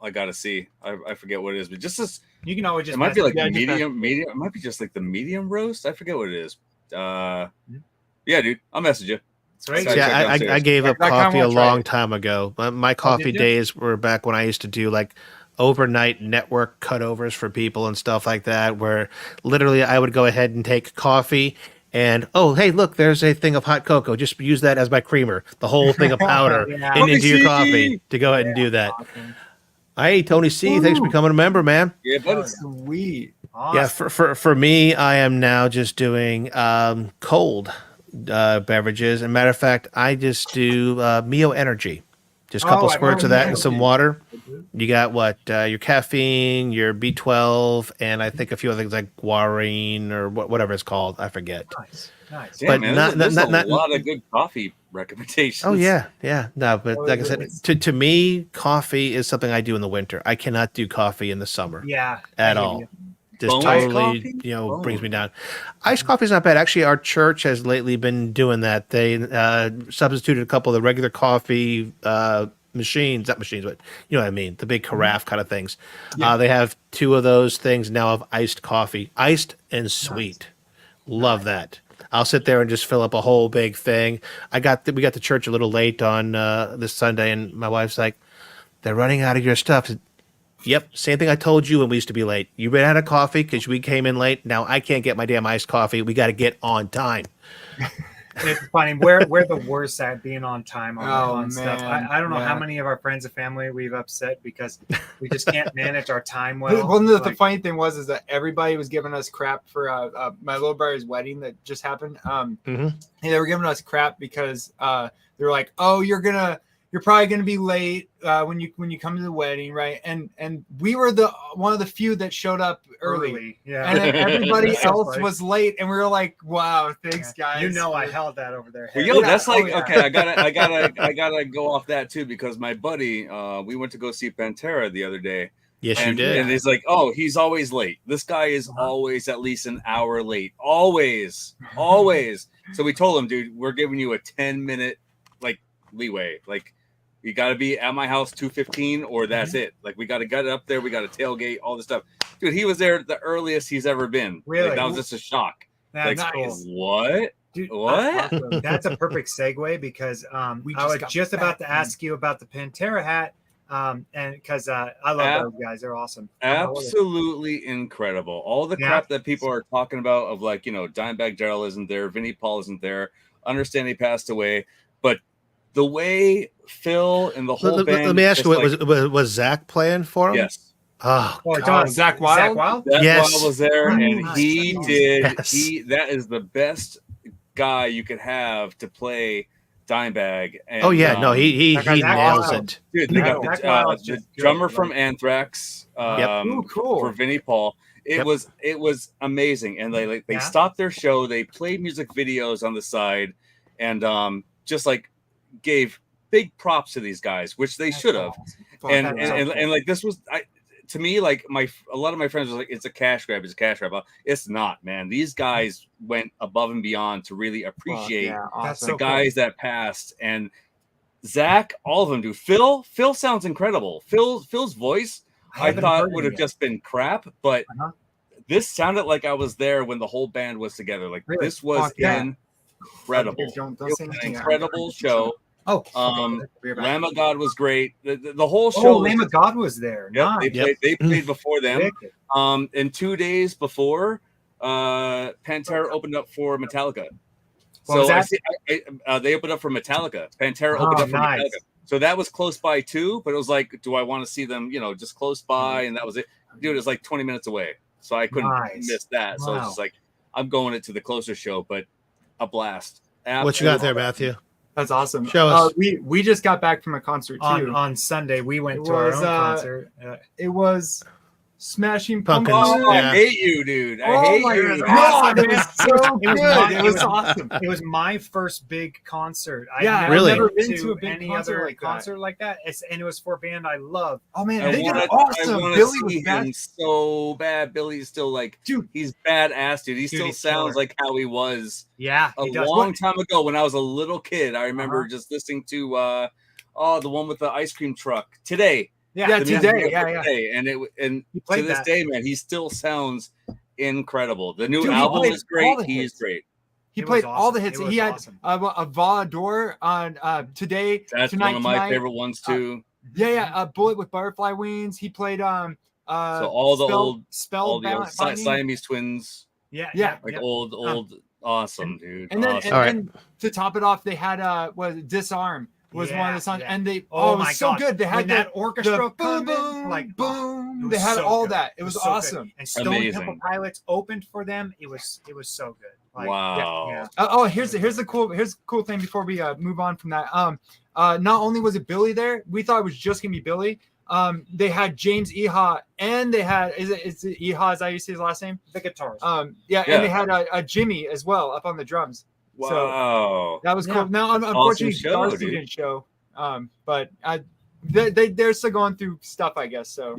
I gotta see. I forget what it is, but just this. You can always just. It might be like yeah, the just medium. It might be just like the medium roast. I forget what it is. Yeah, dude. I'll message you. Sweet. Sorry. Yeah, check I downstairs. gave up I kinda coffee a wanna try long it. time ago. My coffee did you? days were back when I used to do like overnight network cutovers for people and stuff like that, where literally I would go ahead and take coffee and, oh, hey, look, there's a thing of hot cocoa. Just use that as my creamer, the whole thing of powder Yeah. and into your Tony C. coffee to go ahead and do that. Awesome. Hey, Tony C, thanks for becoming a member, man. Yeah, but Sweet. Yeah, Awesome. for me, I am now just doing cold beverages. And matter of fact, I just do Mio Energy. Just a couple Oh, I squirts of know that Mio and some Energy. water. You got what? Your caffeine, your B12, and I think a few other things like guarine or whatever it's called. I forget. Nice. Nice. damn, but man, not- there's not- a not- lot of good coffee recommendations. Oh yeah. No, but Oh, like I it said, is. to me, coffee is something I do in the winter. I cannot do coffee in the summer Yeah. at I hear all. you. Just Bone totally, coffee? brings Bone. me down. Iced coffee's not bad. Actually, our church has lately been doing that. They substituted a couple of the regular coffee machines, not machines, but you know what I mean, the big carafe kind of things. Yeah. They have 2 of those things now of iced coffee, iced and sweet. Love that. I'll sit there and just fill up a whole big thing. We got to church a little late on this Sunday, and my wife's like, "They're running out of your stuff." Yep, same thing I told you when we used to be late. You ran out of coffee because we came in late. Now I can't get my damn iced coffee. We got to get on time. It's funny. We're the worst at being on time on man. stuff. I don't know how many of our friends and family we've upset because we just can't manage our time well. Well, the funny thing was that everybody was giving us crap for my little brother's wedding that just happened. And they were giving us crap because they were like, "Oh, you're probably gonna be late when you come to the wedding, right?" And we were one of the few that showed up early. Yeah. And then everybody else was late, and we were like, "Wow, thanks, guys." You know, I held that over there. Well, yo, that's like okay. I gotta go off that too because my buddy, we went to go see Pantera the other day. Yes, and, you did. And he's like, "Oh, he's always late. This guy is always at least an hour late. Always. So we told him, dude, we're giving you a 10-minute like leeway. Like, you got to be at my house 2:15, or that's it. Like, we got to get up there. We got to tailgate all this stuff, dude. He was there the earliest he's ever been. Really? Like, that was just a shock. That's like, cool. What? Dude, what? That's a perfect segue because I was just about to ask you about the Pantera hat. And because I love those guys, they're awesome. Absolutely incredible. All the crap that people are talking about of like, you know, Dimebag Darrell isn't there, Vinnie Paul isn't there. Understand he passed away, but the way Phil and the whole band. Let me ask you, was Zach playing for him? Yes. Oh, Zach Wild. Zach Wild? Zach Yes. Wild was there, and he did. Yes. That is the best guy you could have to play Dimebag. And, he nails awesome. it. Dude, they got the drummer from Anthrax for Vinnie Paul. It was amazing, and they stopped their show. They played music videos on the side, and just like gave big props to these guys, which they should have. Awesome. And like this was to me, like a lot of my friends was like, it's a cash grab. It's not, man. These guys went above and beyond to really appreciate the guys that passed. And Zach, all of them do. Phil sounds incredible. Phil's voice, I thought would have just been crap, but this sounded like I was there when the whole band was together. Like this was incredible. It was an incredible show. Lamb of God was great. The whole show. Lamb of God was there. Yep, they played before them. And 2 days before, Pantera opened up for Metallica. They opened up for Metallica. Pantera opened up for Metallica. So that was close by too. But it was like, do I want to see them? You know, just close by, and that was it. Dude, it was like 20 minutes away, so I couldn't miss that. So it's just like I'm going it to the closer show, but a blast. What you got there, Matthew? That's awesome. Show us. We just got back from a concert too. On Sunday, we went to our own concert. It was Smashing Pumpkins. Pumpkins. I hate you, dude. I hate you. God, it was so good. It was awesome. It was my first big concert. I've never been to a big concert like that. And it was for a band I love. Oh man, they did awesome. Billy was bad. So bad. Billy's still like, dude, he's badass, dude. He still sounds like how he was. Yeah, a long time ago when I was a little kid. I remember just listening to the one with the ice cream truck today. Today. And to this day, man, he still sounds incredible. The new album is great. He's great. He played all the hits. He had a Valador on Today. That's Tonight, one of my favorite ones too. Bullet with Butterfly Wings. He played so all the old Siamese twins. Old awesome, dude. And then and to top it off, they had Disarm. Was one of the songs, and they it was so good. They had that orchestra boom, boom, like boom. They had all that. It was awesome. And Stone Temple Pilots opened for them. It was so good. Like, wow. Here's the cool thing before we move on from that. Not only was it Billy there, we thought it was just gonna be Billy. They had James Eha, and they had is it Eha? Is that how you say his last name? The guitarist. And they had a Jimmy as well up on the drums. Wow, so that was cool. Now, unfortunately, Darcy didn't show. But they're still going through stuff, I guess. So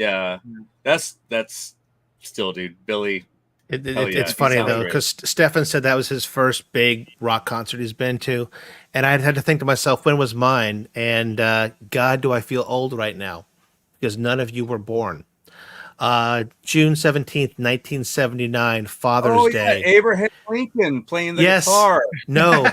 that's still, dude. Billy, It's funny though, because Stephan said that was his first big rock concert he's been to, and I had to think to myself, when was mine? And God, do I feel old right now? Because none of you were born. June 17th, 1979, Father's Day. Abraham Lincoln playing the guitar. No.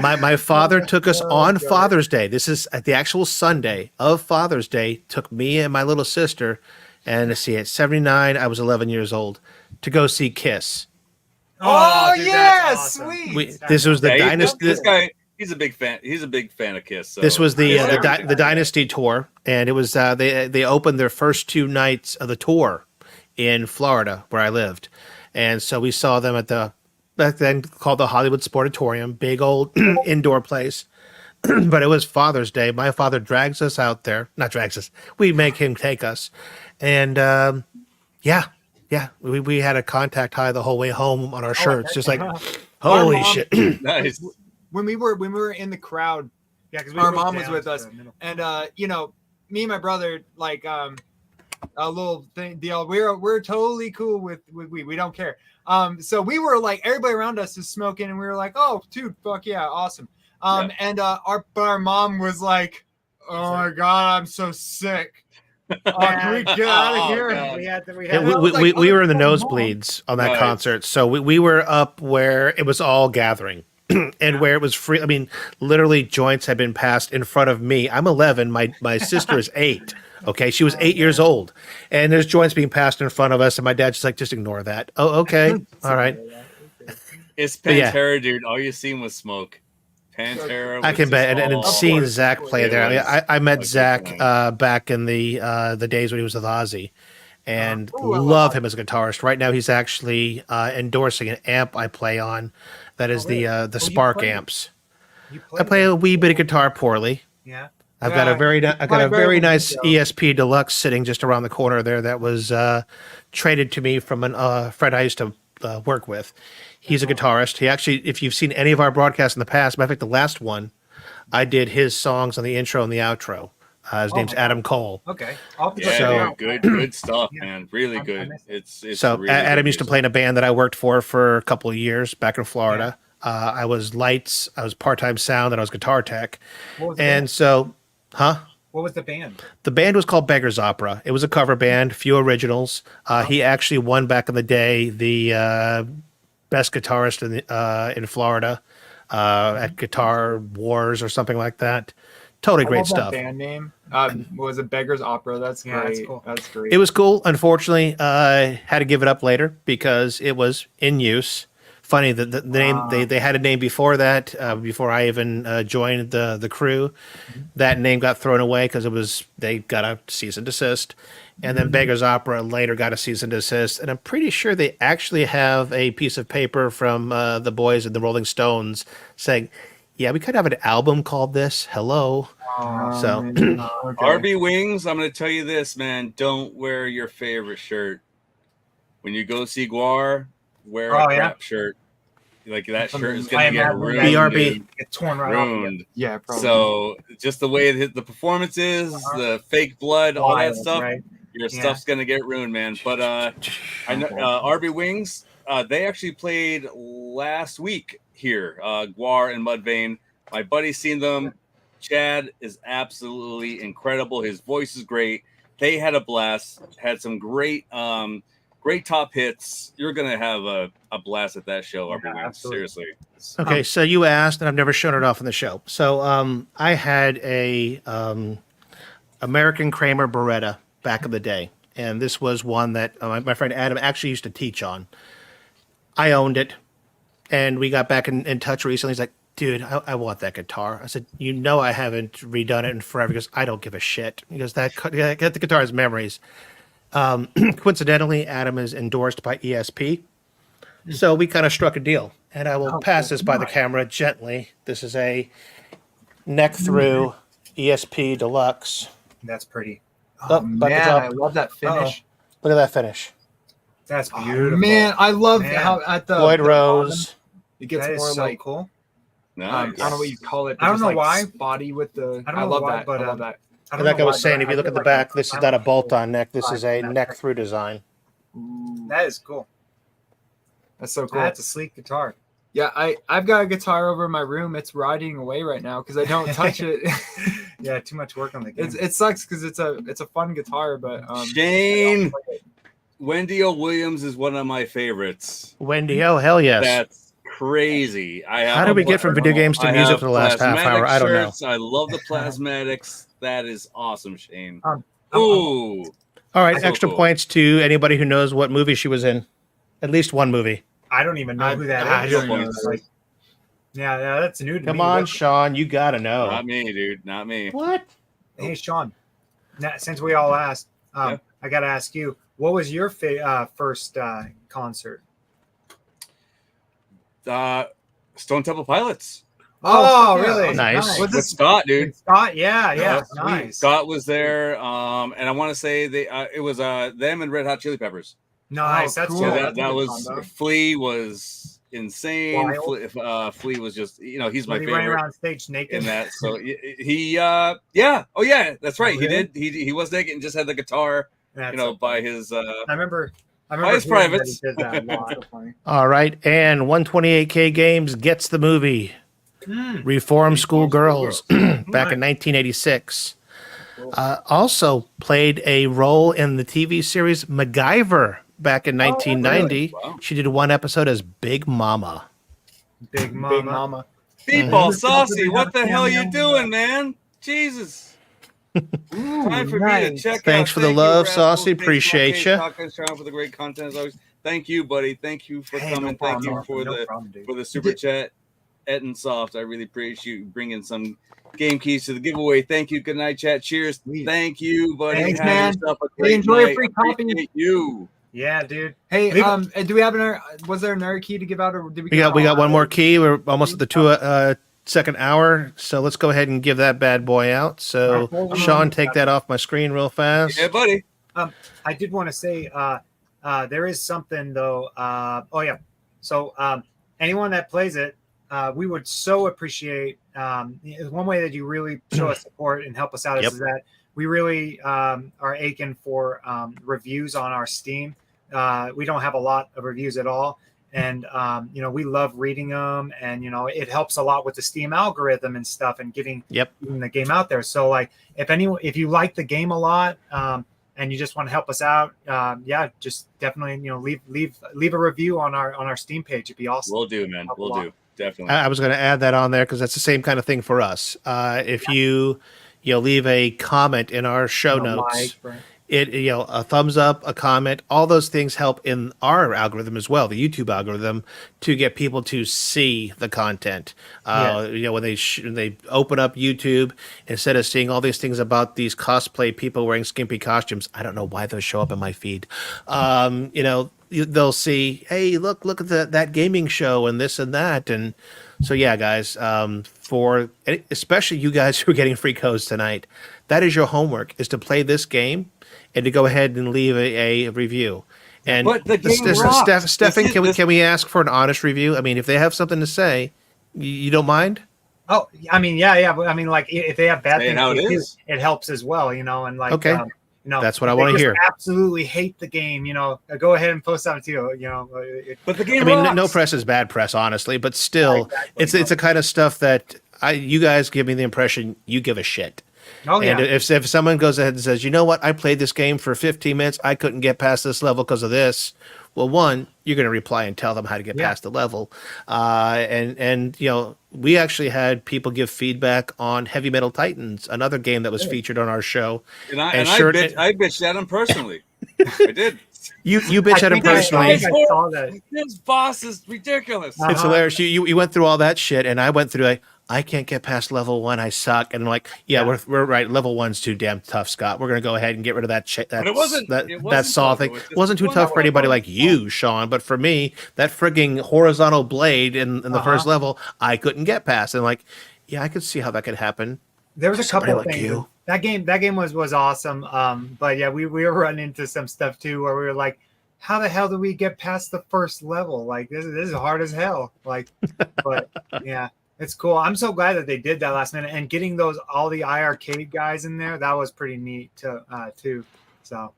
my father took us on Father's Day. This is the actual Sunday of Father's Day. Took me and my little sister, and let's see, at 79, I was 11 years old, to go see Kiss. Oh, dude, yeah, awesome. Sweet. This was the Dynasty. This guy, he's a big fan. He's a big fan of Kiss. So. This was the Dynasty tour, and it was they opened their first 2 nights of the tour in Florida, where I lived, and so we saw them at the back then called the Hollywood Sportatorium, big old indoor place. But it was Father's Day. My father drags us out there. Not drags us. We make him take us, and yeah, we had a contact high the whole way home on our shirts, just like holy shit. Nice. When we were in the crowd, because our mom was with us, and me and my brother, like a little thing deal. We're totally cool with we don't care. So we were like, everybody around us is smoking, and we were like, oh, dude, fuck yeah, awesome. And our mom was like, oh my God, I'm so sick. Can we get out of here? We were in the nosebleeds on that concert, so we were up where it was all gathering. And where it was free. I mean, literally joints had been passed in front of me. I'm 11. My sister is 8. Okay. She was 8 years old, and there's joints being passed in front of us. And my dad's just like, just ignore that. Oh, okay. All right. It's Pantera, dude. All you seen was smoke. Pantera. I can bet. And seeing Zach play there. I mean, I met Zach back in the days when he was with Ozzy, and love him as a guitarist. Right now, he's actually endorsing an amp I play on. That is the Spark amps. I play a wee bit of guitar poorly. Yeah. I've got a very nice ESP Deluxe sitting just around the corner there that was traded to me from a friend I used to work with. He's a guitarist. He actually, if you've seen any of our broadcasts in the past, matter of fact, the last one, I did his songs on the intro and the outro. His name's Adam Cole. Okay. Good stuff, man. Really good. It's so really Adam used to play in a band that I worked for a couple of years back in Florida. Yeah. I was lights, I was part-time sound, and I was guitar tech. And so, What was the band? The band was called Beggar's Opera. It was a cover band, few originals. He actually won back in the day the best guitarist in Florida at Guitar Wars or something like that. Totally great stuff. Band name was it Beggar's Opera? That's great. That's cool. That's great. It was cool. Unfortunately, had to give it up later because it was in use. Funny that the name they had a name before that. Before I even joined the crew, that name got thrown away because they got a cease and desist, and then Beggar's Opera later got a cease and desist. And I'm pretty sure they actually have a piece of paper from the boys in the Rolling Stones saying, yeah, we could have an album called this. Hello. Okay. RB Wings, I'm going to tell you this, man. Don't wear your favorite shirt. When you go see Guar, wear a crap shirt. Like that shirt is going to get ruined. BRB. Get torn right ruined. Off. Yeah, probably. So just the way the performance is, the fake blood, all that stuff, your stuff's going to get ruined, man. But I know RB Wings, they actually played last week here, Guar and Mudvayne. My buddy's seen them. Chad is absolutely incredible. His voice is great. They had a blast. Had some great top hits. You're gonna have a blast at that show, RB. Seriously. Okay, so you asked, and I've never shown it off on the show. So I had a American Kramer Beretta back in the day, and this was one that my friend Adam actually used to teach on. I owned it. And we got back in touch recently. He's like, dude, I want that guitar. I said, I haven't redone it in forever. He goes, I don't give a shit. He goes, the guitar has memories. Coincidentally, Adam is endorsed by ESP. So we kind of struck a deal. And I will pass this by the camera gently. This is a neck through ESP Deluxe. That's pretty. Man, I love that finish. Look at that finish. That's beautiful. Man, I love how at the Floyd Rose. It gets that more so like cool. Nice. I don't know what you call it. I don't know why. Spotty with the. I love that. I love that. And like I was saying, if you look at the back, this is not a bolt-on neck. This is a neck-through design. That is cool. That's so cool. That's a sleek guitar. Yeah, I've got a guitar over in my room. It's rotting away right now because I don't touch it. Yeah, too much work on the game. It sucks because it's a fun guitar, but Shane, Wendy O. Williams is one of my favorites. Wendy O, hell yes. That's crazy. How did we get from video games to music for the last half hour? I don't know. I love the plasmatics. That is awesome, Shane. Ooh. All right, extra points to anybody who knows what movie she was in. At least one movie. I don't even know who that is. Like, yeah, that's new to me. Come on, Sean, you gotta know. Not me, dude. Not me. What? Hey, Sean. Now, since we all asked, I gotta ask you, what was your first concert? Stone Temple Pilots. Oh, really? Nice. With Scott, dude. Scott, yeah. Nice. Scott was there, and I want to say it was them and Red Hot Chili Peppers. Nice. That's cool. cool. That was Flea was insane. Flea was just he's my favorite. Running around stage naked in that. So he that's right. really? He was naked and just had the guitar by his I remember by his privates. He did that a lot. All right, and 128K Games gets the movie Reform School Girls back in 1986. Also played a role in the TV series MacGyver back in 1990. Really? Wow. She did one episode as Big Mama. Big Mama. Pinball Saucy, what the hell are you doing, man? Jesus. Time for me to check Thanks out. for the love, Saucy. Appreciate you. For the great content as always. Thank you, buddy. Thank you for coming. Thank you for the super chat. Ettinsoft, I really appreciate you bringing some game keys to the giveaway. Thank you. Good night, chat. Cheers. Thank you, buddy. Thanks, man. Enjoy a free copy. You. Yeah, dude. Hey, do we have was there another key to give out, or did we got one more key? We're almost at the second hour, so let's go ahead and give that bad boy out. So Sean, take that off my screen real fast. Yeah, buddy. I did want to say there is something though. So anyone that plays it, we would so appreciate one way that you really show us support and help us out is that we really are aching for reviews on our Steam. We don't have a lot of reviews at all. And, we love reading them, and, it helps a lot with the Steam algorithm and stuff and getting the game out there. So like if you like the game a lot, and you just want to help us out, just definitely, leave a review on our Steam page. It'd be awesome. We'll do, man. We'll do. Definitely. I was going to add that on there because that's the same kind of thing for us. If you leave a comment in our show notes, a thumbs up, a comment, all those things help in our algorithm as well, the YouTube algorithm, to get people to see the content. When they open up YouTube, instead of seeing all these things about these cosplay people wearing skimpy costumes, I don't know why those show up in my feed. They'll see, hey, look at that gaming show and this and that. And so, yeah, guys, for especially you guys who are getting free codes tonight, that is your homework, is to play this game and to go ahead and leave a review. And but the game Stephan, can we ask for an honest review? I mean, if they have something to say, you don't mind? Oh, I mean, yeah. But I mean, like if they have bad things, it helps as well, and like, okay. That's what I want to hear. Absolutely hate the game, go ahead and post that too, But the game, no press is bad press, honestly, but still, it's the kind of stuff that you guys give me the impression you give a shit. Oh, yeah. And if someone goes ahead and says, you know what, I played this game for 15 minutes, I couldn't get past this level because of this. Well, one, you're going to reply and tell them how to get past the level. And we actually had people give feedback on Heavy Metal Titans, another game that was featured on our show. I bitched at him personally. I did. You bitch at him personally. I saw that. This boss is ridiculous. It's hilarious. You went through all that shit, and I went through I can't get past level 1. I suck. And I'm like, we're right. Level 1's too damn tough, Scott. We're gonna go ahead and get rid of that shit. That saw thing. It wasn't too tough for anybody like you, Sean, but for me, that frigging horizontal blade in the first level, I couldn't get past. And like, I could see how that could happen. There was a couple of things. That game was awesome. But yeah, we were running into some stuff too where we were like, how the hell do we get past the first level? Like this is hard as hell. Like, but yeah. It's cool. I'm so glad that they did that last minute, and getting all the iArcade guys in there. That was pretty neat too. So,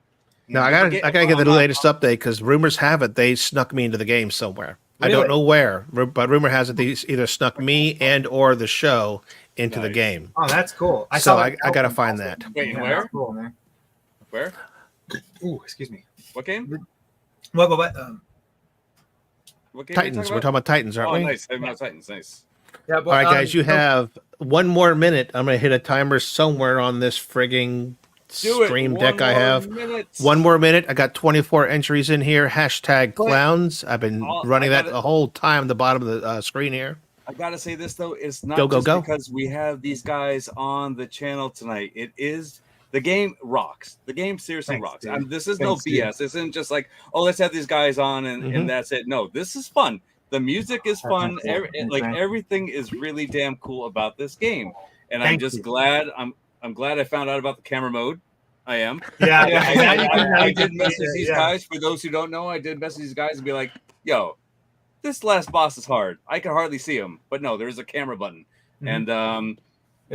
No, I gotta get the latest update because rumors have it they snuck me into the game somewhere. Really? I don't know where, but rumor has it they either snuck me and or the show into the game. Oh, that's cool. I gotta find that. Wait, where? Cool, man. Where? Ooh, excuse me. What game? What? What game Titans. We're talking about Titans, aren't we? Oh, nice. Titans. Nice. Yeah, but, all right, guys, you have 1 more minute. I'm going to hit a timer somewhere on this frigging stream deck I have. 1 more minute. I got 24 entries in here. Hashtag clowns. I've been running that the whole time at the bottom of the screen here. I got to say this, though. It's not because we have these guys on the channel tonight. It is... The game rocks. The game seriously rocks. This is no BS. This isn't just like, oh, let's have these guys on and that's it. No, this is fun. The music is fun. Everything is really damn cool about this game. And I'm just glad. I'm glad I found out about the camera mode. I am. Yeah. I did message these guys. For those who don't know, I did message these guys and be like, yo, this last boss is hard. I can hardly see him. But no, there is a camera button. And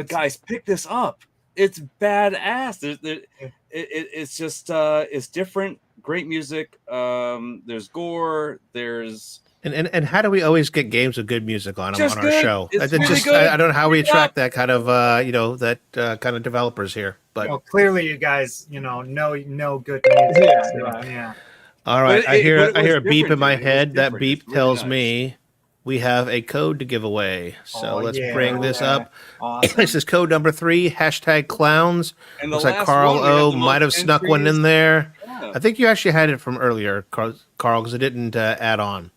guys, pick this up. It's badass. It's just it's different. Great music. There's gore. There's and how do we always get games with good music on them on our show? It's really good. I don't know how we attract that kind of kind of developers here. But clearly you guys know good music. Yeah. All right. I hear a beep in my head. That beep tells me we have a code to give away. So let's bring this up. Awesome. This is code number 3, hashtag clowns. And looks like Carl O might have snuck one in there. Yeah. I think you actually had it from earlier, Carl, because it didn't add on.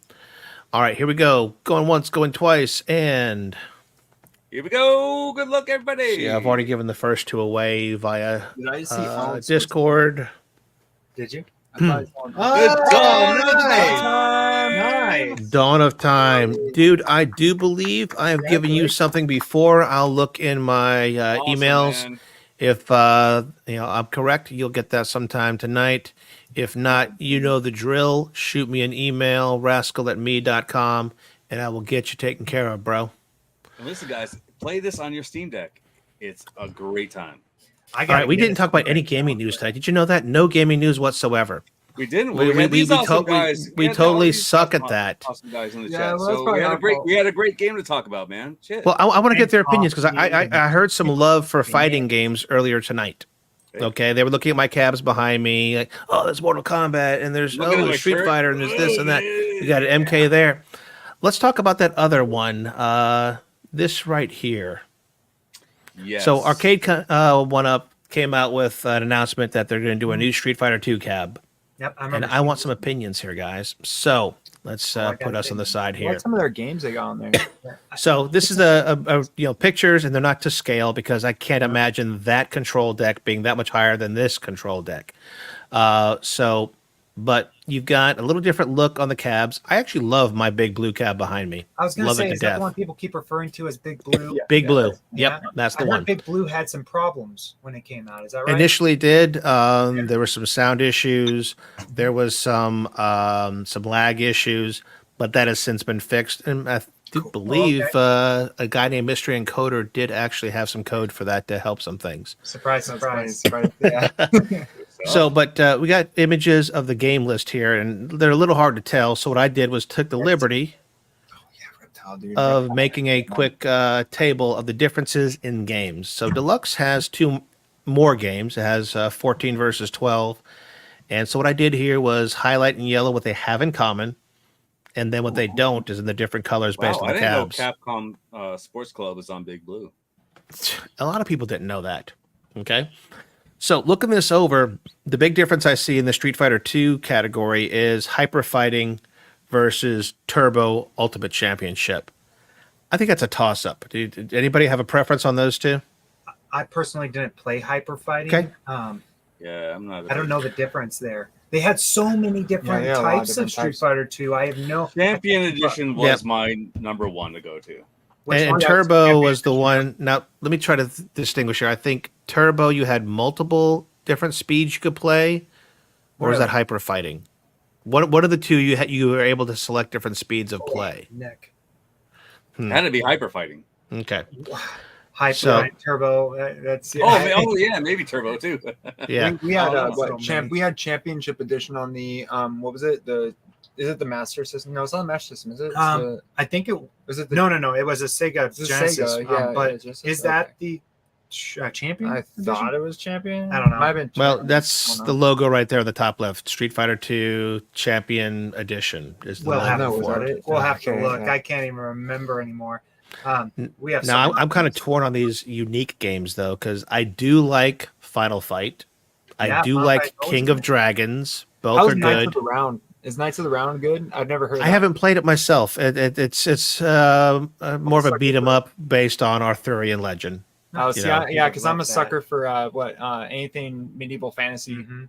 All right, here we go. Going once, going twice, and... Here we go. Good luck, everybody. See, I've already given the first 2 away via Discord. Did you? Good nice. Dawn of Time. Dude, I do believe I have given you something before. I'll look in my emails. Man. If I'm correct, you'll get that sometime tonight. If not, you know the drill. Shoot me an email, rascal@me.com, and I will get you taken care of, bro. And listen, guys, play this on your Steam Deck. It's a great time. All right, we didn't talk about any gaming news tonight. Did you know that? No gaming news whatsoever. We didn't. We totally suck at that. Awesome guys in the chat. So we had a great game to talk about, man. Shit. Well, I want to get their opinions because I heard some love for fighting games earlier tonight. Okay, they were looking at my cabs behind me, like, oh, there's Mortal Kombat, and there's Street Fighter, and there's this and that. You got an MK there. Let's talk about that other one. This right here. Yes. So Arcade One Up came out with an announcement that they're going to do a new Street Fighter 2 cab. Yep, I want some opinions here, guys. So let's put us on the side here. What's some of their games they got on there? So this is a pictures, and they're not to scale because I can't imagine that control deck being that much higher than this control deck. But you've got a little different look on the cabs. I actually love my big blue cab behind me. I was going to say, is that the one people keep referring to as Big Blue? Big Blue. Yep, that's the one. Big Blue had some problems when it came out. Is that right? Initially did. There were some sound issues. There was some lag issues, but that has since been fixed. And I do believe a guy named Mystery Encoder did actually have some code for that to help some things. Surprise. Yeah. So, but we got images of the game list here, and they're a little hard to tell. So what I did was took the liberty of making a quick table of the differences in games. So Deluxe has 2 more games. It has 14 versus 12. And so what I did here was highlight in yellow what they have in common, and then what they don't is in the different colors based on the cabs. I didn't know Capcom Sports Club was on Big Blue. A lot of people didn't know that. Okay. So looking this over, the big difference I see in the Street Fighter 2 category is Hyper Fighting versus Turbo Ultimate Championship. I think that's a toss-up. Did anybody have a preference on those two? I personally didn't play Hyper Fighting. Okay. Yeah, I'm not. I don't know the difference there. They had so many different types of Street Fighter 2. I have no... Champion Edition was my number 1 to go to. And Turbo was the one. Now, let me try to distinguish here. I think Turbo, you had multiple different speeds you could play, or was that Hyper Fighting? What are the two you were able to select different speeds of play? Nick. Had to be Hyper Fighting. Okay. Hyper Turbo. That's maybe Turbo too. Yeah, we had we had Championship Edition on the what was it? Is it the Master System? No, it's not the Master System. Is it? I think it was it. No. It was a Sega Genesis. Genesis. Is that the Champion? I thought it was Champion. I don't know. Might have been well, that's the logo right there on the top left. Street Fighter 2 Champion Edition is the logo for it. We'll have to look. I can't even remember anymore. We have now. I'm kind of torn on these unique games though, because I do like Final Fight. I do like King of Dragons. Both are good. Is Knights of the Round good? I've never heard. I haven't played it myself. It's more of a beat 'em up based on Arthurian legend. Oh, because I'm a sucker for anything medieval fantasy. Mm-hmm.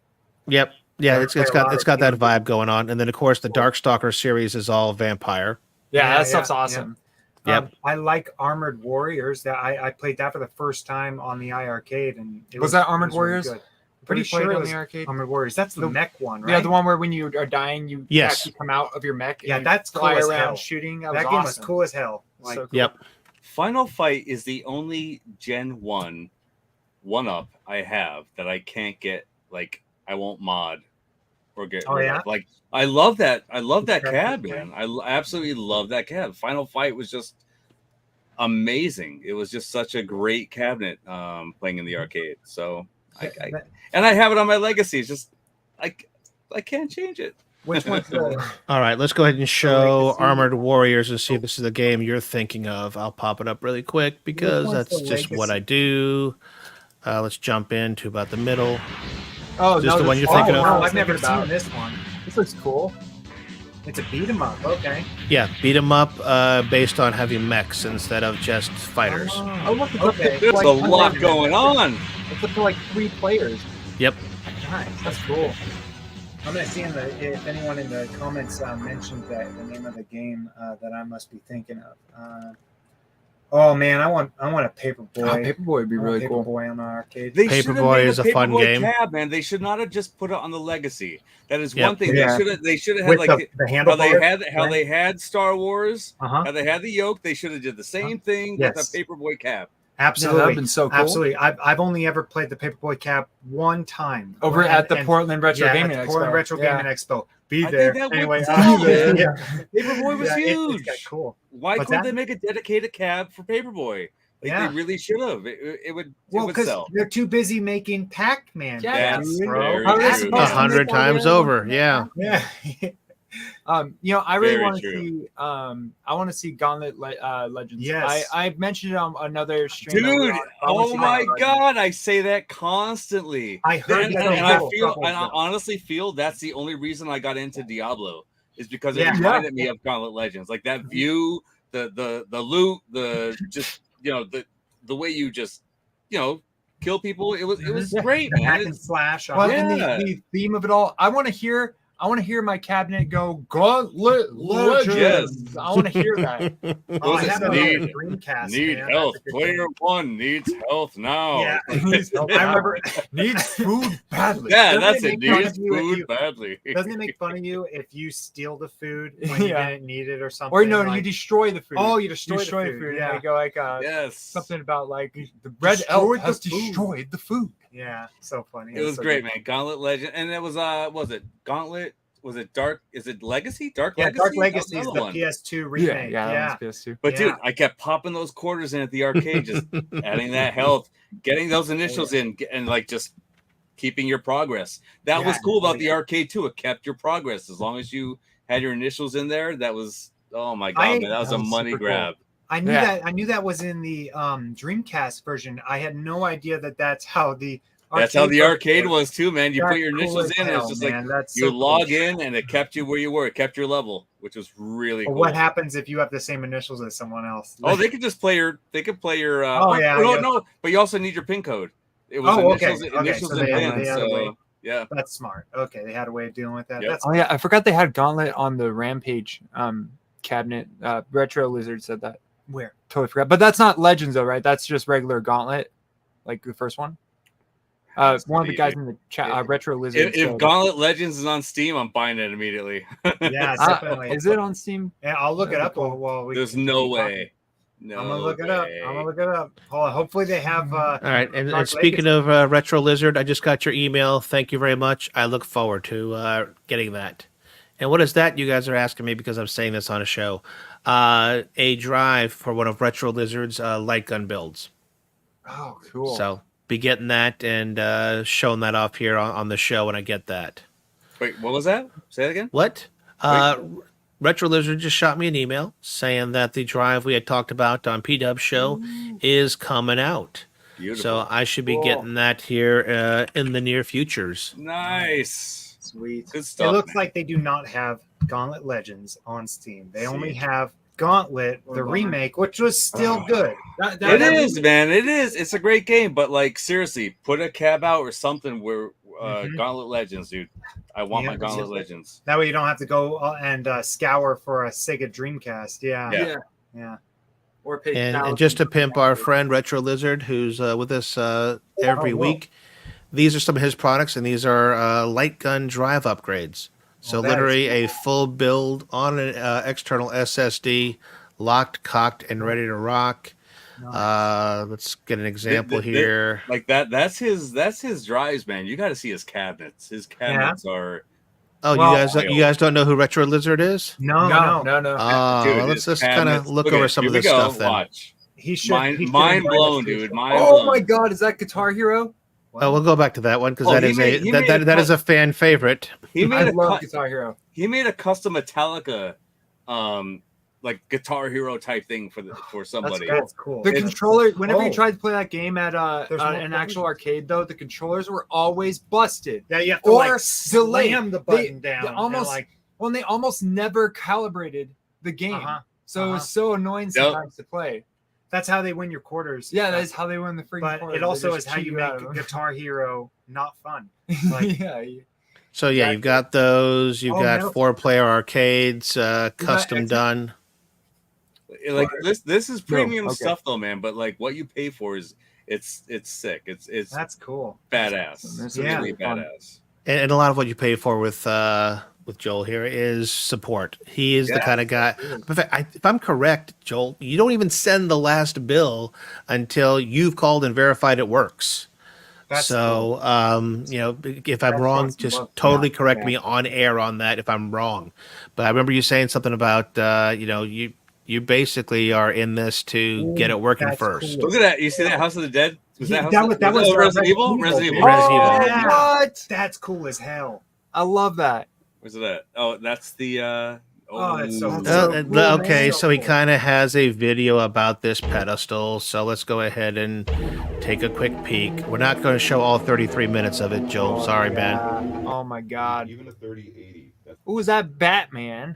Yep, yeah, it's got that vibe going on, and then of course the Darkstalker series is all vampire. Yeah, that stuff's awesome. Yep. I like Armored Warriors. That I played that for the first time on the iArcade, and was that Armored Warriors? Really good. Pretty sure it was the arcade. Armored Warriors. That's the mech one, right? Yeah, the one where when you are dying, you actually come out of your mech. Yeah, that's cool as hell. Shooting. That game was cool as hell. Like, so cool. Yep. Final Fight is the only Gen 1-up I have that I can't get. Like, I won't mod or get rid of. Like, I love that. I love that cab, man. I absolutely love that cab. Final Fight was just amazing. It was just such a great cabinet playing in the arcade. So and I have it on my legacy. It's just I can't change it. Which one's the... All right, let's go ahead and show Armored Warriors and see if this is the game you're thinking of. I'll pop it up really quick because that's just what I do. Let's jump into about the middle. Oh, is this the one you're thinking of? No, I've never seen this one. This looks cool. It's a beat 'em up. Okay. Yeah, beat 'em up based on heavy mechs instead of just fighters. Oh, look, there's a lot going on. It's up to like 3 players. Yep. Nice. That's cool. I'm gonna see if anyone in the comments mentioned the name of the game that I must be thinking of. Oh man, I want a Paperboy. Paperboy would be really cool. Paperboy on the arcade. Paperboy is a fun game. Cab, man. They should not have just put it on the legacy. That is one thing. They should have had with like the handlebar. How they had Star Wars. Uh-huh. How they had the yoke. They should have did the same thing with the Paperboy cab. Absolutely, that'd been so cool. Absolutely, I've only ever played the Paperboy cab one time over at the Portland Retro Gaming Expo. Portland Retro Gaming Expo. I think that anyway. Paperboy was huge. It's cool. Why couldn't they make a dedicated cab for Paperboy? They really should have. It would sell. They're too busy making Pac-Man. Yeah, bro. 100 times over. Yeah. Yeah. I really want to see. I want to see Gauntlet Legends. Yes, I mentioned it on another stream. Dude, oh my god, I say that constantly. I heard that, and I honestly feel that's the only reason I got into Diablo is because it reminded me of Gauntlet Legends, like that view, the loot, the just the way you just kill people. It was great, man. Hack and slash. And the theme of it all. I want to hear my cabinet go Gauntlet Legends. I want to hear that. I have a Dreamcast. Need health. Player 1 needs health now. Yeah, I remember needs food badly. Yeah, that's it. Needs food badly. Doesn't it make fun of you if you steal the food when you didn't need it or something? Or you destroy the food. Oh, you destroy the food. Yeah, you go like something about like the red elf has destroyed the food. Yeah, so funny. It was great, man. Gauntlet Legend, and it was it Gauntlet? Was it Dark? Is it Legacy? Dark Legacy? Dark Legacy is the PS2 remake. Yeah. PS2. But dude, I kept popping those quarters in at the arcade, just adding that health, getting those initials in, and like just keeping your progress. That was cool about the arcade too. It kept your progress as long as you had your initials in there. That was my god, man, that was a money grab. Cool. I knew that was in the Dreamcast version. I had no idea that's how the arcade was too, man. You put your initials in, and it's just like you log in, and it kept you where you were. It kept your level, which was really cool. What happens if you have the same initials as someone else? Oh, they could just play your. No, but you also need your PIN code. It was initials and PIN. So yeah, that's smart. Okay, they had a way of dealing with that. Yep. I forgot they had Gauntlet on the Rampage cabinet. Retro Lizard said that. Where? Totally forgot. But that's not Legends though, right? That's just regular Gauntlet, like the first one. One of the guys in the chat, Retro Lizard. If Gauntlet Legends is on Steam, I'm buying it immediately. Yeah, definitely. Is it on Steam? Yeah, I'll look it up while we. There's no way. No I'm gonna look it up. way. I'm gonna look it up. Hopefully they have. All right, and Dark speaking Legacy. of Retro Lizard, I just got your email. Thank you very much. I look forward to getting that. And what is that? You guys are asking me because I'm saying this on a show. A drive for one of Retro Lizard's light gun builds. Oh, cool. So be getting that and showing that off here on the show when I get that. Wait, what was that? Say it again. What? Retro Lizard just shot me an email saying that the drive we had talked about on P-Dub's show is coming out. Beautiful. So I should be getting that here in the near futures. Nice. Sweet. Good stuff. It looks like they do not have Gauntlet Legends on Steam. They only have Gauntlet, the remake, which was still good. It is, man. It is. It's a great game, but like seriously, put a cab out or something where Gauntlet Legends, dude. I want my Gauntlet Legends. That way you don't have to go and scour for a Sega Dreamcast. Yeah. Or pay and just to pimp our friend Retro Lizard, who's with us every week, these are some of his products, and these are light gun drive upgrades. So literally a full build on an external SSD, locked, cocked, and ready to rock. Let's get an example here. Like that's his drives, man. You got to see his cabinets. His cabinets are. Oh, you guys don't know who Retro Lizard is? No. Dude, let's just kind of look over some of this stuff then. Watch. He should. Mind blown, dude. Mind Oh blown. my God, is that Guitar Hero? Oh, we'll go back to that one because that is a fan favorite. I love Guitar Hero. He made a custom Metallica, like Guitar Hero type thing for somebody. That's cool. The controller, whenever you tried to play that game at an actual arcade, though, the controllers were always busted. Yeah, you have to slam the button down. They almost never calibrated the game. So it was so annoying sometimes to play. That's how they win your quarters. Yeah, that is how they win the freaking quarters. But it also is how you make Guitar Hero not fun. So you've got those. You've got 4-player arcades, custom done. Like this is premium stuff though, man. But like what you pay for is it's sick. It's that's cool. Badass. It's really badass. And a lot of what you pay for with Joel here is support. He is the kind of guy. In fact, if I'm correct, Joel, you don't even send the last bill until you've called and verified it works. That's so, cool. If I'm wrong, just totally correct me on air on that if I'm wrong. But I remember you saying something about, you basically are in this to get it working first. Cool. Look at that. You see that House of the Dead? That was Resident Evil? Resident Evil. Yeah. What? That's cool as hell. I love that. Where's that? Oh, that's the. That's so cool. Okay, so he kind of has a video about this pedestal. So let's go ahead and take a quick peek. We're not going to show all 33 minutes of it, Joel. Sorry, man. Oh my God. Even a 3080. Ooh, is that Batman?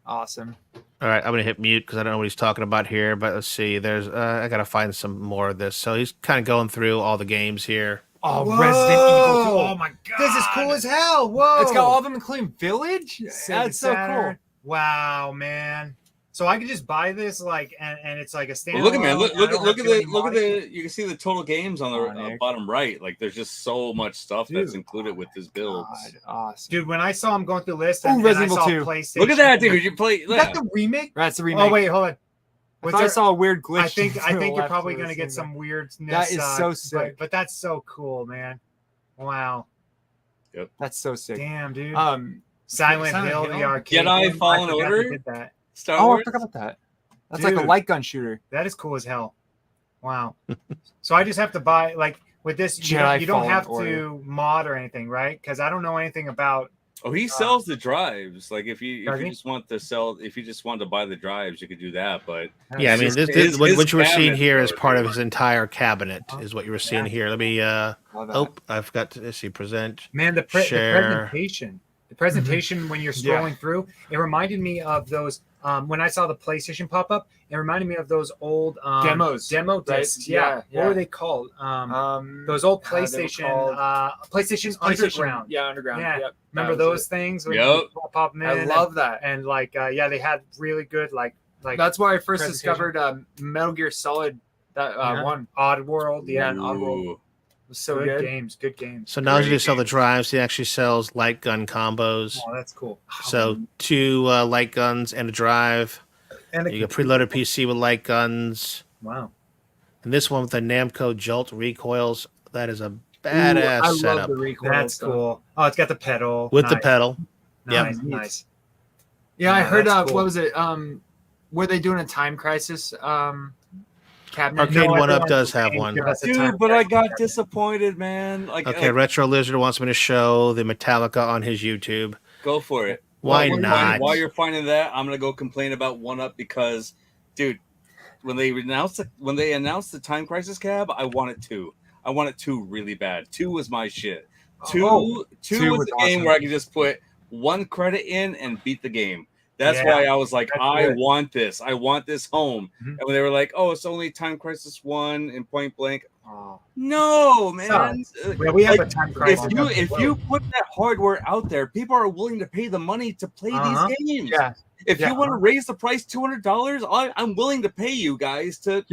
Awesome. All right, I'm going to hit mute because I don't know what he's talking about here. But let's see. There's I got to find some more of this. So he's kind of going through all the games here. Oh, whoa. Resident Evil 2. Oh my God. This is cool as hell. Whoa. It's got all of them, including Village. That's so cool. Wow, man. So I could just buy this and it's like a standalone. Well, look at man, look at the you can see the total games on the bottom right. Like there's just so much stuff that's included with this build. Awesome. Dude, when I saw him going through the list and Resident I saw Evil 2. PlayStation. Look at that, dude. You play that the remake? That's the remake. Oh wait, hold on. I saw a weird glitch. I think you're probably gonna get some weirdness. That is so sick. But that's so cool, man. Wow. Yep. That's so sick. Damn, dude. Silent Hill, the arcade. Jedi Fallen Order. Star Wars. I forgot about that. That's like a light gun shooter. That is cool as hell. Wow. So I just have to buy with this. You don't have to mod or anything, right? Because I don't know anything about. Oh, he sells the drives. Like if you just want to buy the drives, you could do that. But yeah, I mean, what you were seeing here is part of his entire cabinet. Is what you were seeing here. Let me. I forgot to see present. Man, the presentation. The presentation when you're scrolling through, it reminded me of those. When I saw the PlayStation pop up, it reminded me of those old demo discs. Right? Yeah. What were they called? Those old PlayStation Underground. Yeah, Underground. Yeah. Yep. Remember those things? When you pop them in. I love that. And they had really good like. That's why I first discovered Metal Gear Solid. That one. Oddworld. Yeah, Oddworld. So good games. So now he sell the drives. He actually sells light gun combos. Oh, that's cool. So 2 light guns and a drive. And you got preloaded PC with light guns. Wow. And this one with the Namco Jolt recoils. That is a badass I setup. love the recoil. That's stuff. cool. Oh, it's got the pedal. With the Nice. pedal. Nice, Yep. nice. Yeah, I heard. that's cool. What was it? Were they doing a Time Crisis cabinet? Arcade No, 1-Up everyone's does have saying one. give us a Dude, time but I crisis got cabinet. disappointed, man. Like, Okay, Retro Lizard wants me to show the Metallica on his YouTube. go for it. Why While not? While you're finding that, I'm gonna go complain about 1-Up because, dude, when they announced the Time Crisis cab, I wanted 2. I wanted 2 really bad. 2 was my shit. Two was the game awesome. where I could just put 1 credit in and beat the game. That's Yeah, why I was like, that's I good. want this. I want this home. Mhm. And when they were like, oh, it's only Time Crisis 1 and Point Blank. Oh. No, man. Well, we have Like, a time crisis. if you put that hardware out there, people are willing to pay the money to play these games. Yeah. If Yeah. you want to raise the price $200, I'm willing to pay you guys to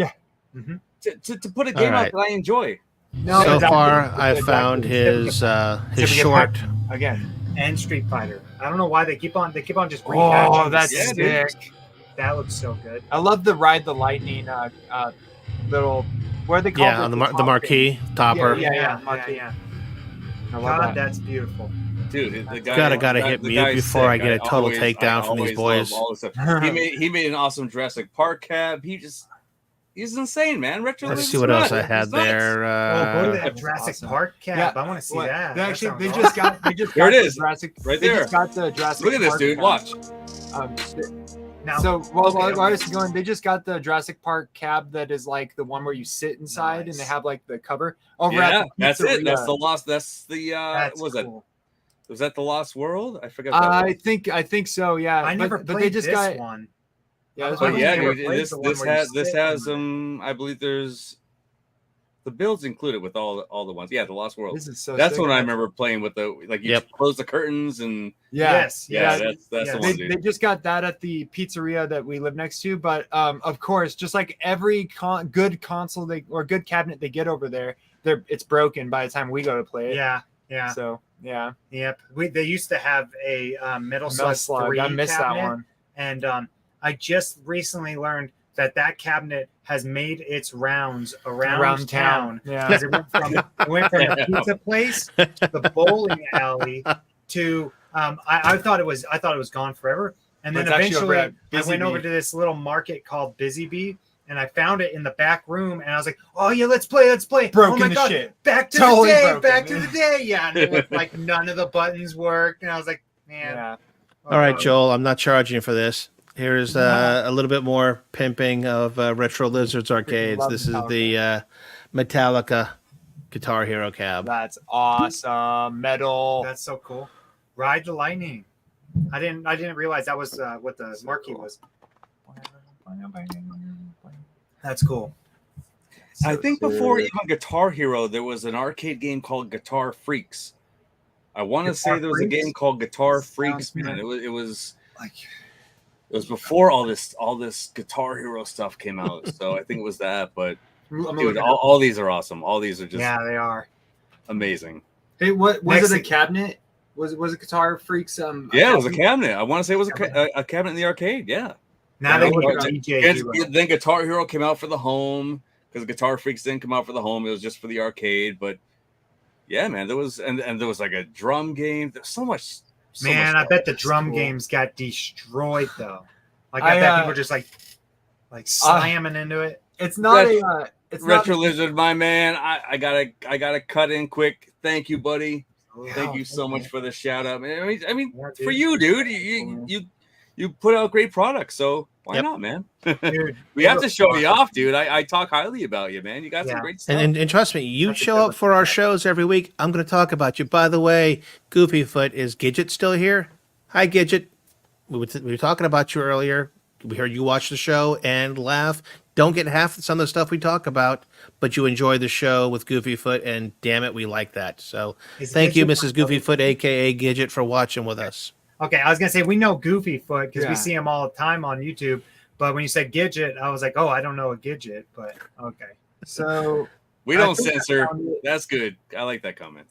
Mhm. to put a game All out right. that I enjoy. No, So exactly. far, I Exactly. found his get short. again and Street Fighter. I don't know why they keep on just Oh, rehashing. that's Yeah, sick. dude. That looks so good. I love the Ride the Lightning little. What are they called? Yeah, on the marquee topper. Yeah, marquee. yeah. I love God, that. that's beautiful. Dude, the guy Gotta hit the mute guy's before sick. I get a total takedown from these always boys. love all this stuff. He made an awesome Jurassic Park cab. He's insane, man. Retro. Let's Lizard's see what else I nuts. had He's nuts. there. Oh, go to that that's Jurassic awesome. Park cab. Yeah, I want to see What? that. They That actually sounds they awesome. just got There got it the is. Jurassic Right they there. just got the Jurassic Look at this, Park dude. cab. Watch. Now, So while okay, I was going, they just got the Jurassic Park cab that is like the one where you sit inside and Nice. they have like the cover over Yeah, at the that's it. pizzeria. That's the lost. That's the. that's what was cool. that? Was that the Lost World? I forgot. That was. I think so. Yeah, I never but played they just this got one. yeah. This Oh, But one yeah, never dude, played this the one this where you has this sit has on I believe there's the builds included with all the ones. Yeah, the Lost World. This is so. That's sick. when I remember playing with the you Yep. close the curtains and Yeah. Yes. yeah, yes. that's the yes. one, They dude. just got that at the pizzeria that we live next to, but of course, just like every good console or good cabinet they get over there, it's broken by the time we go to play it. Yeah. Yeah. So yeah, Yep. They used to have a Metal Metal Slug Slug. 3 I missed cabinet, that one. and I just recently learned that cabinet has made its rounds around town. Yeah. Because it went from the pizza place to the bowling alley to I thought it was gone forever, and But then it's actually over eventually at I Busy went over Bee. to this little market called Busy Bee, and I found it in the back room, and I was like, "Oh yeah, let's play!" Broken oh my as god, shit. back to Totally the day, broken. back to the day. Yeah, and it was like none of the buttons worked, and I was like, "Man." Yeah. All right, Joel, I'm not charging you for this. Here's a little bit more pimping of Retro Lizards arcades. love This is the Metallica Guitar Hero cab. That's awesome. Metal. That's so cool. Ride the Lightning. I didn't realize that was what the marquee was. That's cool. I think before even Guitar Hero, there was an arcade game called Guitar Freaks. I want to Guitar say there was a Freaks? game called Guitar Freaks, man. It was before all this Guitar Hero stuff came out. So I think it was that. But dude, all these are awesome. All these are just Yeah, they are. amazing. Hey, what was Next it? A thing- cabinet? Was it Guitar Freaks? Yeah, it was a cabinet. I want to say it was a cabinet in the arcade. Yeah. Now Yeah, they look need at a DJ Hero. Then Guitar Hero came out for the home because Guitar Freaks didn't come out for the home. It was just for the arcade. But yeah, man, there was and there was like a drum game. There's so much. Man, much I bet the That's drum cool. games got destroyed though. Like I bet people just like slamming into it. It's not Ret- a. It's not. Retro Lizard, my man. I gotta cut in quick. Thank you, buddy. Thank you so much for the shout out. I mean, Yeah, for you, dude. You put out great products, so why Yep. not, man? dude. We have to show you off, dude. I talk highly about you, man. You got some Yeah. great stuff. And trust me, you show up for our shows every week. I'm going to talk about you. By the way, Goofyfoot, is Gidget still here? Hi, Gidget. We were talking about you earlier. We heard you watch the show and laugh. Don't get half some of the stuff we talk about, but you enjoy the show with Goofyfoot, and damn it, we like that. So Is thank you, Gidget Mrs. Goofyfoot, a.k.a. Gidget, for watching with us. Okay, I was gonna say we know Goofyfoot because Yeah. we see him all the time on YouTube. But when you said Gidget, I was like, oh, I don't know a Gidget, but okay. So We I don't think I censor. found it. That's good. I like that comment.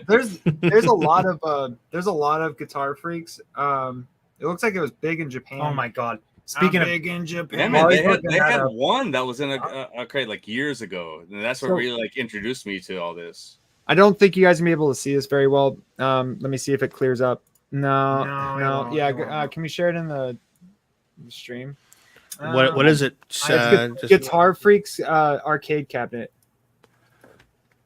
there's a lot of Guitar Freaks. It looks like it was big in Japan. Oh my god. Speaking of big in Japan, yeah, man, they looking that had up. one that was in a crate like years ago, and that's what really like introduced me to all this. I don't think you guys will be able to see this very well. Let me see if it clears up. No. it won't, Yeah, it won't. can we share it in the stream? What is it? It's Guitar Freaks arcade cabinet.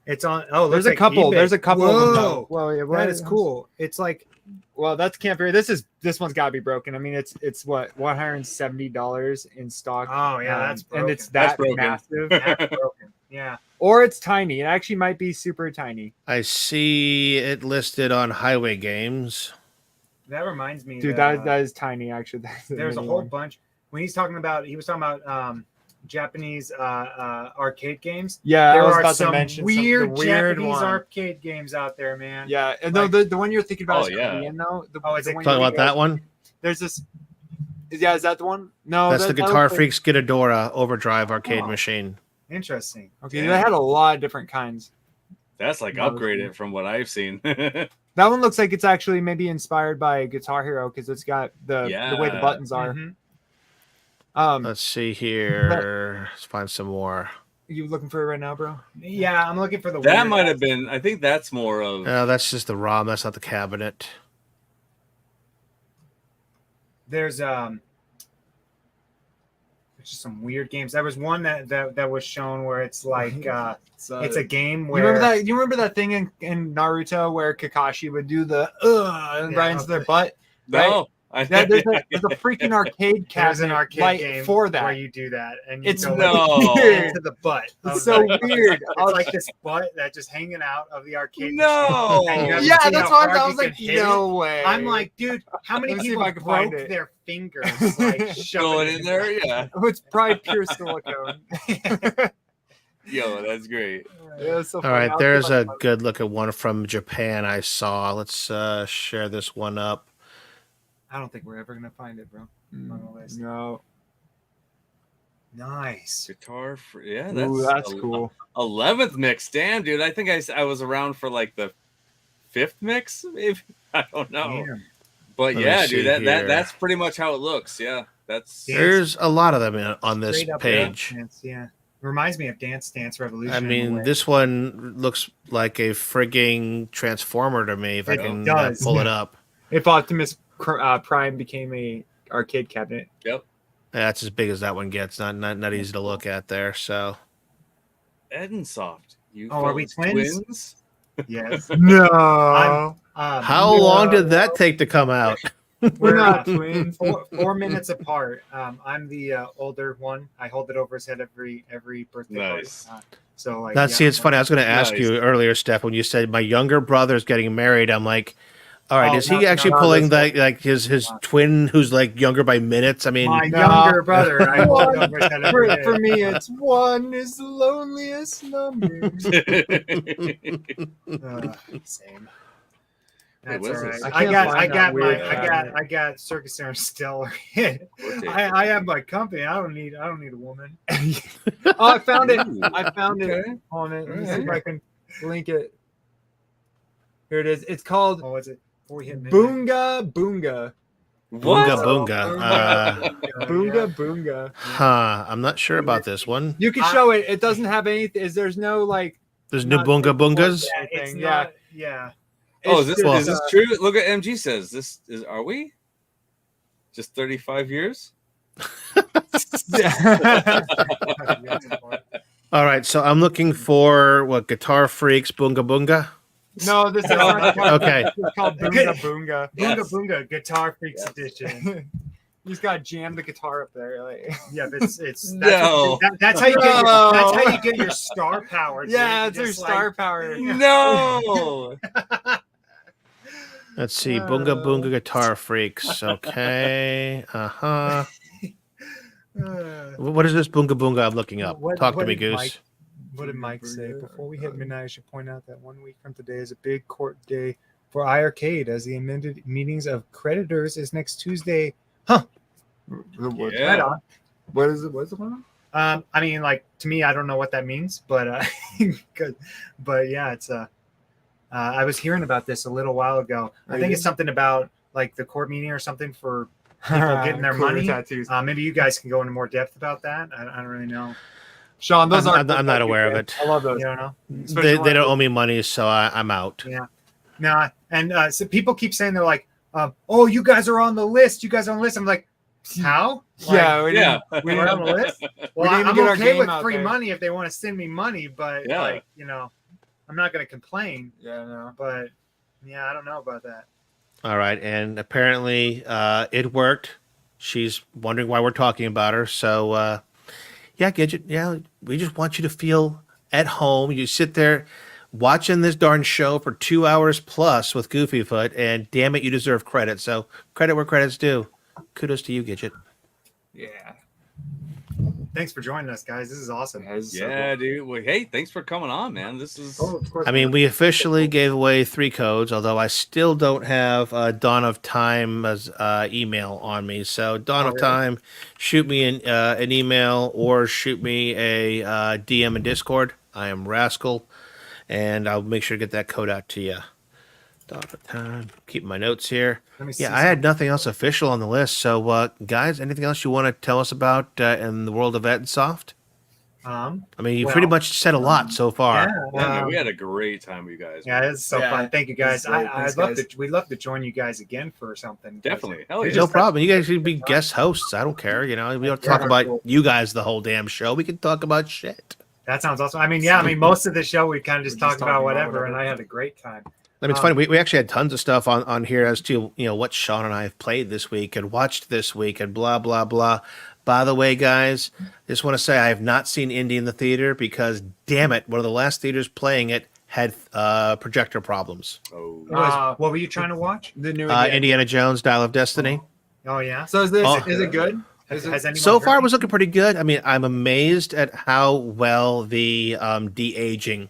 It's on. There's a couple. eBay. There's a couple of them. Whoa. Well, yeah, That is cool. It's like, well, that's can't be. This one's got to be broken. I mean, it's what $170 in stock. oh yeah, that's broken. and it's That's that broken. massive, That's broken. Yeah. or it's tiny. It actually might be super tiny. I see it listed on Highway Games. That reminds me, Dude, that is tiny. Actually, that's there's a mini whole one. bunch. When he was talking about Japanese arcade games. Yeah, There I was are about to some mention weird, some, the weird Japanese one. arcade games out there, man. Yeah, and Like- the one you're thinking about Oh, is yeah. Korean, though. Is it one Talking you're about that one? There's this. Yeah, is that the one? No, That's the that Guitar looks like- Freaks Gitadora Overdrive arcade Oh. machine. Interesting. Okay, Yeah. they had a lot of different kinds. That's like No, upgraded from what I've seen. That one looks like it's actually maybe inspired by Guitar Hero because it's got the way the Yeah. buttons are. Mhm. Let's see here. Let's find some more. You looking for it right now, bro? Yeah, I'm looking for the. That weird might ones. have been. I think that's more of. That's just the ROM. That's not the cabinet. There's just some weird games. There was one that was shown where it's like it's a game You where remember that? You remember that thing in Naruto where Kakashi would do the Yeah, right into their butt? No, I There's a freaking arcade there's cabinet an arcade like, game for that. where you do that and you It's go no. weird. to the butt. of It's so the- weird. It's like this butt that's just hanging out of the arcade. No. machine. And you have to Yeah, see that's how why hard I you was like, can hit it. no way. I'm like, dude, how many Let me see if people I can find broke it. their fingers like Going shoving in there, yeah. Oh, it's probably pure silicone. Yo, that's great. Yeah, it's so All funny. right, I'll there's see if I a can find it. good looking one from Japan I saw. Let's share this one up. I don't think we're ever gonna find it, bro. On the list. No. Nice. Guitar, yeah, Ooh, that's cool. 11th mix, damn, dude. I think I was around for like the 5th mix, maybe. I don't know, Damn. but Let me yeah, see dude, here. that's pretty much how it looks. Yeah, that's Yeah. There's a lot of them on this Straight up page. Dance, yeah. Reminds me of Dance Revolution. I in a mean, way. this one looks like a frigging transformer to me. If I It can does. pull it up, If Optimus Prime became a arcade cabinet. that's as big as that one gets. Not easy to look at there. So Ettinsoft. You Oh, are we fellas twins? Yes. No. how long did that take to come out? We're not twins. 4 minutes apart. I'm the older one. I hold it over his head every birthday Nice. party. So like, That's see, it's funny. I was going to ask Nice. you earlier, Steph, when you said my younger brother's getting married. I'm like, all right, Oh, is he no, actually no, pulling this that like his twin who's like younger by minutes? I mean, My No. younger brother. I hold over his head every day. For me, it's one is the loneliest number. Same. Wait, That's what is all right. this? I I can't got find that weird I got Circus Interstellar. I have my company. I don't need a woman. Oh, I found it. Ooh, I found it okay. on it. Let me see if I can link it. Here it is. It's called Oh, what's it? Before we hit midnight. Boonga Boonga. boonga What? boonga. Boonga Boonga. Huh. I'm not sure about this one. You can show it. It doesn't have anything. There's no like. There's new not boonga big boongas. Yeah, it's thing, not. Yeah. Oh, It's is this, Well- is this true? Look at MG says this is. Are we? Just 35 years? All right, so I'm looking for what Guitar Freaks Boonga Boonga. No, this is not Okay. It's called Boonga Boonga. Boonga Yes. Boonga Guitar Freaks Yes. Edition. You just gotta jam the guitar up there. Like. Yeah, but it's No. that's how you get your, No. that's how you get your star power. dude. Yeah, it's your Just star like- power. No. Let's see, Boonga Boonga Guitar Freaks. Okay. Uh-huh. What is this Boonga Boonga I'm looking up? What- Talk to what me, did Goose. Mike- What did Mike say? Before we hit midnight, I should point out that 1 week from today is a big court day for iArcade, as the amended meetings of creditors is next Tuesday. Huh. Yeah. Right on. What is it? What's the one? I mean, like, to me, I don't know what that means, but but yeah, it's I was hearing about this a little while ago. I think it's something about like the court meeting or something for people getting their Cooler money. tattoos. Maybe you guys can go into more depth about that. I don't really know. Sean, those are. I'm not aware of it. I love those. You don't know? They don't owe me money, so I'm out. Yeah. No, and so people keep saying they're like, "Oh, you guys are on the list. You guys are on the list." I'm like, "How?" Yeah, Like, we're on the list. Well, didn't even I'm get our okay game with out free there. money if they want to send me money, but like, you know, I'm not going to complain. Yeah, no. But yeah, I don't know about that. All right, and apparently it worked. She's wondering why we're talking about her. So, yeah, Gidget, yeah, we just want you to feel at home. You sit there watching this darn show for 2 hours plus with Goofyfoot, and damn it, you deserve credit. So, credit where credit's due. Kudos to you, Gidget. Yeah. Thanks for joining us, guys. This is awesome. Yeah, dude. Well, hey, thanks for coming on, man. This is. Oh, of course. I mean, we officially gave away 3 codes, although I still don't have Dawn of Time's email on me. So, Dawn of Time, shoot me an email or shoot me a DM in Discord. I am Rascal, and I'll make sure to get that code out to you. Dawn of Time. Keep my notes here. Yeah, I had nothing else official on the list. So, guys, anything else you want to tell us about in the world of Ettinsoft? I mean, you pretty much said a lot so far. Yeah, man, we had a great time with you guys. Yeah, it's so fun. Thank you, guys. Thanks, We'd love to join you guys again for something. Definitely. Hell yeah. No problem. You guys should be guest hosts. I don't care. You know, we don't talk about you guys the whole damn show. We can talk about shit. That sounds awesome. I mean, most of the show we kind of just talked about whatever, and I had a great time. I mean, it's funny. We actually had tons of stuff on here as to, you know, what Sean and I have played this week and watched this week and blah, blah, blah. By the way, guys, just want to say I have not seen Indy in the theater because, damn it, one of the last theaters playing it had projector problems. Oh. What were you trying to watch? The new Indiana Jones, Dial of Destiny. Oh, yeah. So is this? Oh. Is it good? Has anyone So far, heard? it was looking pretty good. I mean, I'm amazed at how well the de-aging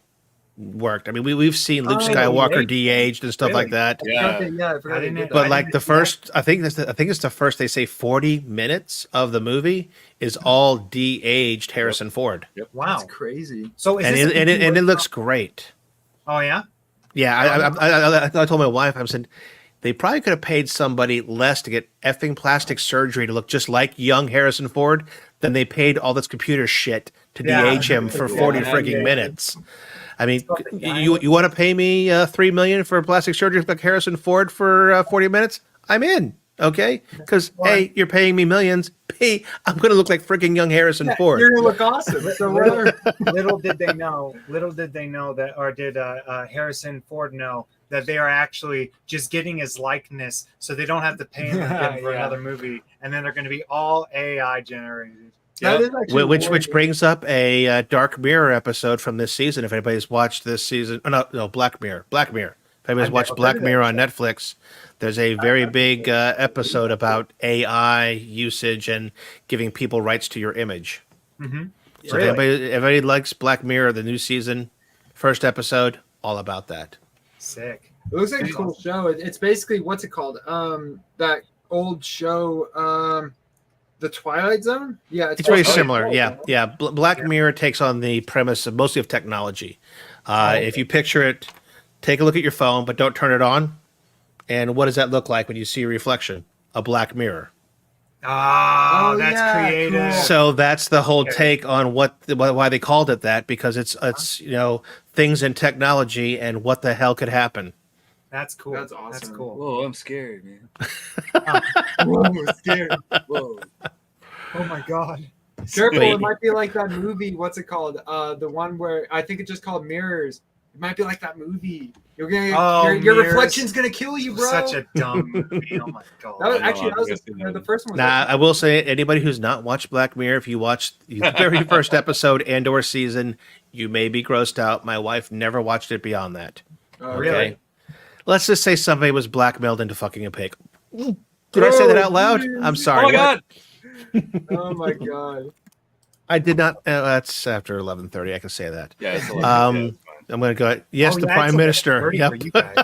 worked. I mean, we've seen Luke Skywalker de-aged and stuff like that. Yeah. I forgot. But like the first, I think it's the first. They say 40 minutes of the movie is all de-aged Harrison Ford. Yep. Wow. That's crazy. So is And this it looks great. Oh, yeah? Yeah, I told my wife, I said, they probably could have paid somebody less to get effing plastic surgery to look just like young Harrison Ford than they paid all this computer shit to de-age him for 40 freaking minutes. I mean, you want to pay me $3 million for plastic surgery like Harrison Ford for 40 minutes? I'm in. Okay, because A, you're paying me millions. B, I'm going to look like freaking young Harrison Ford. You're gonna look awesome. So Little did they know that, or did Harrison Ford know that they are actually just getting his likeness, so they don't have to pay him again for another movie, and then they're going to be all AI generated. that is actually Which brings up a Dark Mirror episode from this season. If anybody's watched this season, no, Black Mirror. If anybody's watched Black Mirror on Netflix, there's a very big episode about AI usage and giving people rights to your image. Mm-hmm. So if anybody likes Black Mirror, the new season, first episode, all about that. Sick. It looks like a cool show. It's basically, what's it called? That old show, The Twilight Zone. Yeah, It's very similar. Yeah. Black Mirror takes on the premise of mostly of technology. If you picture it, take a look at your phone, but don't turn it on. And what does that look like when you see a reflection? A black mirror. Oh, that's creative. Cool. So that's the whole take on why they called it that, because it's things in technology and what the hell could happen. That's cool. That's awesome. That's cool. Whoa, I'm scared, man. Whoa, I'm scared. Whoa. Oh my god. Careful, Wait. it might be like that movie. What's it called? The one where I think it's just called Mirrors. It might be like that movie. You're gonna your Mirrors. reflection's gonna kill you, bro. Such a dumb movie. Oh my god. That was, I know, actually, I'm that was guessing the first one. Was Now, I will say, anybody who's not watched Black Mirror, if you watched the very first episode and or season, you may be grossed out. My wife never watched it beyond that. Oh, really? Let's just say somebody was blackmailed into fucking a pig. Did I say that out loud? I'm sorry. Oh my god. Oh my god. I did not. That's after 11:30. I can say that. Yeah, it's a I'm going to go. Yes, Oh, the yeah, Prime it's Minister. 11:30 Yep. for you guys.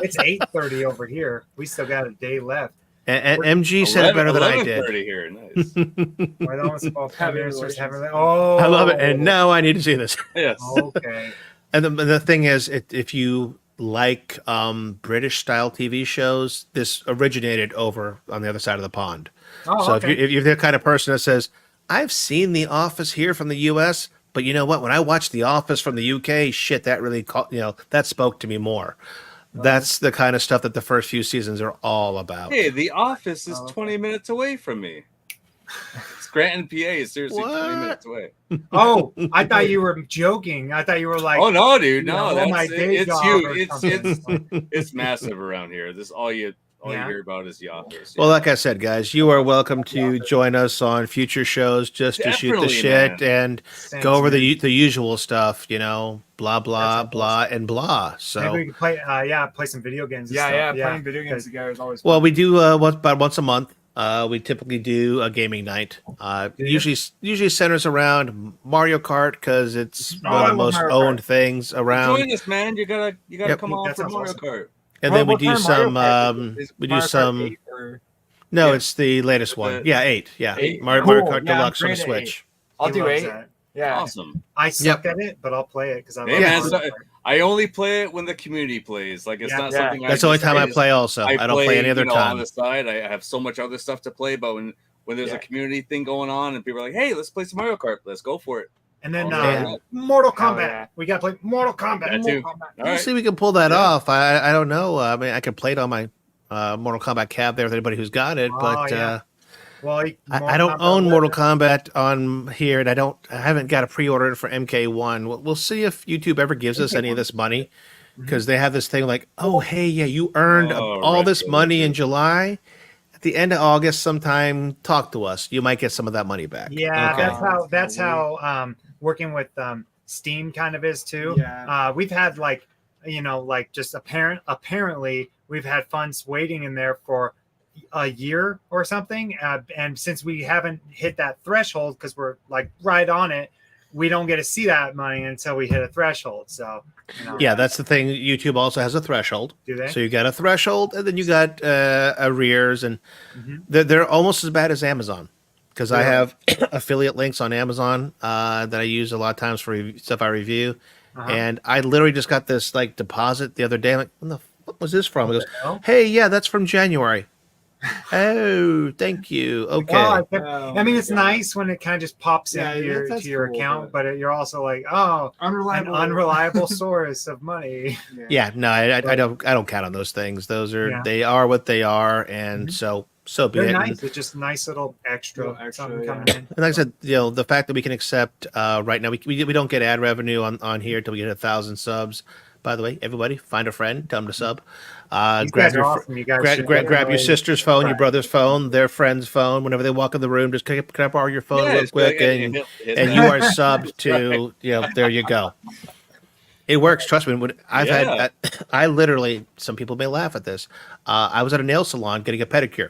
It's 8:30 over here. We still got a day left. And MG said it better than I did. Here. Nice. We're the ones about Prime Having Ministers having. relations. Oh, I love it. And now I need to see this. Yes. Okay. And the thing is, if you like British style TV shows, this originated over on the other side of the pond. Oh, So okay. if you're the kind of person that says, I've seen The Office here from the US, but you know what? When I watched The Office from the UK, shit, that really that spoke to me more. That's the kind of stuff that the first few seasons are all about. Hey, The Office is 20 minutes away from me. Scranton, PA is seriously 20 minutes away. Oh, I thought you were joking. I thought you were like, oh no, dude, know, no, my day it's job huge. or It's massive around here. This all you hear about is The Office. Well, like I said, guys, you are welcome to join us on future shows just to shoot the Definitely, shit man. and go over the usual stuff, blah blah blah and blah. maybe So we could play, play some video games. And Yeah, stuff. playing video games together is always fun. well, we do about once a month. We typically do a gaming night. Usually centers around Mario Kart because it's one of the most owned things around. Join us, man. You gotta come on That for sounds Mario awesome. Kart. And Well, then we what do kind of Mario some. Kart is it? We do Mario Kart some. 8 or- No, Yeah. it's the latest one. Yeah, 8. Yeah, 8? Mario Cool. Kart Yeah, I'm Deluxe on the great at Switch. I'll He do loves 8. that. Yeah. Awesome. I suck at it, but I'll play it because I love Hey, Yeah. man, Mario Kart. I only play it when the community plays. Like it's Yeah. not Yeah. something. That's the only time I play. Also, I don't play any other On time. the side, I have so much other stuff to play. But when there's Yeah. a community thing going on and people are like, "Hey, let's play some Mario Kart. Let's go for it." And then Oh, yeah. Mortal Hell Kombat. yeah. We got to play Mortal Kombat. That Mortal too. Kombat. All We'll right. see if we can pull that Yeah. off. I don't know. I mean, I could play it on my Mortal Kombat cab there with anybody who's got it, but yeah. Well, I don't own Mortal Kombat on here, and I haven't got a pre-order for MK1. We'll see if YouTube ever gives us any of this money, because they have this thing like, oh hey, yeah, you earned all this retro, money in retro. July. At the end of August, sometime, talk to us. You might get some of that money back. Yeah, Okay. that's how working with Steam kind of is too. Yeah. We've had just apparently we've had funds waiting in there for a year or something, and since we haven't hit that threshold because we're like right on it, we don't get to see that money until we hit a threshold. So Yeah, that's the thing. YouTube also has a threshold. Do they? So you got a threshold, and then you got arrears, and Mhm. they're almost as bad as Amazon, because I have affiliate links on Amazon that I use a lot of times for stuff I review, and I literally just got this like deposit the other day. I'm like, what was this from? It goes, hell? hey, yeah, that's from January. Oh, thank you. Okay. I mean, it's nice when it kind of just pops Yeah, into that's your cool, account, but you're also like, oh, Unreliable. an unreliable source of money. Yeah, no, I don't count on those things. Those are they are what they are, and so be They're it. nice. It's just a nice little extra, Little extra, something yeah. coming in. And like I said, the fact that we can accept right now, we don't get ad revenue on here until we get 1,000 subs. By the way, everybody, find a friend, tell them to sub. These Grab guys are your awesome. You guys should grab your definitely sister's phone, your subscribe. brother's phone, their friend's phone. Whenever they walk in the room, just can I borrow your phone Yeah, real just be like, quick, hey, and hit you that. are subbed to there you go. It works. Trust me. When I've had, I literally, some people may laugh at this. I was at a nail salon getting a pedicure.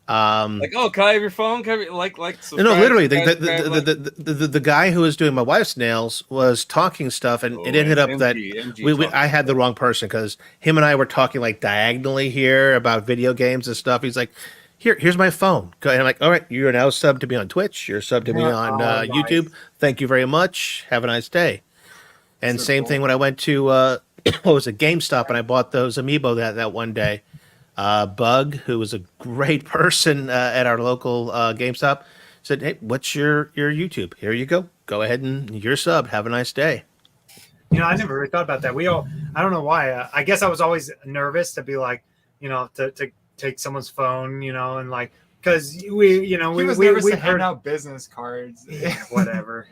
Like, oh, can I have your phone? Can I like No, subscribe, literally, subscribe, like- the guy who was doing my wife's nails was talking stuff, and it ended up that I had the wrong person, because him and I were talking like diagonally here about video games and stuff. He's like, here's my phone. And I'm like, all right, you're now subbed to me on Twitch. You're subbed to me on nice. YouTube. Thank you very much. Have a nice day. And same thing when I went to what was it, GameStop, and I bought those amiibo that one day. Bug, who was a great person at our local GameStop, said, hey, what's your YouTube? Here you go. Go ahead and you're subbed. Have a nice day. I never really thought about that. I don't know why. I guess I was always nervous to be like, to take someone's phone, and like, because He was nervous to hand heard out business cards. yeah, whatever.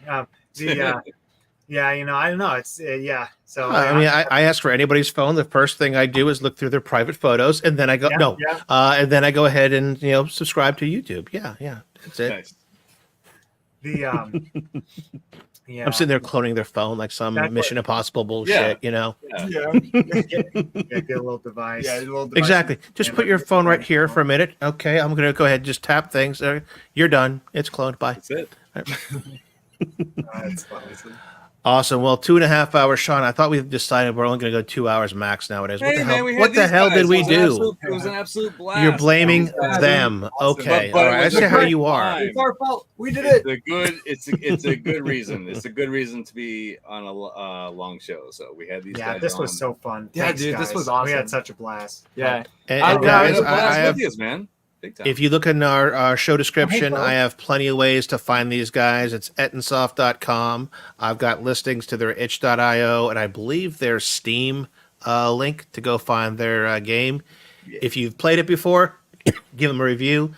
Yeah, I don't know. It's So I mean, I ask for anybody's phone. The first thing I do is look through their private photos, and then I go and then I go ahead and subscribe to YouTube. Yeah, that's it. Nice. Yeah. I'm sitting there cloning their phone like some Mission Impossible bullshit. Yeah. Get a little device. Yeah, a little device. Exactly. Just put your phone right here for a minute. Okay, I'm gonna go ahead and just tap things. You're done. It's cloned. Bye. That's it. That's fun. Awesome. Well, 2.5 hours, Sean. I thought we decided we're only going to go 2 hours max nowadays. What the hell? What the hell did we do? It was an absolute blast. You're blaming them. Awesome. Okay. But all right. I see how you are. It's our fault. We did it. It's a good reason. It's a good reason to be on a long show. So we had these. Yeah, guys this on. was so fun. Yeah, Thanks, dude, guys. this was awesome. We had such a blast. Yeah. And guys, I have. Ideas, man. If you look in our show description, I have plenty of ways to find these guys. It's Ettinsoft.com. I've got listings to their itch.io, and I believe their Steam link to go find their game. Yeah. If you've played it before, give them a review.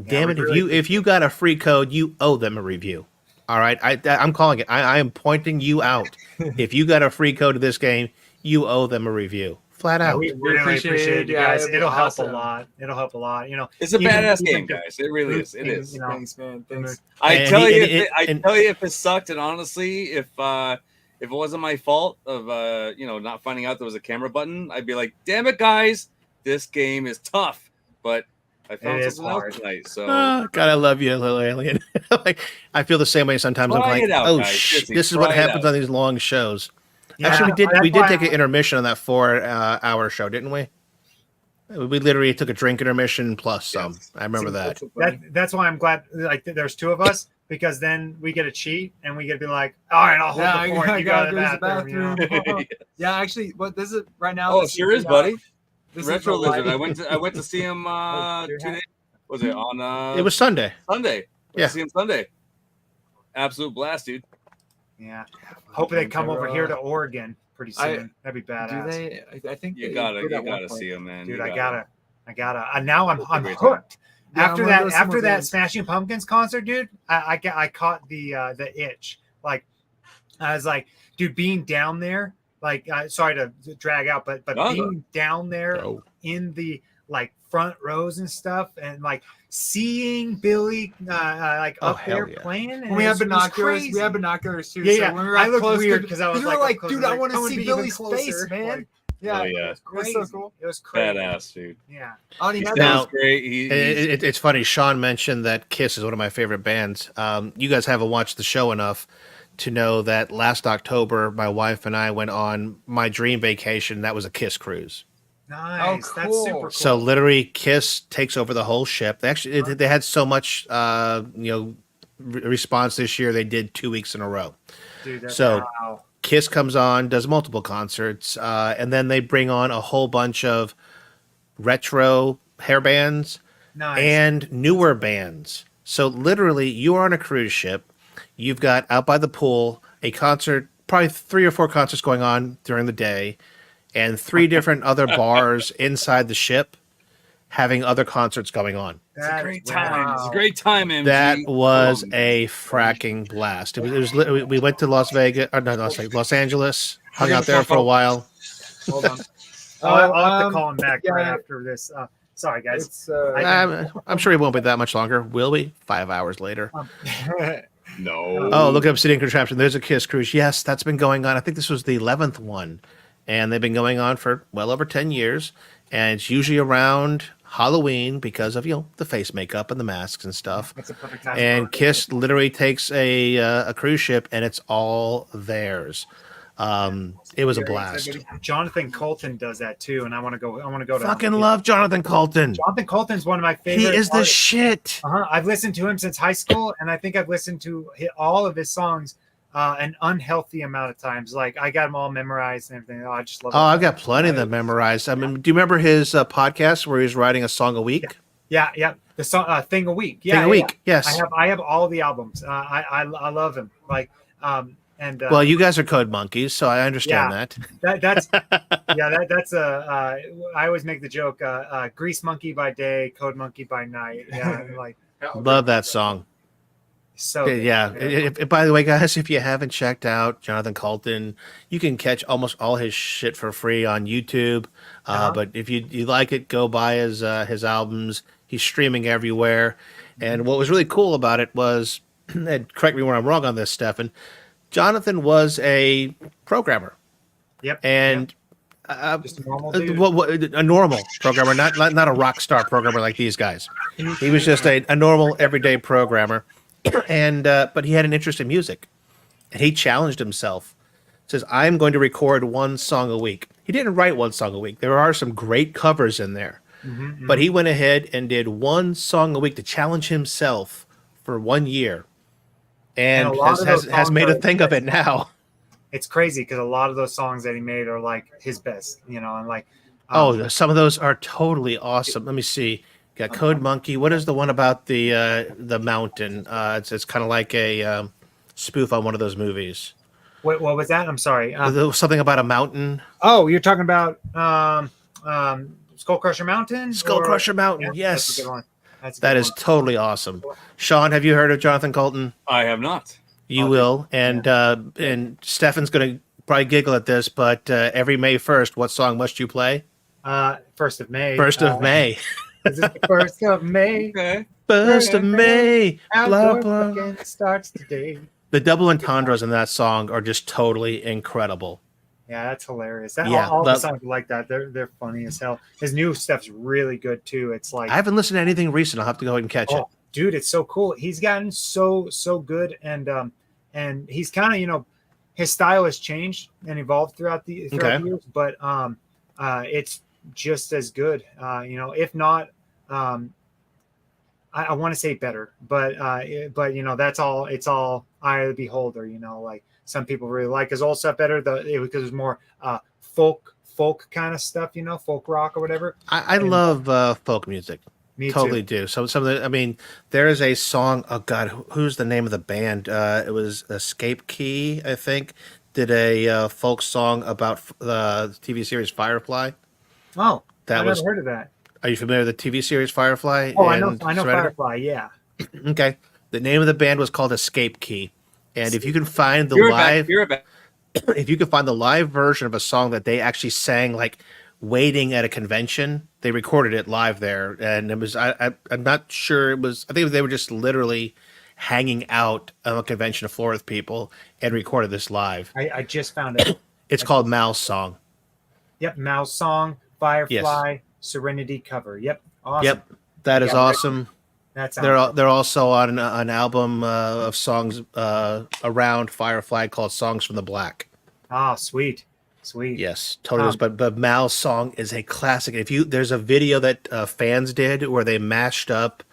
Damn it, if you got a free code, you owe them a review. All right? I'm calling it. I am pointing you out. If you got a free code to this game, you owe them a a flat out. We really appreciate you guys. It'll help a lot. It'll help a lot. It's a badass game, guys. It really is. It is. Thanks, man. Thanks. I tell you if it sucked, and honestly, if it wasn't my fault of not finding out there was a camera button, I'd be like, damn it, guys, this game is tough. But I found something else tonight. So God, I love you, little alien. Like I feel the same way sometimes. I'm like, this is what happens on these long shows. Yeah, actually, we did take an intermission on that 4-hour show, didn't we? We literally took a drink intermission plus some. Yes. I remember that. That's why I'm glad. Like, there's two of us because then we get a cheat and we get to be like, all right, I'll hold the fort. You go to the bathroom. Yeah, actually, what this is right now. Oh, sure is, buddy. Retro Lizard. I went to see him. 2 days. Was it on? It was Sunday. Sunday. Yeah. See him Sunday. Absolute blast, dude. Yeah. Hope they come over here to Oregon pretty soon. That'd be badass. Do they? I think you gotta see them, man. Dude, I gotta. And now I'm hooked. Yeah, after that Smashing Pumpkins concert, dude, I caught the itch. Like, I was like, dude, being down there, like, sorry to drag out, but being down there in the like front rows and stuff, and like seeing Billy up there playing. And we have binoculars. We have binoculars too. Yeah, so when we I looked weird because I was like, dude, I want to see Billy's face, man. Yeah, it was so cool. It was crazy. Badass, dude. Yeah. Now, great. It's funny. Sean mentioned that Kiss is one of my favorite bands. You guys haven't watched the show enough to know that last October, my wife and I went on my dream vacation. That was a Kiss cruise. Nice. Oh, cool. That's super cool. So literally, Kiss takes over the whole ship. They actually they had so much response this year. They did 2 weeks in a row. Dude, wow. Kiss comes on, does multiple concerts, and then they bring on a whole bunch of retro hair bands and newer bands. So literally, you are on a cruise ship. You've got out by the pool a concert, probably 3 or 4 concerts going on during the day, and 3 different other bars inside the ship having other concerts going on. It's a great time. Wow. It's a great time, MG. That was a fracking blast. It was we went to Los Angeles, hung out there for a while. Hold on. I'll have to call him back right after this. Sorry, guys. I'm sure he won't be that much longer. Will we? 5 hours later. No. Oh, look up Obsidian Contraption. There's a Kiss cruise. Yes, that's been going on. I think this was the 11th one. And they've been going on for well over 10 years. And it's usually around Halloween because of, the face makeup and the masks and stuff. That's a perfect time. And Kiss literally takes a cruise ship and it's all theirs. It was a blast. Jonathan Colton does that too, and I want to go. To fucking love Jonathan Colton. Jonathan Colton's one of my favorite. He is the shit. I've listened to him since high school, and I think I've listened to all of his songs an unhealthy amount of times. Like I got them all memorized and everything. I just love. Oh, I've got plenty of them memorized. I mean, do you remember his podcast where he's writing a song a week? Yeah. The song Thing a Week. Yeah, Thing a Week. Yes. I have all the albums. I love him. Like And well, you guys are code monkeys, so I understand that. That's I always make the joke, grease monkey by day, code monkey by night. Yeah, like love that song. So yeah. By the way, guys, if you haven't checked out Jonathan Colton, you can catch almost all his shit for free on YouTube. But if you like it, go buy his albums. He's streaming everywhere. And what was really cool about it was, and correct me when I'm wrong on this, Stephan, Jonathan was a programmer. Yep. And just a normal dude. A normal programmer, not a rock star programmer like these guys. He was just a normal everyday programmer. And but he had an interest in music. and he challenged himself. Says, I'm going to record one song a week. He didn't write one song a week. There are some great covers in there. But he went ahead and did one song a week to challenge himself for 1 year. And has made a thing of it now. It's crazy because a lot of those songs that he made are like his best, you know, and like some of those are totally awesome. Let me see. Got Code Monkey. What is the one about the mountain? It's kind of like a spoof on one of those movies. What was that? I'm sorry. Something about a mountain. Oh, you're talking about Skull Crusher Mountain? Skull Crusher Mountain, yeah, yes. That's a good one. That is totally awesome. Sean, have you heard of Jonathan Colton? I have not. You will. And Stefan's going to probably giggle at this, but every May 1st, what song must you play? 1st of May. 1st of May. Is it the 1st of May? Okay. 1st of May. Blah, blah. Starts today. The double entendres in that song are just totally incredible. Yeah, that's hilarious. All the songs like that, they're funny as hell. His new stuff's really good too. It's like I haven't listened to anything recent. I'll have to go ahead and catch it. Dude, it's so cool. He's gotten so good, and he's kind of his style has changed and evolved throughout the years, but it's just as good. If not, I want to say better, but that's all. It's all eye of the beholder. Like some people really like his old stuff better, because it's more folk kind of stuff. Folk rock or whatever. I love folk music. Me totally too. do. Some of the, there is a song. Oh God, who's the name of the band? It was Escape Key, I think. Did a folk song about the TV series Firefly. Oh, I've never heard of that. Are you familiar with the TV series Firefly? Oh, I know Firefly. Yeah. Okay. The name of the band was called Escape Key, and if you can find the if you can find the live version of a song that they actually sang, like waiting at a convention, they recorded it live there, and it was I'm not sure it was. I think they were just literally hanging out on a convention floor with people and recorded this live. I just found it. It's called Mal's Song. Yep, Mal's Song, Firefly, Serenity cover. Yep, awesome. Yep, that is awesome. They're also on an album of songs around Firefly called Songs from the Black. Oh, sweet. Yes, totally. But Mal's Song is a classic. There's a video that fans did where they mashed up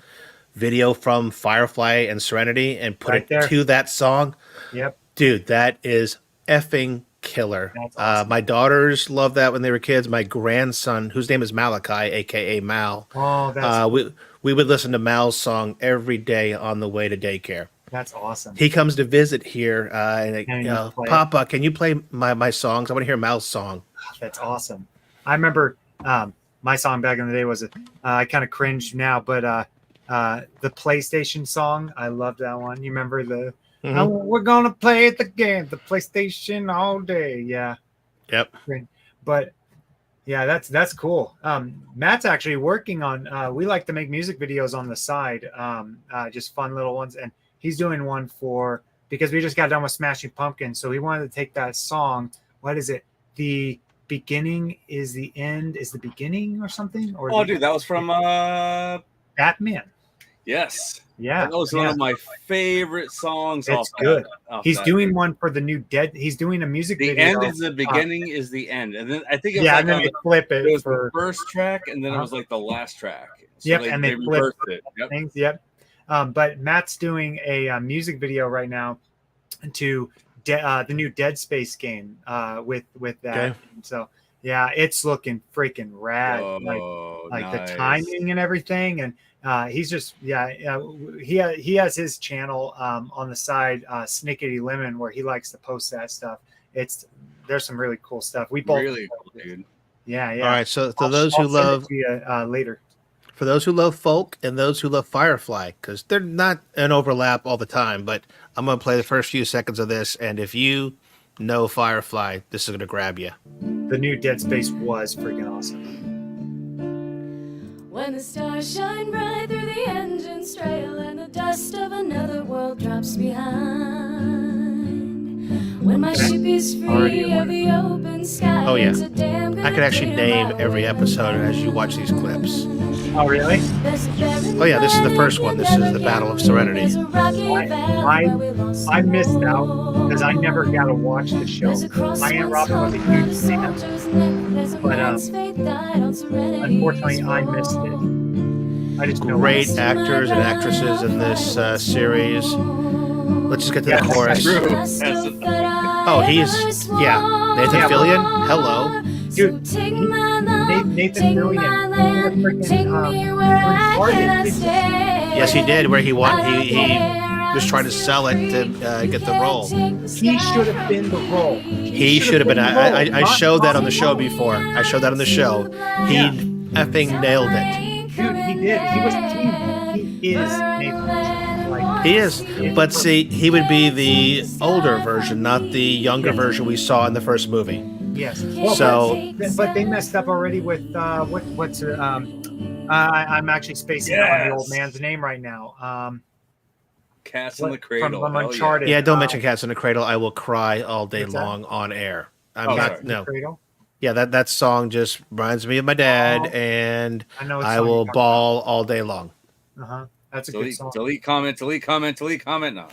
video from Firefly and Serenity and put it to that song. Yep, dude, that is effing killer. Awesome. My daughters loved that when they were kids. My grandson, whose name is Malachi, aka Mal. Oh, that's we would listen to Mal's Song every day on the way to daycare. That's awesome. He comes to visit here, and Papa, can you play my songs? I want to hear Mal's song. That's awesome. I remember my song back in the day was I kind of cringed now, but the PlayStation song, I loved that one. You remember the we're gonna play the game, the PlayStation all day. Yeah. Yep. But yeah, that's cool. Matt's actually working on. We like to make music videos on the side, just fun little ones, and he's doing one because we just got done with Smashing Pumpkins, so he wanted to take that song. What is it? The beginning is the end is the beginning or something? Dude, that was from Batman. Yes. Yeah. That was one of my favorite songs. It's good. He's doing one for the new Dead. He's doing a music video. The end is the beginning is the end. And then I think it was and then they flip it. It was the first track, and then it was like the last track. So and they flip it. Yep. Things. Yep. But Matt's doing a music video right now to the new Dead Space game with that. Okay. So yeah, it's looking freaking rad. Like nice. The timing and everything, and he's just he has his channel on the side, Snickety Lemon, where he likes to post that stuff. There's some really cool stuff. We both really cool, dude. Yeah. All right, so those who love later. For those who love folk and those who love Firefly, because they're not an overlap all the time, but I'm going to play the first few seconds of this, and if you know Firefly, this is going to grab you. The new Dead Space was freaking awesome. When the stars shine bright through the engine's trail and the dust of another world drops behind, When my ship is free of the open sky. Oh, yeah. It's a damn good I could actually thing name about every living episode as you watch these clips. Oh, really? Oh, yeah, this is the first one. This is the Battle of Serenity. I missed out because I never got to watch the show. My Aunt Robin was a huge fan, but unfortunately, I missed it. I just know Great actors and actresses in this series. Let's just get to the chorus. Oh, he's Nathan Fillion. Hello, dude. Nathan Fillion. Yes, he did. Where he was trying to sell it to get the role. He should have been the role. He should have been. I showed that on the show before. I showed that on the show. He effing nailed it. Dude, he did. He is Nathan. He is. But see, he would be the older version, not the younger version we saw in the first movie. Yes. Well, but they messed up already with what's I'm actually spacing out on the old man's name right now. Cats in the Cradle. From Uncharted. Yeah, don't mention Cats in the Cradle. I will cry all day long on air. No. Yeah, that song just reminds me of my dad, and I will bawl all day long. That's a good song. Delete comment now.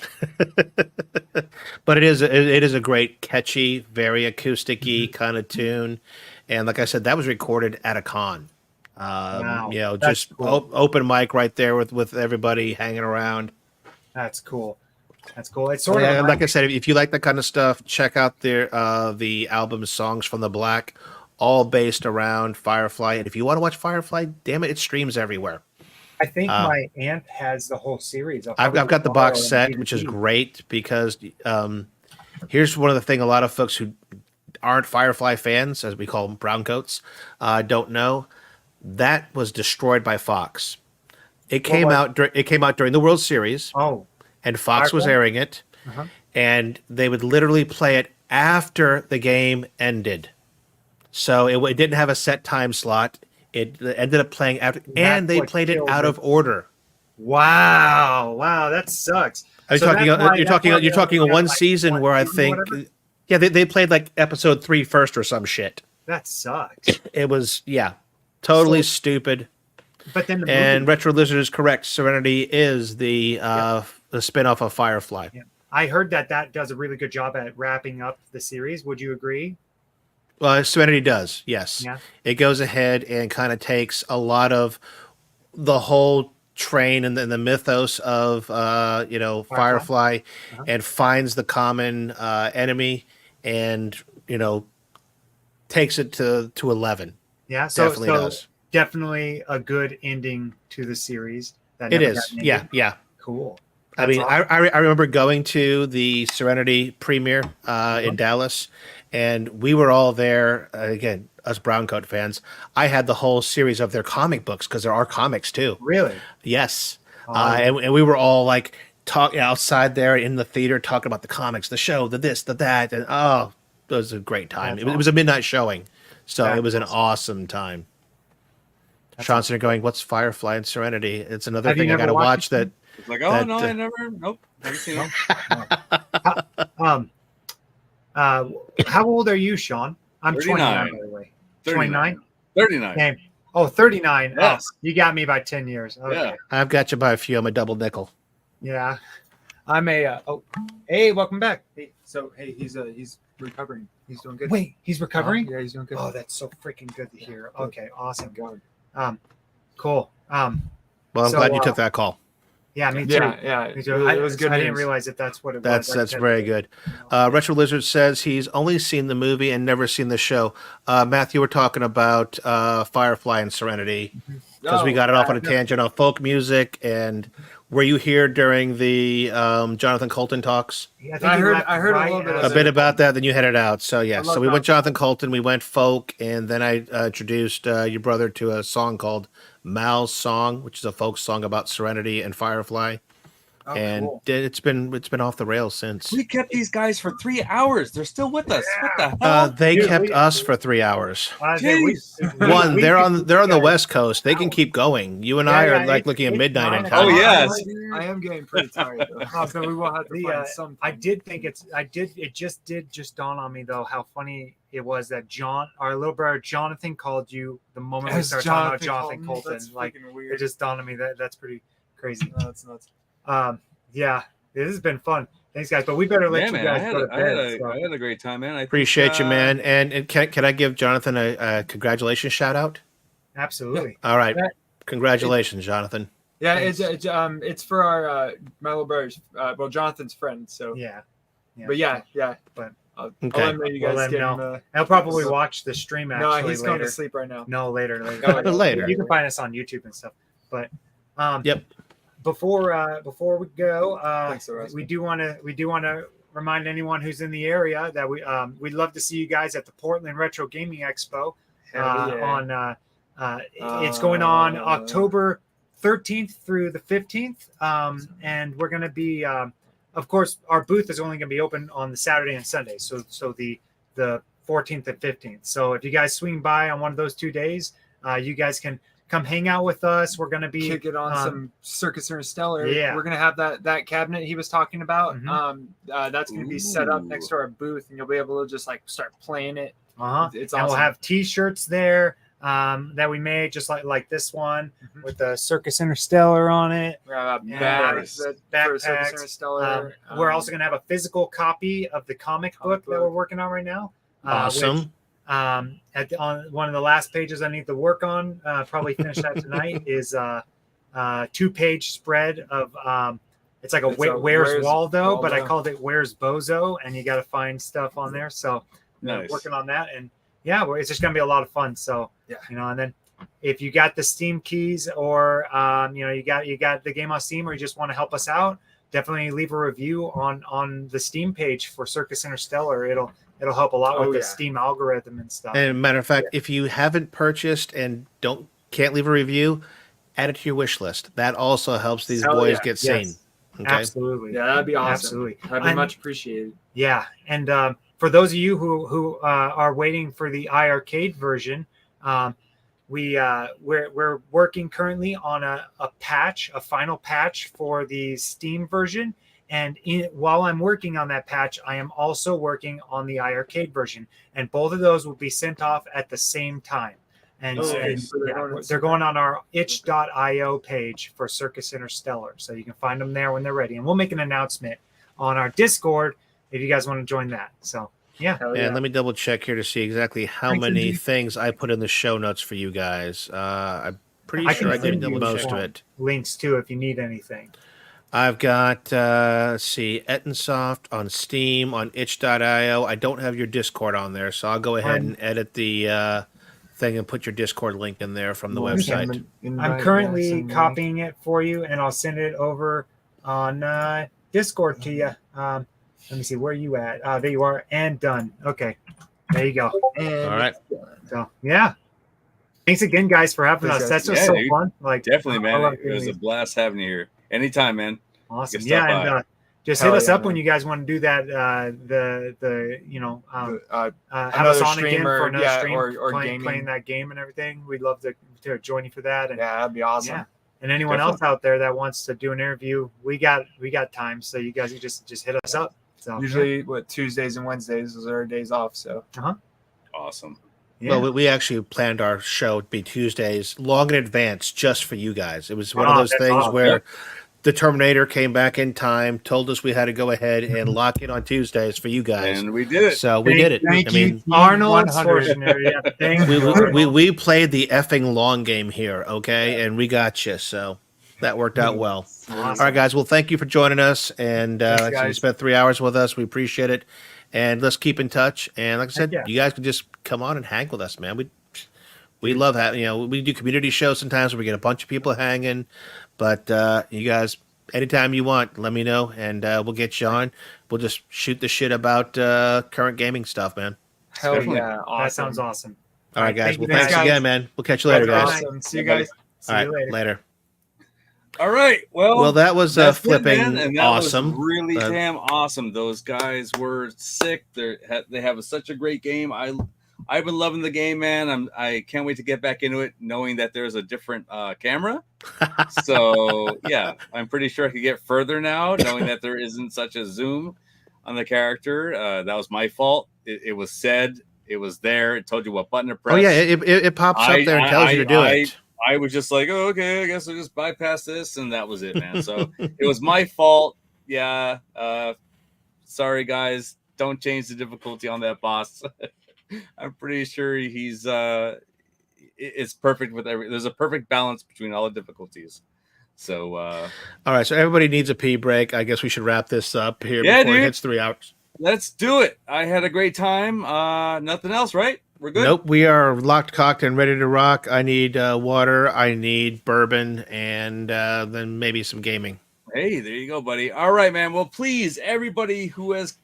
But it is a great, catchy, very acoustic-y kind of tune. And like I said, that was recorded at a con. Wow. Just cool. Open mic right there with everybody hanging around. That's cool. It's sort of like I said, if you like that kind of stuff, check out the album Songs from the Black, all based around Firefly. And if you want to watch Firefly, damn it, it streams everywhere. I think my aunt has the whole series. I've got the box set, which is great because here's one of the things a lot of folks who aren't Firefly fans, as we call them, browncoats, don't know. That was destroyed by Fox. It came out during the World Series. Oh, and Fox was airing it, and they would literally play it after the game ended. So it didn't have a set time slot. It ended up playing after, and they played it out of order. Wow, that sucks. You're talking one season where I think, they played like episode 3 first or some shit. That sucks. It was totally stupid. But then and Retro Lizard is correct. Serenity is the spinoff of Firefly. Yeah. I heard that does a really good job at wrapping up the series. Would you agree? Well, Serenity does, yes. Yeah. It goes ahead and kind of takes a lot of the whole train and the mythos of Firefly and finds the common enemy and takes it to 11. Yeah, so definitely does. Definitely a good ending to the series. It is. Yeah. Cool. I mean, awesome. I remember going to the Serenity premiere in Dallas, and we were all there. Again, us Browncoat fans. I had the whole series of their comic books because there are comics too. Really? Yes. And we were all like talking outside there in the theater, talking about the comics, the show, the this, the that, and it was a great time. It was a midnight showing, so it was an awesome time. Sean's going, what's Firefly and Serenity? It's another thing I got to watch. That it's like, I never seen them. How old are you, Sean? I'm 39. 29, by the way. 29? 39. Okay. Oh, 39. Yes. Oh, you got me by 10 years. Okay. Yeah. I've got you by a few. I'm a double nickel. Yeah. I'm a hey, welcome back. Hey, he's recovering. He's doing good. Wait, he's recovering? Yeah, he's doing good. Oh, that's so freaking good to hear. Okay, awesome. Cool. Well, I'm glad you took that call. Yeah, me too. Yeah. Me too. It was good. I didn't realize that's what it was. That's very good. Retro Lizard says he's only seen the movie and never seen the show. Matthew, we're talking about Firefly and Serenity because we got it off on a tangent on folk music. And were you here during the Jonathan Colton talks? Yeah, I heard a little bit of a bit about that. Then you headed out. So yeah, so we went Jonathan Colton, we went folk, and then I introduced your brother to a song called Mal's Song, which is a folk song about Serenity and Firefly. and cool. it's been off the rails since. We kept these guys for 3 hours. They're still with us. What the hell? They kept us for 3 hours. One, they're on the West Coast. They can keep going. You and I are like looking at midnight in time. Oh yes. I am getting pretty tired though. So we will have to find some. It just dawn on me though how funny it was that our little brother Jonathan called you the moment we started talking about Jonathan Colton. Like weird. it just dawned on me that's pretty crazy. That's nuts. Yeah, this has been fun. Thanks, guys. But we better let you guys go to bed. I had a great time, man. I Appreciate you, man. And can I give Jonathan a congratulations shout out? Absolutely. All right. Congratulations, Jonathan. Yeah, it's for our my little brother's Jonathan's friend. So yeah. But yeah. But I'll let you guys get him. I'll probably watch the stream. Actually, no, he's going to sleep right now. No, later. Later. You can find us on YouTube and stuff. But yep. Before we go, Thanks, we do want to remind anyone who's in the area that we'd love to see you guys at the Portland Retro Gaming Expo. It's going on October 13th through the 15th, and we're going to be, of course, our booth is only going to be open on the Saturday and Sunday, so the 14th and 15th. So if you guys swing by on one of those 2 days, you guys can come hang out with us. We're going to be kick it on some Circus Interstellar. Yeah, we're going to have that cabinet he was talking about. Mm-hmm. That's going to be set up next to our booth, and you'll be able to just like start playing it. It's awesome. And we'll have T-shirts there that we made, just like this one with the Circus Interstellar on it. Backpacks. Circus Interstellar. We're also going to have a physical copy of the comic book that we're working on right now. Awesome. Which, on one of the last pages I need to work on, probably finish that tonight, is a 2-page spread of it's like Where's Waldo, but I called it Where's Bozo, and you got to find stuff on there. So working on that, and it's just gonna be a lot of fun. So and then if you got the Steam keys, or you got the game on Steam, or you just want to help us out, definitely leave a review on the Steam page for Circus Interstellar. It'll help a lot with the Steam algorithm and stuff. And matter of fact, if you haven't purchased and can't leave a review, add it to your wish list. That also helps these boys get seen. Okay? Absolutely. Yeah, that'd be awesome. Absolutely. That'd be much appreciated. Yeah. And for those of you who are waiting for the iArcade version, we're working currently on a final patch for the Steam version. And while I'm working on that patch, I am also working on the iArcade version, and both of those will be sent off at the same time. And they're going on our itch.io page for Circus Interstellar, so you can find them there when they're ready. And we'll make an announcement on our Discord if you guys want to join that. So and let me double check here to see exactly how many things I put in the show notes for you guys. I'm pretty sure I did most of it. Links too if you need anything. I've got, Ettinsoft on Steam, on itch.io. I don't have your Discord on there, so I'll go ahead and edit the thing and put your Discord link in there from the website. I'm currently copying it for you, and I'll send it over on Discord to you. Let me see, where are you at? There you are, and done. Okay, there you go. All right. So, thanks again, guys, for having us. That's just so fun. Definitely, man. It was a blast having you here. Anytime, man. Awesome. Yeah, and just hit us up when you guys want to do that. Have us on again for another stream or playing that game and everything. We'd love to join you for that. And that'd be awesome. Yeah. And anyone else out there that wants to do an interview, we got time. So you guys just hit us up. So usually Tuesdays and Wednesdays those are our days off. So awesome. Yeah. Well, we actually planned our show to be Tuesdays long in advance just for you guys. It was one of those things where the Terminator came back in time, told us we had to go ahead and lock in on Tuesdays for you guys. And we did it. So we did it. Thank you, Arnold Schwarzenegger. We played the effing long game here, okay? And we got you. So that worked out well. Awesome. All right, guys. Well, thank you for joining us. And you spent 3 hours with us. We appreciate it. And let's keep in touch. And like I said, you guys can just come on and hang with us, man. We love having, we do community shows sometimes where we get a bunch of people hanging. But you guys, anytime you want, let me know, and we'll get you on. We'll just shoot the shit about current gaming stuff, man. Hell yeah. Awesome. That sounds awesome. All right, guys. Well, thanks again, man. We'll catch you later, guys. Awesome. See you guys. All right, later. All right. Well, that was flipping and that awesome. Was really damn awesome. Those guys were sick. They have such a great game. I've been loving the game, man. I can't wait to get back into it, knowing that there's a different camera. So yeah, I'm pretty sure I could get further now, knowing that there isn't such a zoom on the character. That was my fault. It was said. It was there. It told you what button to press. Oh yeah, it pops up there and tells you to do it. I was just like, oh, okay, I guess I'll just bypass this, and that was it, man. So it was my fault. Yeah. Sorry, guys. Don't change the difficulty on that boss. I'm pretty sure he's it's perfect with there's a perfect balance between all the difficulties. So all right, so everybody needs a pee break. I guess we should wrap this up here before it hits 3 hours. Let's do it. I had a great time. Nothing else, right? We're good. Nope, we are locked, cocked, and ready to rock. I need water. I need bourbon, and then maybe some gaming. Hey, there you go, buddy. All right, man. Well, please, everybody who has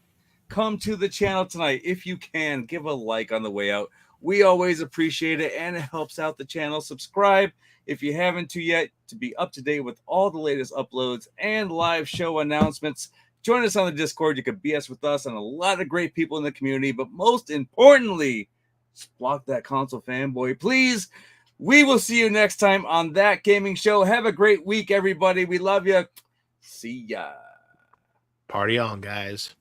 come to the channel tonight, if you can, give a like on the way out. We always appreciate it, and it helps out the channel. Subscribe if you haven't yet to be up to date with all the latest uploads and live show announcements. Join us on the Discord. You can BS with us and a lot of great people in the community. But most importantly, just block that console fanboy, please. We will see you next time on That Gaming Show. Have a great week, everybody. We love you. See ya. Party on, guys.